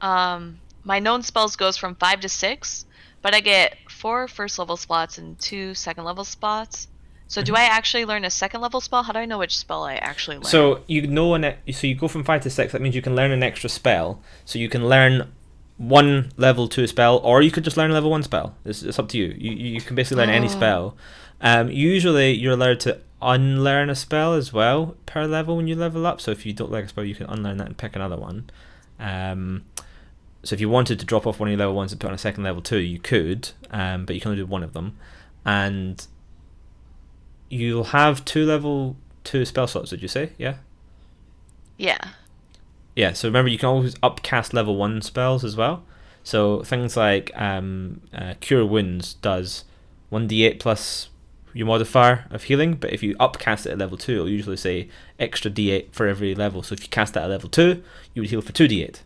my known spells goes from 5 to 6, but I get 4 first level spots and 2 second level spots. So do I actually learn a second level spell? How do I know which spell I actually learn? So you know so you go from 5 to 6. That means you can learn an extra spell. So you can learn one level 2 spell, or you could just learn a level 1 spell. It's up to you. You can basically learn any spell. Usually you're allowed to unlearn a spell as well per level when you level up. So if you don't like a spell, you can unlearn that and pick another one. So if you wanted to drop off one of your level 1s and put on a second level 2, you could, but you can only do one of them. And you'll have 2 level 2 spell slots, did you say? Yeah? Yeah. Yeah, so remember you can always upcast level 1 spells as well. So things like Cure Wounds does 1d8 plus your modifier of healing, but if you upcast it at level 2, it'll usually say extra d8 for every level. So if you cast that at level 2, you would heal for 2d8.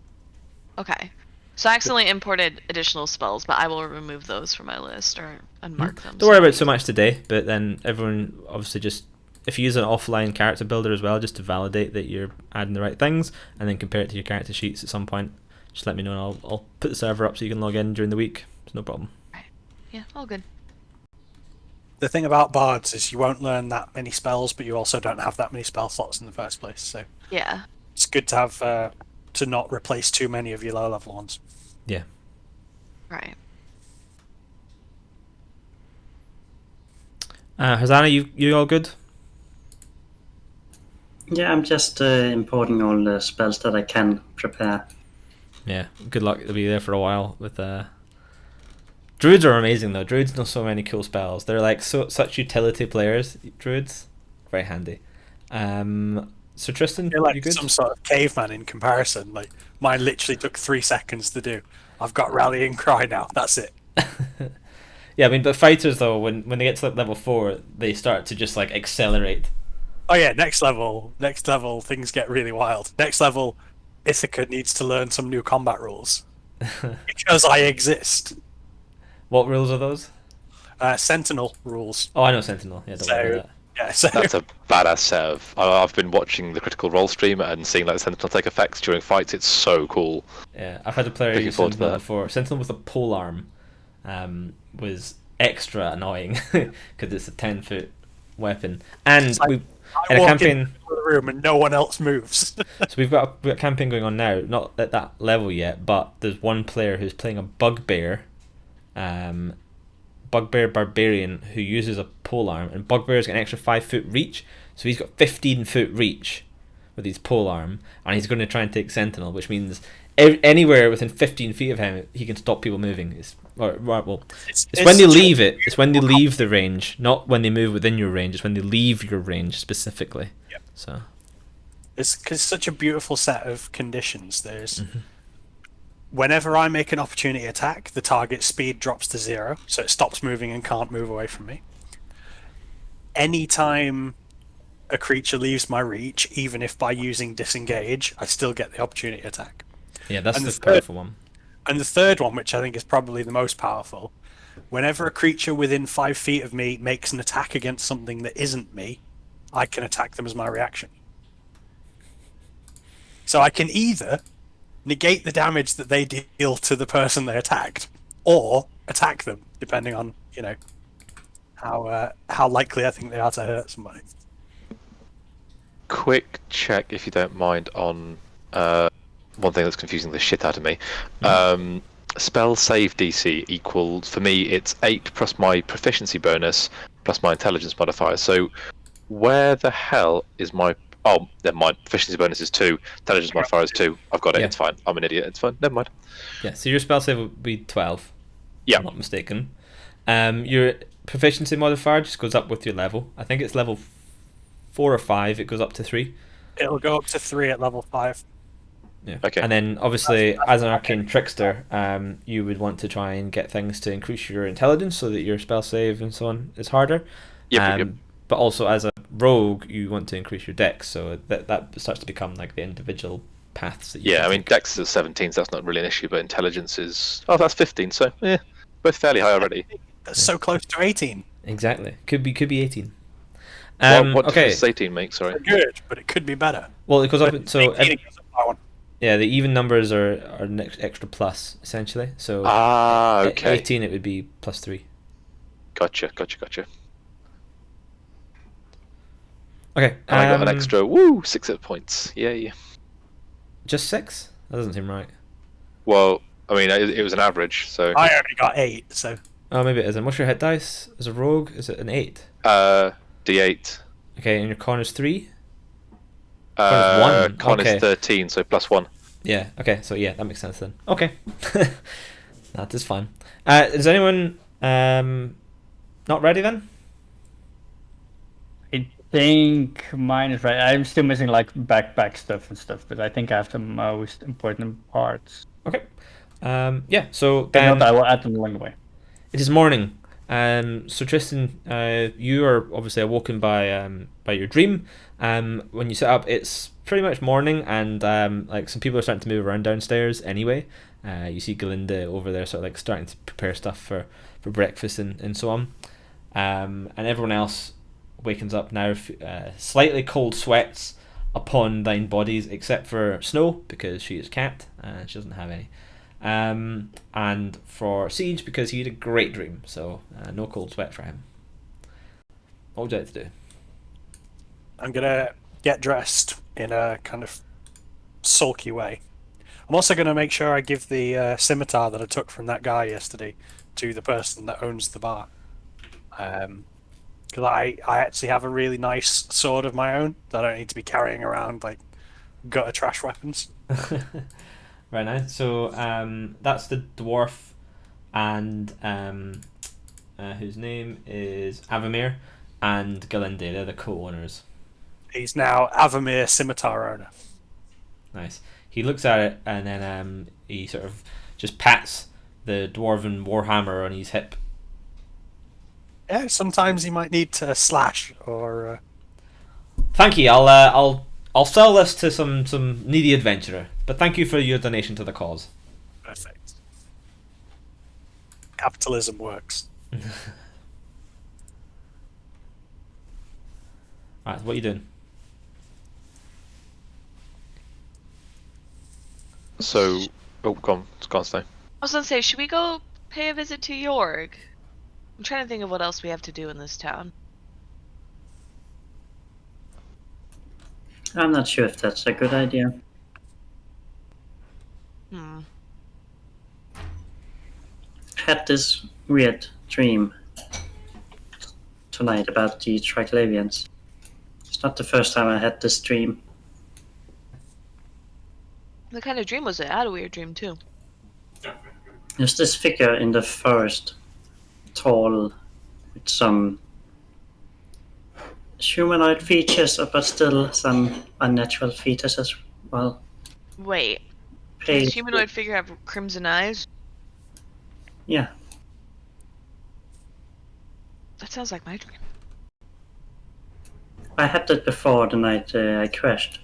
Okay. So I accidentally imported additional spells, but I will remove those from my list or unmark them. Don't worry about it so much today, but then everyone obviously just, if you use an offline character builder as well, just to validate that you're adding the right things, and then compare it to your character sheets at some point, just let me know and I'll put the server up so you can log in during the week. It's no problem. Right. Yeah, all good. The thing about bards is you won't learn that many spells, but you also don't have that many spell slots in the first place. So Yeah. it's good to have to not replace too many of your low level ones. Yeah. Right. Harzana, you all good? Yeah, I'm just importing all the spells that I can prepare. Yeah, good luck. They'll be there for a while with Druids are amazing though. Druids know so many cool spells. They're like such utility players. Druids, very handy. So Tristan, You're like you good? some sort of caveman in comparison. Like mine literally took 3 seconds to do. I've got rallying cry now. That's it. Yeah, I mean, but fighters though, when they get to like level 4, they start to just like accelerate. Oh yeah, next level, things get really wild. Next level, Ithaca needs to learn some new combat rules because I exist. What rules are those? Sentinel rules. Oh, I know Sentinel. Yeah, don't worry about that. Yeah, so That's a badass set of. I've been watching the Critical Role stream and seeing like Sentinel take effects during fights. It's so cool. Yeah, I've had a player Looking use forward to Sentinel that. before. Sentinel with a pole arm was extra annoying because it's a 10-foot weapon, and like- we I in a walk campaign. into the room and no one else moves. So we've got a campaign going on now, not at that level yet, but there's one player who's playing a Bugbear Barbarian who uses a polearm, and Bugbear's got an extra 5-foot reach, so he's got 15-foot reach with his polearm, and he's going to try and take Sentinel, which means anywhere within 15 feet of him, he can stop people moving. It's when they leave it. It's when they leave the range, not when they move within your range. It's when they leave your range specifically. Yep. So It's because such a beautiful set of conditions. There's whenever I make an opportunity attack, the target speed drops to 0, so it stops moving and can't move away from me. Anytime a creature leaves my reach, even if by using disengage, I still get the opportunity attack. yeah, that's And the the third- powerful one. And the third one, which I think is probably the most powerful, whenever a creature within 5 feet of me makes an attack against something that isn't me, I can attack them as my reaction. So I can either negate the damage that they deal to the person they attacked, or attack them, depending on, how likely I think they are to hurt somebody. Quick check, if you don't mind, on one thing that's confusing the shit out of me. Spell save DC equals, for me, it's 8 plus my proficiency bonus plus my intelligence modifier. So where the hell is my... Oh, never mind. Proficiency bonus is 2. Intelligence modifier is 2. I've got it. Yeah. It's fine. I'm an idiot. It's fine. Never mind. Yeah, so your spell save would be 12. Yeah. If I'm not mistaken. Your proficiency modifier just goes up with your level. I think it's level 4 or 5. It goes up to 3. It'll go up to 3 at level 5. Yeah. Okay. And then obviously, as an arcane trickster, you would want to try and get things to increase your intelligence so that your spell save and so on is harder. Yep. But also as a rogue, you want to increase your dex, so that starts to become like the individual paths that you Yeah, can I mean, take. Dex is 17, so that's not really an issue, but intelligence is... Oh, that's 15, so, both fairly high already. That's so close to 18. Exactly. Could be 18. What Okay. does 18 make? Sorry. Good, but it could be better. Well, it goes up. But So 18 goes up by 1. yeah, the even numbers are an extra plus essentially. So Okay. 18 it would be +3. Gotcha. Okay. And I got an extra 6 hit points. Yay. Just 6? That doesn't seem right. Well, I mean, it was an average, so. I only got 8, so. Oh, maybe it isn't. What's your hit dice as a rogue? Is it an 8? D8. Okay, and your con is 3? Con is 1. Con Okay. is 13, so +1. Yeah, okay, so yeah, that makes sense then. Okay. That is fine. Is anyone not ready then? I think mine is right. I'm still missing like backpack stuff and stuff, but I think I have the most important parts. Okay. Yeah, so If then not, I will add them along the way. it is morning. So Tristan, you are obviously awoken by your dream. When you sit up, it's pretty much morning, and like some people are starting to move around downstairs anyway. You see Galinda over there, sort of like starting to prepare stuff for breakfast and so on. And everyone else wakens up now, slightly cold sweats upon thine bodies, except for Snow because she is cat and she doesn't have any. And for Siege because he had a great dream, so no cold sweat for him. What would you like to do? I'm gonna get dressed in a kind of sulky way. I'm also gonna make sure I give the scimitar that I took from that guy yesterday to the person that owns the bar. Because I actually have a really nice sword of my own that I don't need to be carrying around like gutter trash weapons. Right now, so that's the dwarf, and whose name is Avamir, and Galinda. They're the co-owners. He's now Avamir Scimitar owner. Nice. He looks at it and then he sort of just pats the dwarven warhammer on his hip. Yeah, sometimes he might need to slash or. Thank you. I'll sell this to some needy adventurer. But thank you for your donation to the cause. Perfect. Capitalism works. Right, what are you doing? So, go on, Stone. I was gonna say, should we go pay a visit to Yorg? I'm trying to think of what else we have to do in this town. I'm not sure if that's a good idea. Had this weird dream tonight about the Triglavians. It's not the first time I had this dream. What kind of dream was it? I had a weird dream too. There's this figure in the forest, tall, with some humanoid features, but still some unnatural features as well. Wait, does Pale. this humanoid figure have crimson eyes? Yeah. That sounds like my dream. I had that before the night I crashed.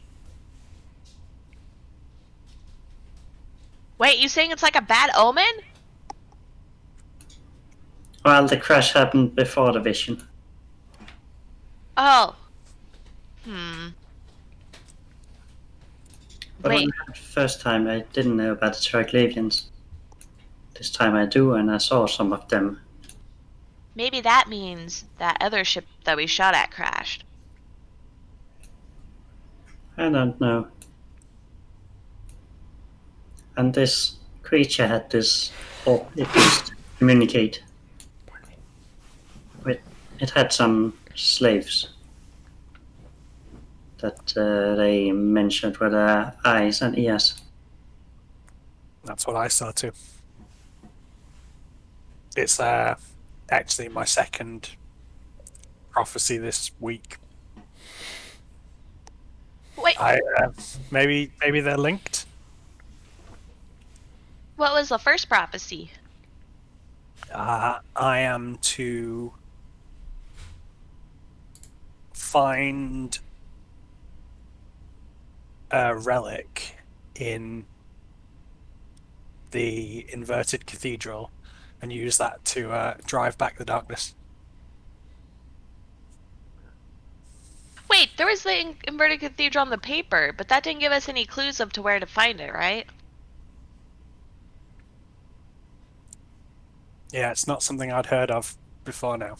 Wait, you saying it's like a bad omen? Well, the crash happened before the vision. Oh. But Wait. the first time I didn't know about the Triglavians. This time I do, and I saw some of them. Maybe that means that other ship that we shot at crashed. I don't know. And this creature had this ability to communicate. It had some slaves that they mentioned were their eyes and ears. That's what I saw too. It's actually my second prophecy this week. Wait, Maybe they're linked. what was the first prophecy? I am to find a relic in the Inverted Cathedral and use that to drive back the darkness. Wait, there was the Inverted Cathedral on the paper, but that didn't give us any clues of to where to find it, right? Yeah, it's not something I'd heard of before now.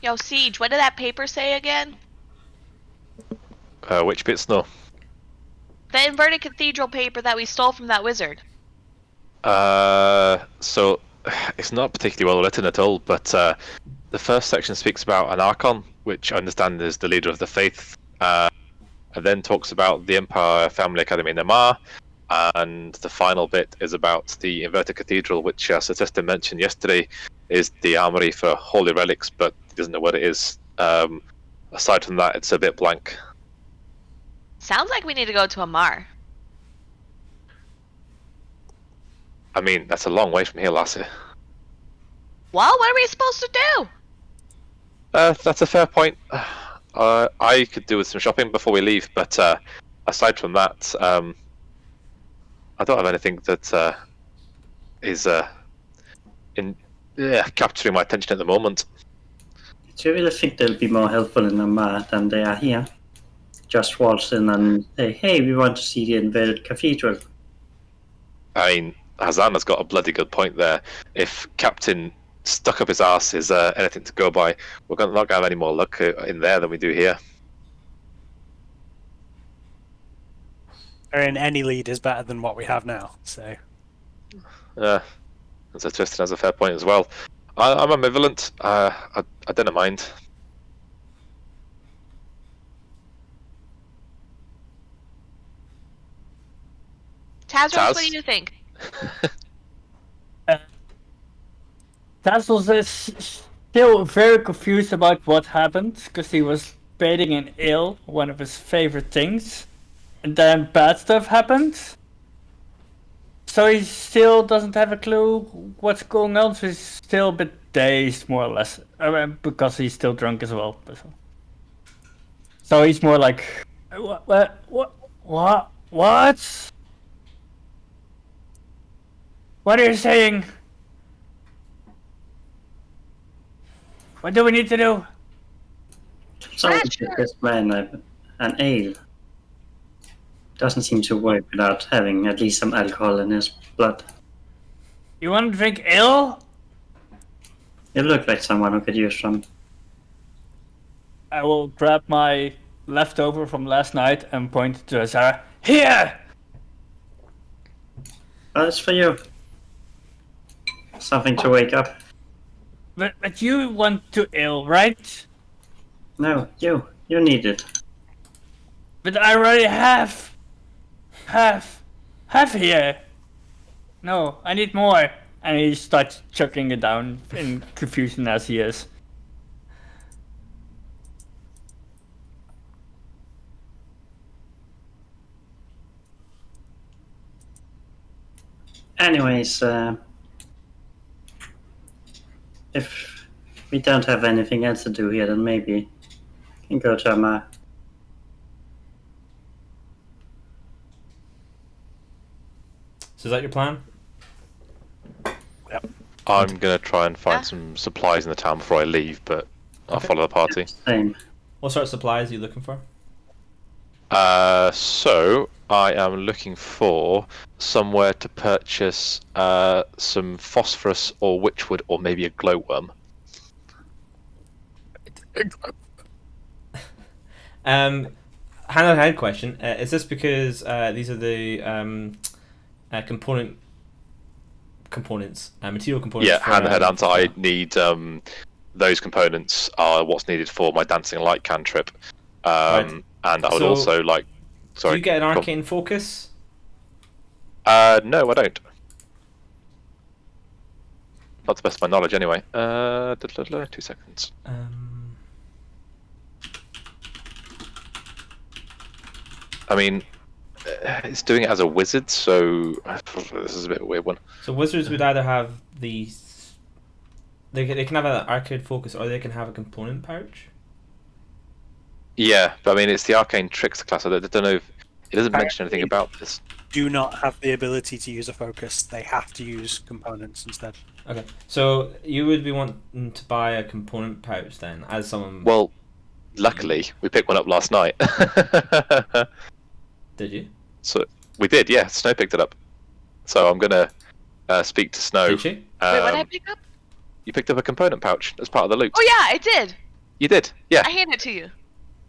Yo, Siege, what did that paper say again? Which bits? No. The Inverted Cathedral paper that we stole from that wizard. So it's not particularly well written at all, but the first section speaks about an Archon, which I understand is the leader of the faith, and then talks about the Empire Family Academy in Namar, and the final bit is about the Inverted Cathedral, which Satista mentioned yesterday is the armory for holy relics, but he doesn't know what it is. Aside from that, it's a bit blank. Sounds like we need to go to Amar. I mean, that's a long way from here, lassie. Well, what are we supposed to do? That's a fair point. I could do with some shopping before we leave, but aside from that, I don't have anything that is capturing my attention at the moment. Do you really think they'll be more helpful in Amar than they are here? Just waltz in and say, hey, we want to see the Inverted Cathedral. I mean, Harzana's got a bloody good point there. If Captain stuck up his arse is anything to go by, we're not going to have any more luck in there than we do here. I mean, any lead is better than what we have now, so... Yeah, and so Tristan has a fair point as well. I'm ambivalent. I don't mind. Taz, Taz? what do you think? Tassels is still very confused about what happened, because he was bathing in ale, one of his favorite things, and then bad stuff happened. So he still doesn't have a clue what's going on, so he's still a bit dazed, more or less, because he's still drunk as well. So he's more like, what? What are you saying? What do we need to do? Someone give this man an ale. Doesn't seem to work without having at least some alcohol in his blood. You want to drink ale? You look like someone who could use some. I will grab my leftover from last night and point to Sarah. Here! Oh, it's for you. Something to wake up. But you want to ale, right? No, you need it. But I already have here. No, I need more. And he starts chucking it down in confusion as he is. Anyways, if we don't have anything else to do here, then maybe we can go to Amar. So is that your plan? I'm going to try and find some supplies in the town before I leave, but I'll follow the party. Same. What sort of supplies are you looking for? So I am looking for somewhere to purchase some phosphorus or witchwood or maybe a glowworm. Hannah, I had a question. Is this because these are the material components? Yeah, for, hand headhunter. I need those components are what's needed for my dancing light cantrip. Right. And I would So, also like. Sorry. Do you get an go on. arcane focus? No, I don't. Not to the best of my knowledge, anyway. 2 seconds. I mean, it's doing it as a wizard, so this is a bit of a weird one. So wizards would either have these. They can have an arcane focus, or they can have a component pouch. Yeah, but I mean, it's the arcane trickster class. I don't know if it doesn't mention anything about this. do not have the ability to use a focus. They have to use components instead. Okay, so you would be wanting to buy a component pouch then, as someone. Well, luckily we picked one up last night. Did you? So we did, yeah. Snow picked it up. So I'm gonna speak to Snow. Did she? Wait, what did I pick up? You picked up a component pouch as part of the loot. Oh yeah, I did. You did, yeah. I handed it to you.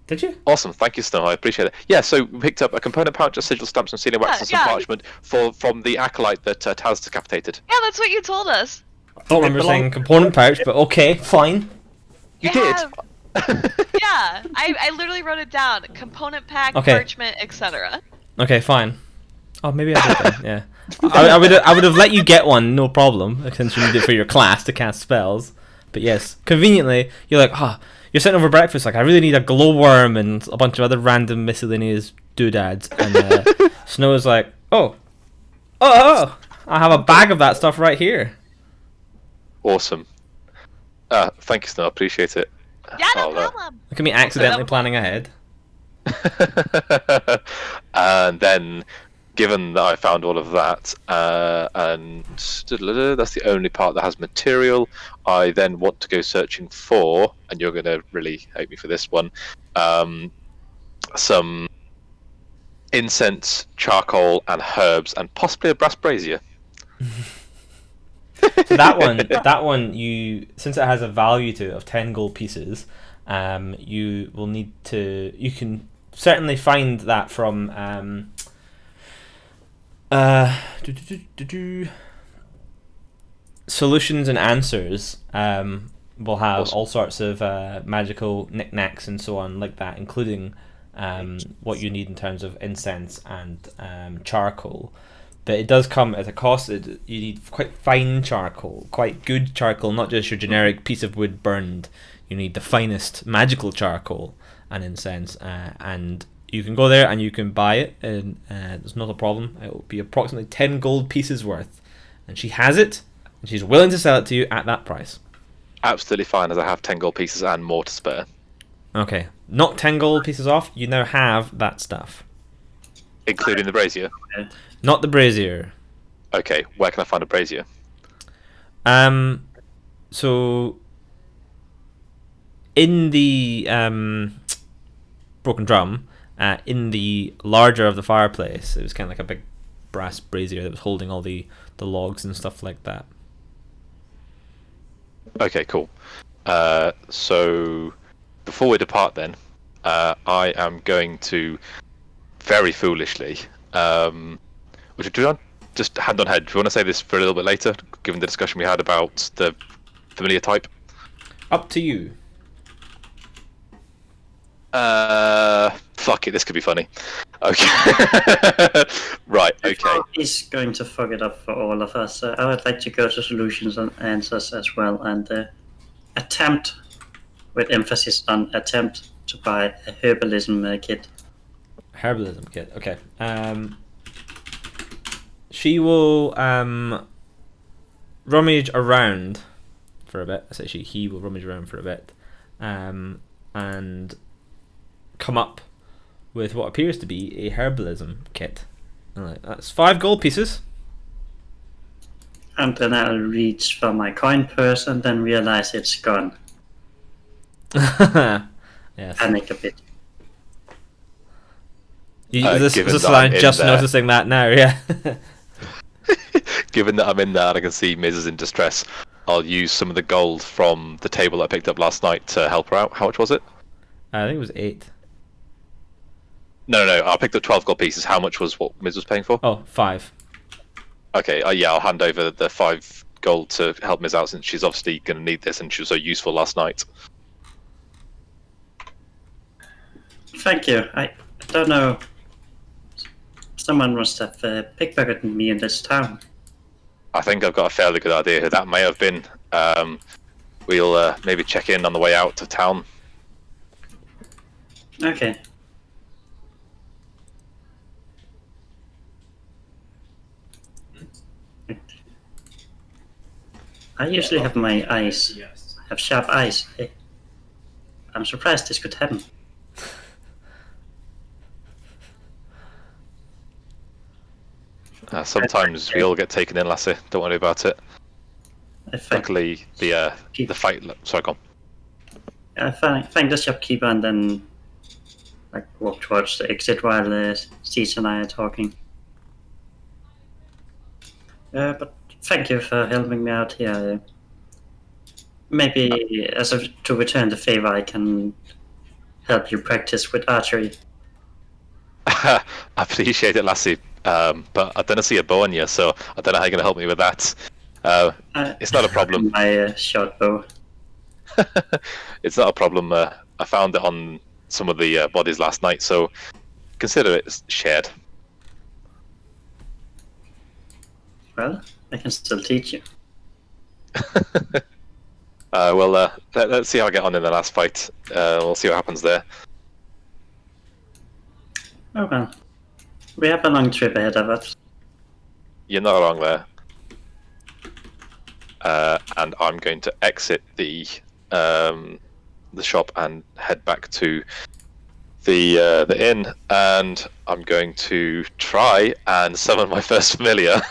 Did you? Awesome, thank you, Snow. I appreciate it. Yeah, so we picked up a component pouch, a sigil stamp, some sealing wax, and some Yeah. parchment from the acolyte that Taz decapitated. Yeah, that's what you told us. I don't remember saying component pouch, but okay, fine. You I did. have- Yeah, I literally wrote it down. Component pack, Okay. parchment, etc. Okay, fine. Oh, maybe I did then. Yeah, I would have let you get one, no problem, since you need it for your class to cast spells. But yes, conveniently, you're like, you're sitting over breakfast, like I really need a glowworm and a bunch of other random miscellaneous doodads, and Snow's like, oh, I have a bag of that stuff right here. Awesome. Thank you, Snow. I appreciate it. Yeah, no I'll, problem. Look at me accidentally planning ahead. And then, given that I found all of that, and that's the only part that has material, I then want to go searching for, and you're going to really hate me for this one, some incense, charcoal, and herbs, and possibly a brass brazier. So that one, you, since it has a value to it of 10 gold pieces, you will need to. You can certainly find that from Solutions and Answers. Will have Awesome. all sorts of magical knickknacks and so on like that, including what you need in terms of incense and charcoal. But it does come at a cost. You need quite fine charcoal, quite good charcoal, not just your generic piece of wood burned. You need the finest magical charcoal and incense, and you can go there and you can buy it, and it's not a problem. It will be approximately 10 gold pieces worth, and she has it, and she's willing to sell it to you at that price. Absolutely fine, as I have 10 gold pieces and more to spare. Okay, knock 10 gold pieces off. You now have that stuff, Including the brazier? not the brazier. Okay, where can I find a brazier? So in the broken drum, in the larger of the fireplace, it was kind of like a big brass brazier that was holding all the logs and stuff like that. Okay, cool. So before we depart then, I am going to, very foolishly, which do you want, just hand on head, do you want to say this for a little bit later, given the discussion we had about the familiar type? Up to you. Fuck it, this could be funny. Okay. Right, okay. He's going to fuck it up for all of us. I would like to go to Solutions and Answers as well and attempt, with emphasis on attempt, to buy a herbalism kit. Herbalism kit. Okay. She will rummage around for a bit. I say he will rummage around for a bit, and come up with what appears to be a herbalism kit. Alright, that's 5 gold pieces. And then I'll reach for my coin purse and then realize it's gone. Yes. Panic a bit. This given is that line I'm just in there. noticing that now, yeah. Given that I'm in there and I can see Miz is in distress, I'll use some of the gold from the table I picked up last night to help her out. How much was it? I think it was 8. No, I picked up 12 gold pieces. How much was what Miz was paying for? Oh, 5. Okay, yeah, I'll hand over the 5 gold to help Miz out since she's obviously going to need this and she was so useful last night. Thank you. I don't know. Someone must have pickpocketed me in this town. I think I've got a fairly good idea who that may have been. We'll maybe check in on the way out of town. Okay. I usually have my eyes. Have sharp eyes. I'm surprised this could happen. Sometimes we all get taken in, Lassie. Don't worry about it. I thank, Luckily, the fight. Sorry, go on. I thank the shopkeeper and then like walk towards the exit while Siege and I are talking. But thank you for helping me out here. Maybe to return the favor, I can help you practice with archery. I appreciate it, Lassie. But I don't see a bow on you, so I don't know how you're going to help me with that. It's not a problem. My short bow. It's not a problem. I found it on some of the bodies last night, so consider it shared. Well, I can still teach you. Well, let's see how I get on in the last fight. We'll see what happens there. Oh well. We have a long trip ahead of us. You're not wrong there. And I'm going to exit the shop and head back to the inn, and I'm going to try and summon my first familiar.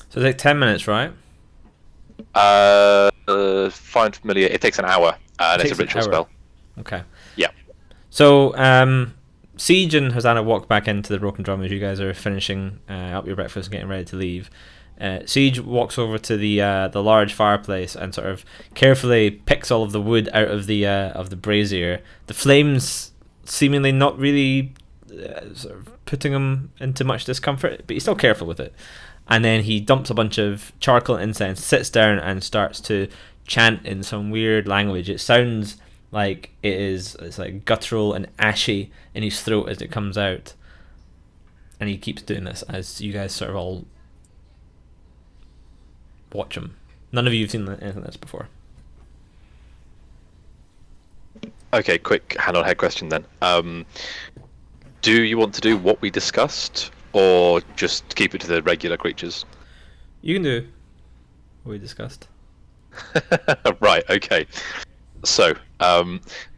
So it's like 10 minutes, right? Find familiar. It takes an hour, and it's a ritual spell. Okay. Yeah. So Siege and Harzana walk back into the Broken Drum as you guys are finishing up your breakfast and getting ready to leave. Siege walks over to the large fireplace and sort of carefully picks all of the wood out of the brazier. The flames seemingly not really sort of putting him into much discomfort, but he's still careful with it. And then he dumps a bunch of charcoal and incense, sits down and starts to chant in some weird language. It sounds like it's like guttural and ashy in his throat as it comes out. And he keeps doing this as you guys sort of all watch him. None of you have seen anything like this before. Okay, quick hand-on-head question then. Do you want to do what we discussed, or just keep it to the regular creatures? You can do what we discussed. Right, okay. So,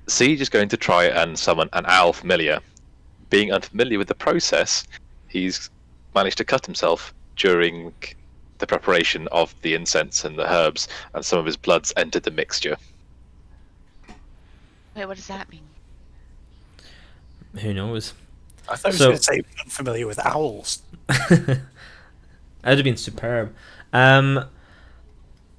Siege is going to try and summon an owl familiar. Being unfamiliar with the process, he's managed to cut himself during the preparation of the incense and the herbs, and some of his blood's entered the mixture. Wait, what does that mean? Who knows? I thought I was going to say unfamiliar with owls. That would have been superb.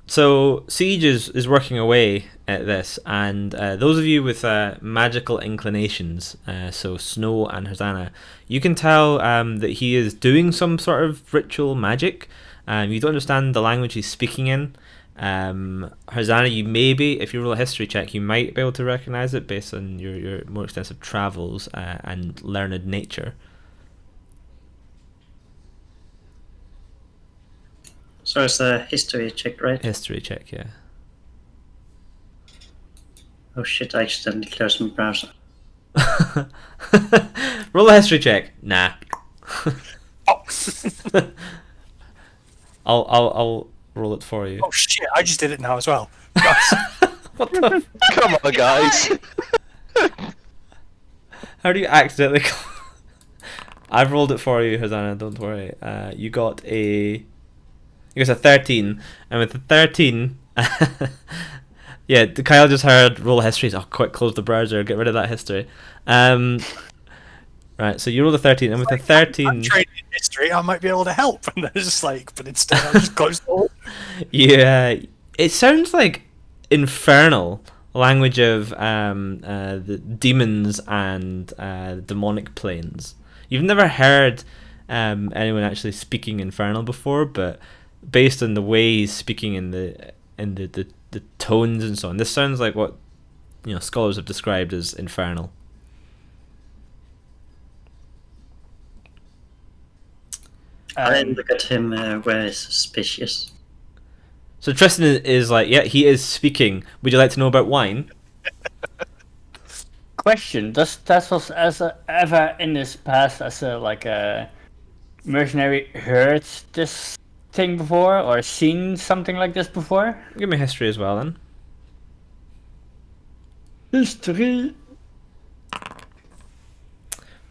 So Siege is working away at this, and those of you with magical inclinations, so Snow and Harzana, you can tell that he is doing some sort of ritual magic. You don't understand the language he's speaking in. Harzana, you maybe, if you roll a history check, you might be able to recognize it based on your more extensive travels and learned nature. So it's a history check, right? History check, yeah. Oh shit, I accidentally closed my browser. Roll a history check. Nah. I'll roll it for you. Oh shit, I just did it now as well. What the? Come on, guys! How do you accidentally? I've rolled it for you, Harzana. Don't worry. You got a 13, and with the 13, yeah, Kyle just heard roll histories. Oh, quick, close the browser, get rid of that history. Right, so you roll the 13, and with the 13, I'm trained in history. I might be able to help. And it's just like, but instead, I just closed the door. yeah, it sounds like infernal language of the demons and demonic planes. You've never heard anyone actually speaking infernal before, but based on the way he's speaking in the tones and so on, this sounds like what scholars have described as infernal. I look at him very suspicious. So Tristan is like, yeah, he is speaking. Would you like to know about wine? Question: does Tassos ever in his past as a mercenary heard this thing before or seen something like this before? Give me history as well then. History.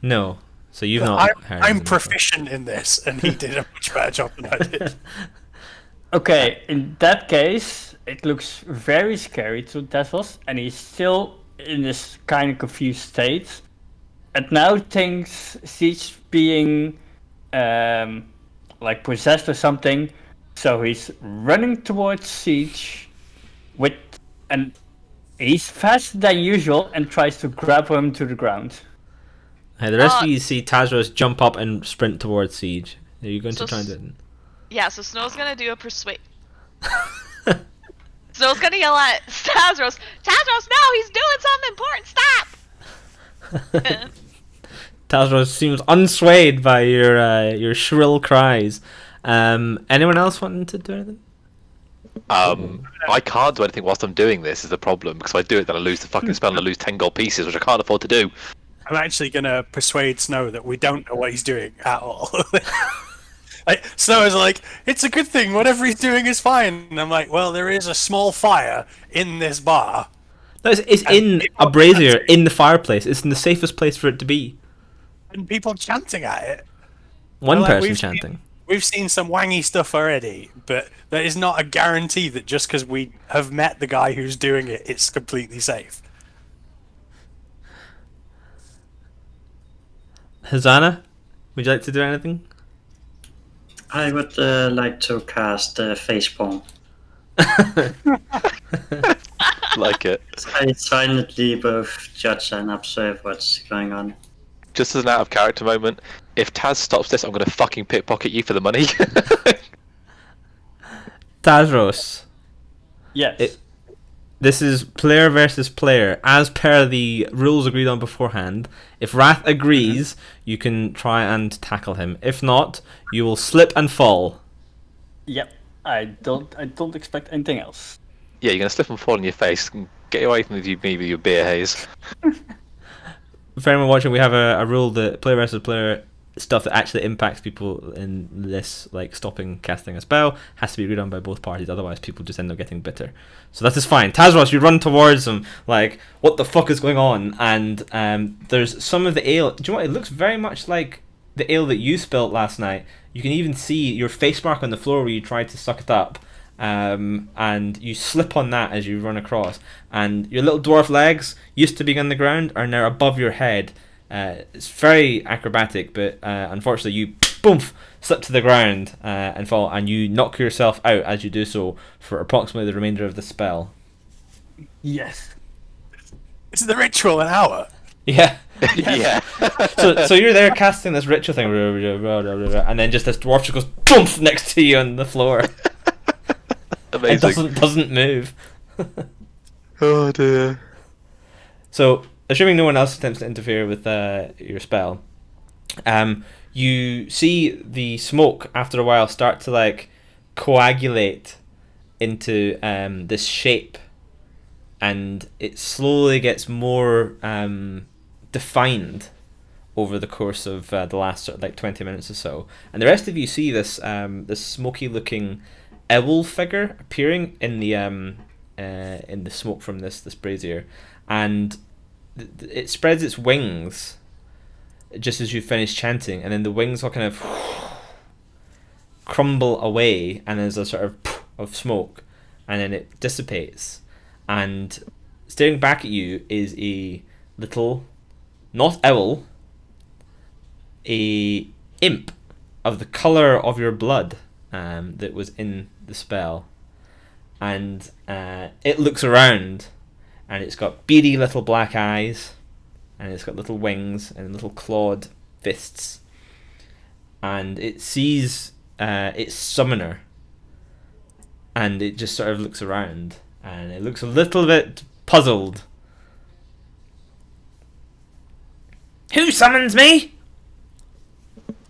No. So you've not heard I'm anything before. proficient in this, and he did a much better job than I did. Okay, in that case, it looks very scary to Tessos, and he's still in this kind of confused state. And now thinks Siege being like possessed or something, so he's running towards Siege and he's faster than usual and tries to grab him to the ground. Hey, the rest of you see Tazros jump up and sprint towards Siege. Are you going to try and do it? Yeah, so Snow's gonna do a persuade. Snow's gonna yell at Tazros, Tazros, no, he's doing something important, stop! Tazros seems unswayed by your shrill cries. Anyone else wanting to do anything? I can't do anything whilst I'm doing this is the problem, because if I do it then I lose the fucking spell and I lose 10 gold pieces, which I can't afford to do. I'm actually going to persuade Snow that we don't know what he's doing at all. Snow is like, it's a good thing, whatever he's doing is fine. And I'm like, well, there is a small fire in this bar. No, it's in a brazier in the fireplace. It's in the safest place for it to be. And people chanting at it. One Like, person we've chanting. We've seen some wangy stuff already, but that is not a guarantee that just because we have met the guy who's doing it, it's completely safe. Harzana, would you like to do anything? I would like to cast Facepalm. Like it. I silently both judge and observe what's going on. Just as an out of character moment, if Taz stops this, I'm going to fucking pickpocket you for the money. Tazros. Yes. This is player versus player, as per the rules agreed on beforehand. If Wrath agrees, you can try and tackle him. If not, you will slip and fall. Yep. I don't expect anything else. Yeah, you're going to slip and fall in your face. Get away from me with your beer haze. For anyone watching, we have a rule that player versus player stuff that actually impacts people in this, like stopping casting a spell, has to be agreed on by both parties. Otherwise, people just end up getting bitter. So that is fine. Tazros, you run towards him like, what the fuck is going on? And there's some of the ale. Do you know what? It looks very much like the ale that you spilt last night. You can even see your face mark on the floor where you tried to suck it up. And you slip on that as you run across, and your little dwarf legs, used to being on the ground, are now above your head. It's very acrobatic, but unfortunately you boom slip to the ground and fall, and you knock yourself out as you do so for approximately the remainder of the spell. Yes. Is the ritual an hour? Yeah. Yeah. So you're there casting this ritual thing, and then just this dwarf just goes boom next to you on the floor. Amazing. It doesn't move. Oh dear. So, assuming no one else attempts to interfere with your spell, you see the smoke after a while start to like coagulate into this shape, and it slowly gets more defined over the course of the last sort of like 20 minutes or so. And the rest of you see this this smoky looking owl figure appearing in the smoke from this brazier, and it spreads its wings just as you finish chanting, and then the wings will kind of crumble away, and there's a sort of smoke, and then it dissipates, and staring back at you is a little, not owl, a imp of the colour of your blood that was in the spell, and it looks around, and it's got beady little black eyes, and it's got little wings and little clawed fists, and it sees its summoner, and it just sort of looks around, and it looks a little bit puzzled. Who summons me?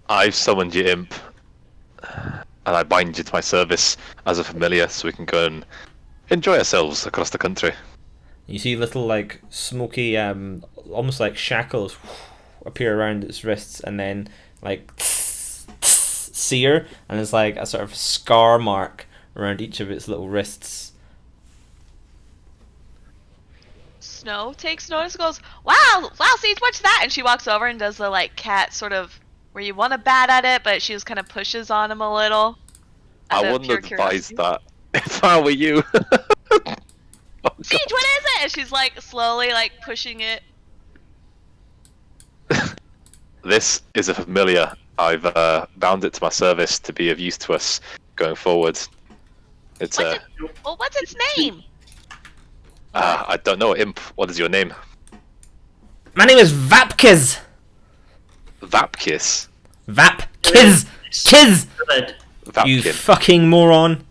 I've summoned you, imp, and I bind you to my service as a familiar, so we can go and enjoy ourselves across the country. You see little like smoky, almost like shackles appear around its wrists, and then like sear, and there's like a sort of scar mark around each of its little wrists. Snow takes notice and goes, wow, Siege, what's that? And she walks over and does the, like, cat sort of, where you want to bat at it, but she just kind of pushes on him a little. I wouldn't advise that if I were you. Siege, what is it? And she's, like, slowly, like, pushing it. This is a familiar. I've bound it to my service to be of use to us going forward. It's what's its name? I don't know, Imp. What is your name? My name is Vapkiz. Vapkiss. Vapkiz. Kiz. Good. You Vapkin. fucking moron.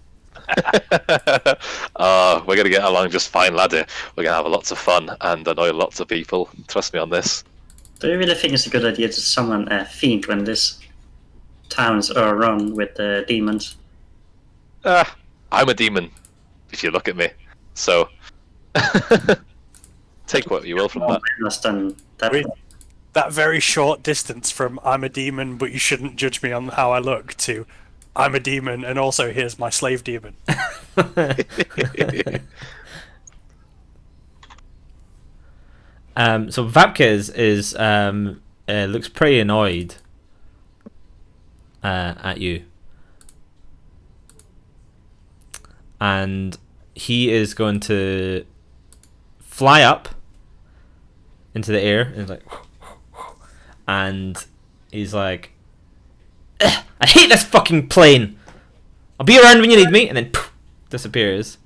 We're gonna get along just fine, laddie. We're gonna have lots of fun and annoy lots of people. Trust me on this. Do you really think it's a good idea to summon a fiend when these towns are run with demons? I'm a demon, if you look at me. So, take what you will from that. Less than that. Wait. That very short distance from I'm a demon, but you shouldn't judge me on how I look to I'm a demon, and also here's my slave demon. So Vapkiz is looks pretty annoyed at you, and he is going to fly up into the air and he's like, and he's like, I hate this fucking plane. I'll be around when you need me, and then poof, disappears.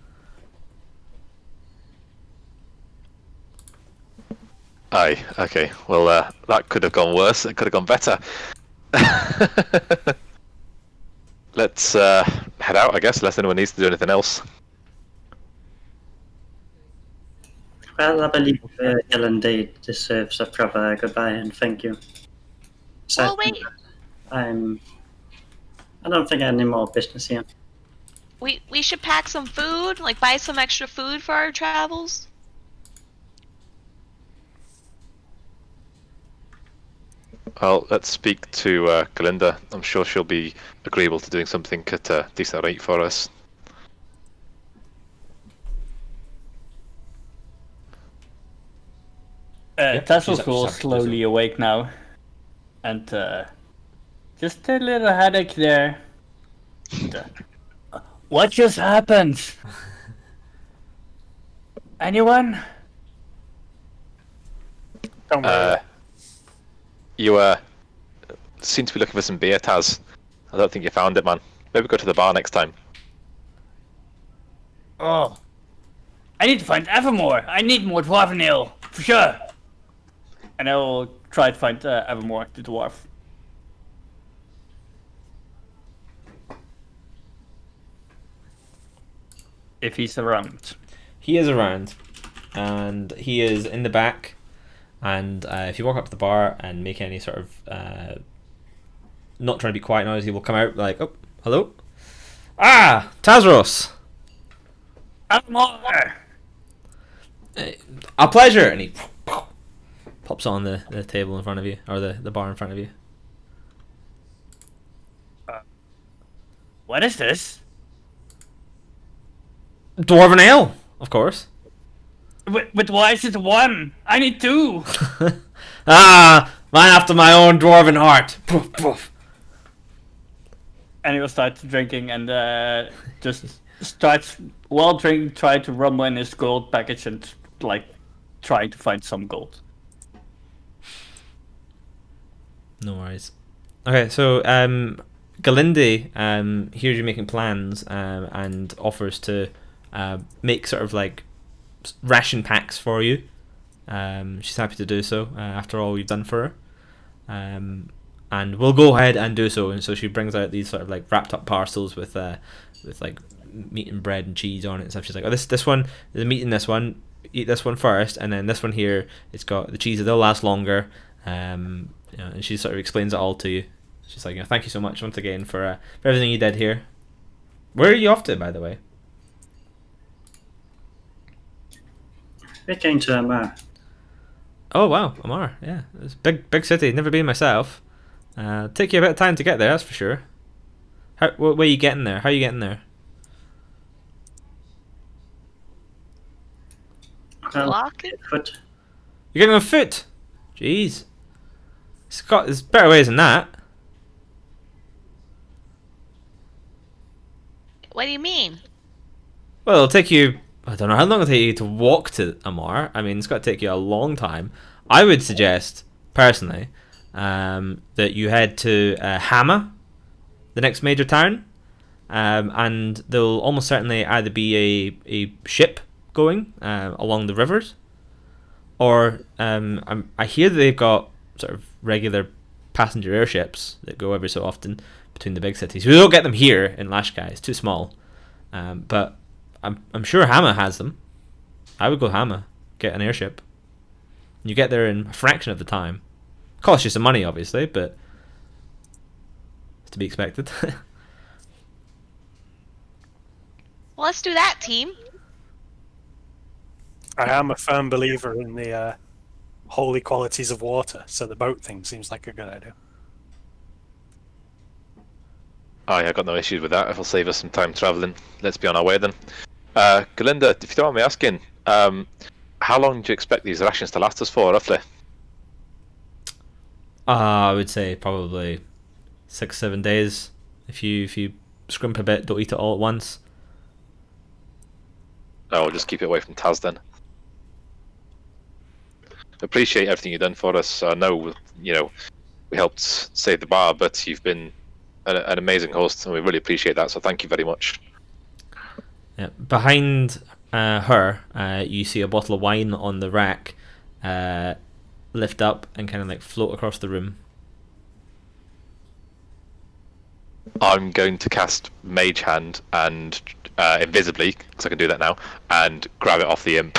Aye, okay. Well, that could have gone worse. It could have gone better. Let's head out, I guess, unless anyone needs to do anything else. Well, I believe Galande deserves a proper goodbye and thank you. Well, wait. I don't think I have any more business here. We should pack some food, like buy some extra food for our travels. Well, let's speak to Galinda. I'm sure she'll be agreeable to doing something at a decent rate for us. Tassel's she's will actually slowly awake now. And just a little headache there. What just happened? Anyone? Don't worry. You seem to be looking for some beer, Taz. I don't think you found it, man. Maybe go to the bar next time. Oh. I need to find Evermore. I need more dwarven ale, for sure. And I will try to find Evermore, the dwarf. If he's around. He is around, and he is in the back. And if you walk up to the bar and make any sort of not trying to be quiet noise, he will come out like, oh, hello? Ah, Tazros! Evermore! A pleasure! And he pops on the table in front of you, or the bar in front of you. What is this? Dwarven ale, of course. But why is it one? I need two! Ah, mine after my own dwarven heart. Poof, poof. And he will start drinking and just starts, while drinking, try to rumble in his gold package and like trying to find some gold. No worries. Okay, so Galinde hears you making plans and offers to make sort of like ration packs for you. She's happy to do so after all we've done for her. And we'll go ahead and do so. And so she brings out these sort of like wrapped up parcels with like meat and bread and cheese on it and stuff. She's like, oh, this one, the meat in this one, eat this one first, and then this one here, it's got the cheese, they'll last longer. And she sort of explains it all to you. She's like, thank you so much once again for everything you did here. Where are you off to, by the way? We're going to Amar. Oh wow, Amar, yeah, it's a big city. Never been myself. Take you a bit of time to get there, that's for sure. What way are you getting there? How are you getting there? Well, Walking? foot. You're getting on foot? Jeez. There's better ways than that. What do you mean? Well, it'll take you... I don't know how long it'll take you to walk to Amar. I mean, it's got to take you a long time. I would suggest, personally, that you head to Hama, the next major town. And there'll almost certainly either be a ship going along the rivers, or I hear that they've got sort of regular passenger airships that go every so often between the big cities. We don't get them here in Lashkai; it's too small. But I'm sure Hama has them. I would go Hama, get an airship. You get there in a fraction of the time. Costs you some money, obviously, but it's to be expected. Well, let's do that, team. I am a firm believer in the holy qualities of water, so the boat thing seems like a good idea. I got no issues with that. It'll save us some time travelling. Let's be on our way then. Galinda, if you don't mind me asking, how long do you expect these rations to last us for, roughly? I would say probably 6-7 days. If you scrimp a bit, don't eat it all at once. Oh, we'll just keep it away from Taz then. Appreciate everything you've done for us. I know, we helped save the bar, but you've been an amazing host, and we really appreciate that. So thank you very much. Yeah. Behind her, you see a bottle of wine on the rack lift up and kind of like float across the room. I'm going to cast Mage Hand and invisibly, because I can do that now, and grab it off the imp.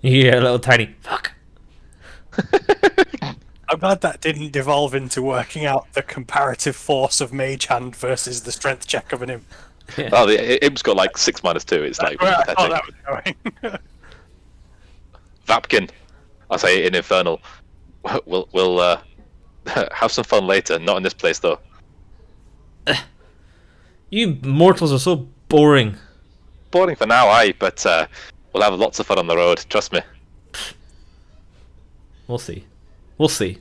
You hear a little tiny fuck. I'm glad that didn't devolve into working out the comparative force of Mage Hand versus the strength check of an imp. Yeah. Oh, the imp's got like 6-2. It's like Where I pathetic. thought that was going. Vapkin, I say in Infernal. We'll have some fun later. Not in this place though. You mortals are so boring. Boring for now, aye, but we'll have lots of fun on the road. Trust me. We'll see. We'll see.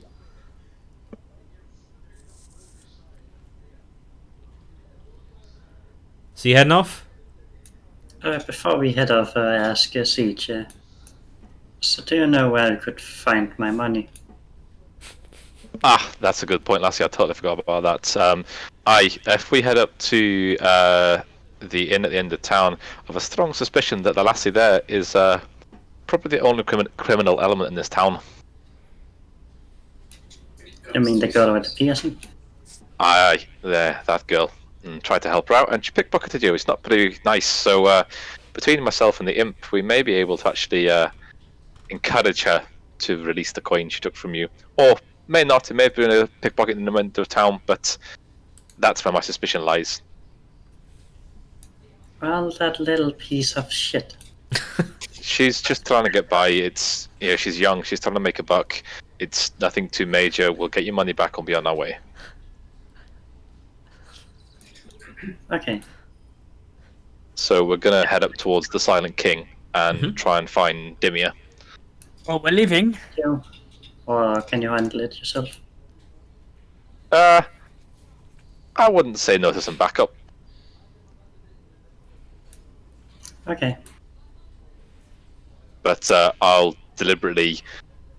So you heading off? Before we head off, I ask Siege. So do you know where I could find my money? Ah, that's a good point, Lassie. I totally forgot about that. If we head up to the inn at the end of town, I have a strong suspicion that the lassie there is probably the only criminal element in this town. I mean the girl with the piercing? Aye, there, that girl. And tried to help her out, and she pickpocketed you. It's not pretty nice. So between myself and the imp, we may be able to actually encourage her to release the coin she took from you, or may not. It may have been a pickpocket in the middle of town, but that's where my suspicion lies. Well, that little piece of shit. She's just trying to get by. It's she's young. She's trying to make a buck. It's nothing too major. We'll get your money back and be on our way. Okay. So we're gonna head up towards the Silent King and try and find Dimia. Well, we're leaving. You. Or can you handle it yourself? I wouldn't say no to some backup. Okay. But I'll deliberately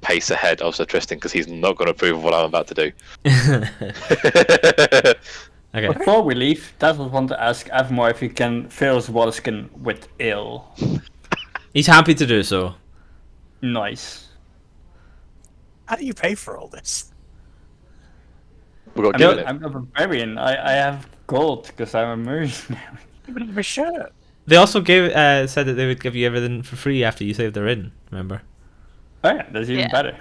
pace ahead of Sir Tristan because he's not going to approve of what I'm about to do. Okay. Before we leave, Dad would want to ask Avmore if he can fill his water skin with ale. He's happy to do so. Nice. How do you pay for all this? We've got to give it. I'm a barbarian. I have gold because I'm a mercenary. You would have a shirt. They also said that they would give you everything for free after you saved their inn. Remember? Oh yeah, that's even better.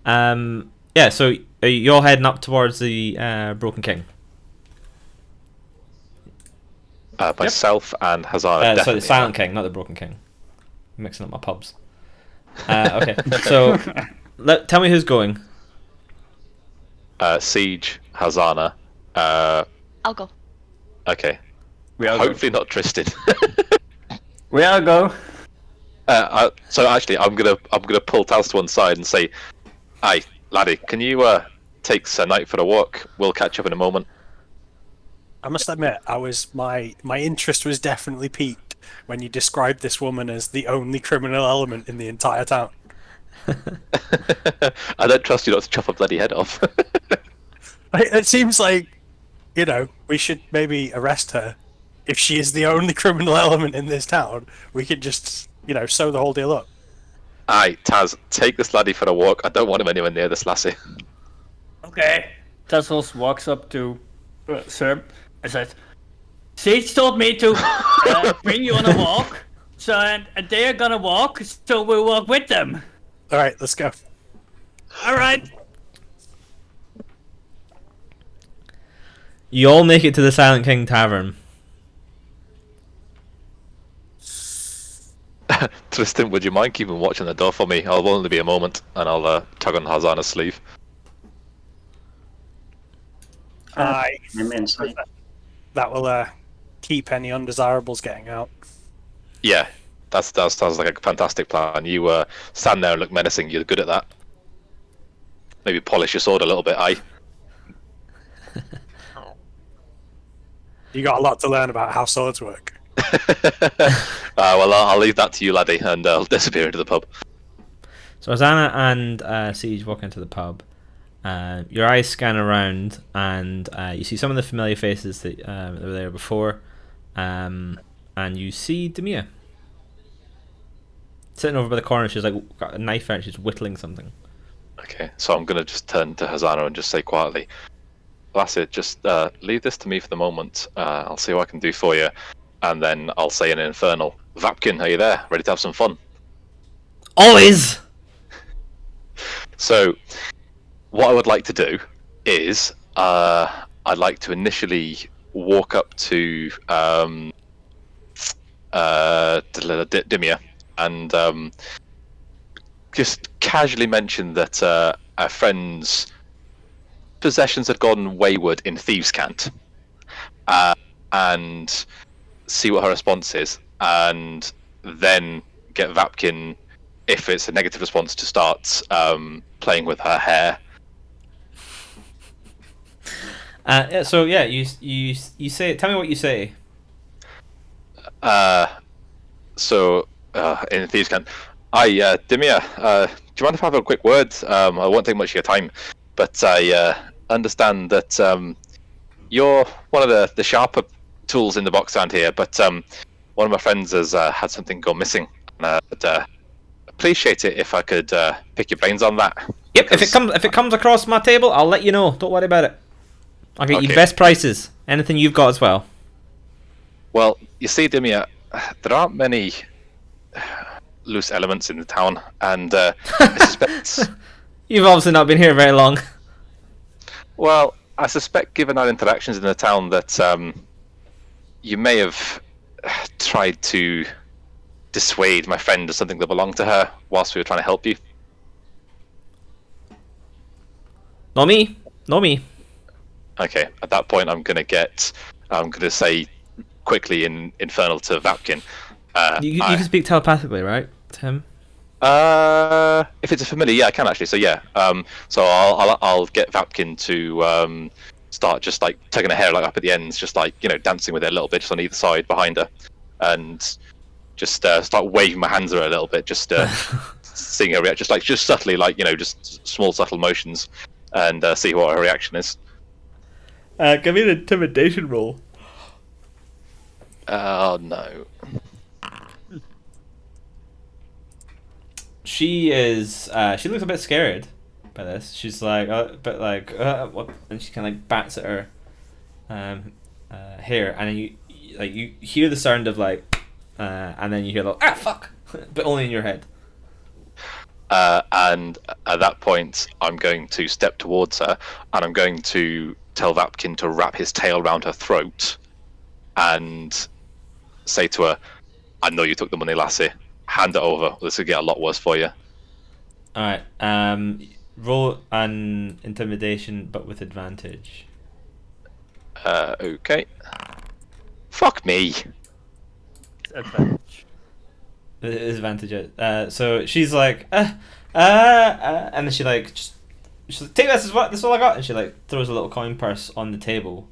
Yeah. So you're all heading up towards the Broken King. Myself and Harzana. Sorry, definitely. the Silent King, not the Broken King. I'm mixing up my pubs. Okay. So tell me who's going. Siege, Harzana. I'll go. Okay. We are Hopefully not Tristan. Where I go? So actually, I'm gonna pull Taz to one side and say, "Aye, laddie, can you take Sir Knight for a walk? We'll catch up in a moment." I must admit, my interest was definitely piqued when you described this woman as the only criminal element in the entire town. I don't trust you not to chop a bloody head off. It seems like, we should maybe arrest her. If she is the only criminal element in this town, we could just, sew the whole deal up. Aye, Taz, take this laddie for a walk. I don't want him anywhere near this lassie. Okay. Tassos walks up to Sir and says, Siege told me to bring you on a walk, so and they are gonna walk, so we'll walk with them. All right, let's go. All right. You all make it to the Silent King Tavern. Tristan, would you mind keeping watch on the door for me? I'll only be a moment, and I'll tug on Harzana's sleeve. Aye. I'm inside. That will keep any undesirables getting out. Yeah, that sounds like a fantastic plan. You stand there and look menacing. You're good at that. Maybe polish your sword a little bit, aye? You got a lot to learn about how swords work. Well, I'll leave that to you, laddie, and I'll disappear into the pub. So Harzana and Siege walk into the pub. Your eyes scan around, and you see some of the familiar faces that were there before, and you see Demia sitting over by the corner. She's like got a knife out, and she's whittling something. Okay, so I'm gonna just turn to Harzana and just say quietly, Lassie, just leave this to me for the moment. I'll see what I can do for you, and then I'll say in Infernal, Vapkin, are you there? Ready to have some fun? Always. So, what I would like to do is, I'd like to initially walk up to Dimia and just casually mention that our friend's possessions had gone wayward in Thieves' Cant, and see what her response is, and then get Vapkin, if it's a negative response, to start playing with her hair. So yeah, you say. Tell me what you say. In Thieves' Cant, Dimia, do you mind if I have a quick word? I won't take much of your time, but I understand that you're one of the sharper tools in the box around here, but one of my friends has had something go missing. I'd appreciate it if I could pick your brains on that. Yep, if it comes across my table, I'll let you know. Don't worry about it. I'll get you Okay. best prices. Anything you've got as well. Well, you see, Dimia, there aren't many loose elements in the town, and I suspect... You've obviously not been here very long. Well, I suspect, given our interactions in the town, that you may have tried to dissuade my friend of something that belonged to her whilst we were trying to help you. Not me. Not me. Okay, at that point, I'm going to say quickly in Infernal to Vapkin. You can speak telepathically, right, Tim? If it's a familiar, yeah, I can actually. So yeah, so I'll get Vapkin to start just like tugging her hair like up at the ends, just like dancing with it a little bit, just on either side behind her, and just start waving my hands at her a little bit, just seeing her react, just subtly, just small subtle motions, and see what her reaction is. Give me an intimidation roll. Oh no. She is. She looks a bit scared by this. She's like, what? And she kind of like bats at her hair, and then you hear the sound of and then you hear fuck, but only in your head. And at that point, I'm going to step towards her, and I'm going to tell Vapkin to wrap his tail around her throat, and say to her, "I know you took the money, lassie. Hand it over. This will get a lot worse for you." All right. Roll an intimidation, but with advantage. Okay. Fuck me. Advantage. Disadvantage. So she's like, and then she's like, take this. This is all I got. And she like throws a little coin purse on the table.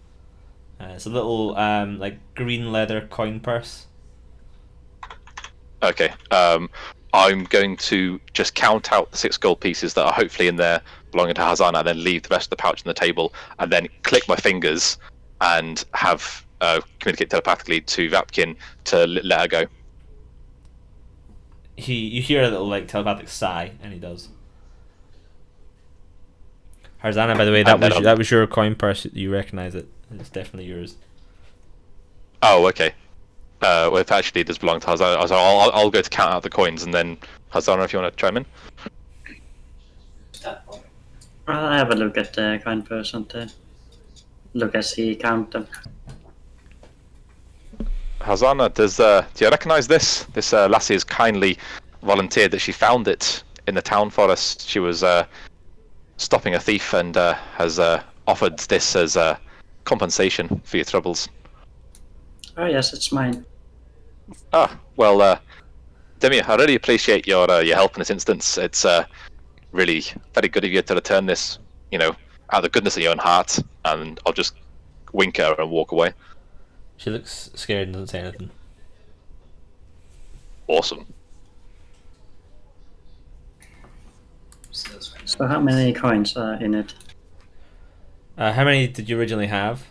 It's a little like green leather coin purse. Okay. I'm going to just count out the 6 gold pieces that are hopefully in there belonging to Harzana, and then leave the rest of the pouch on the table, and then click my fingers and have communicate telepathically to Vapkin to let her go. You hear a little like telepathic sigh, and he does. Harzana, by the way, that was your coin purse. You recognize it? It's definitely yours. Oh, okay. Well, if actually it does belong to Harzana, so I'll go to count out the coins, and then Harzana, if you want to chime in. I'll have a look at the coin purse and look as he count them. Harzana, do you recognise this? This lassie has kindly volunteered that she found it in the town forest. She was stopping a thief and has offered this as compensation for your troubles. Oh yes, it's mine. Ah, well, Demi, I really appreciate your help in this instance. It's really very good of you to return this, out of the goodness of your own heart, and I'll just wink at her and walk away. She looks scared and doesn't say anything. Awesome. So how many coins are in it? How many did you originally have?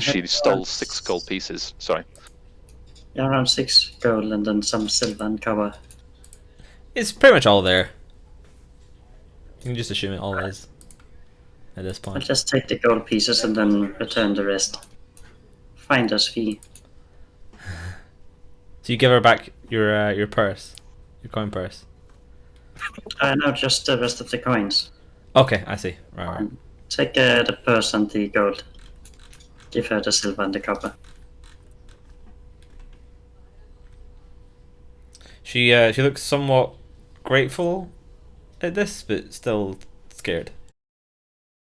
She stole 6 gold pieces. Sorry. Yeah, around 6 gold and then some silver and copper. It's pretty much all there. You can just assume it all is at this I'll point. just take the gold pieces and then return the rest. Finder's fee. So you give her back your purse, your coin purse. No, just the rest of the coins. Okay, I see. Right. Take the purse and the gold. Give her the silver and the copper. She looks somewhat grateful at this, but still scared.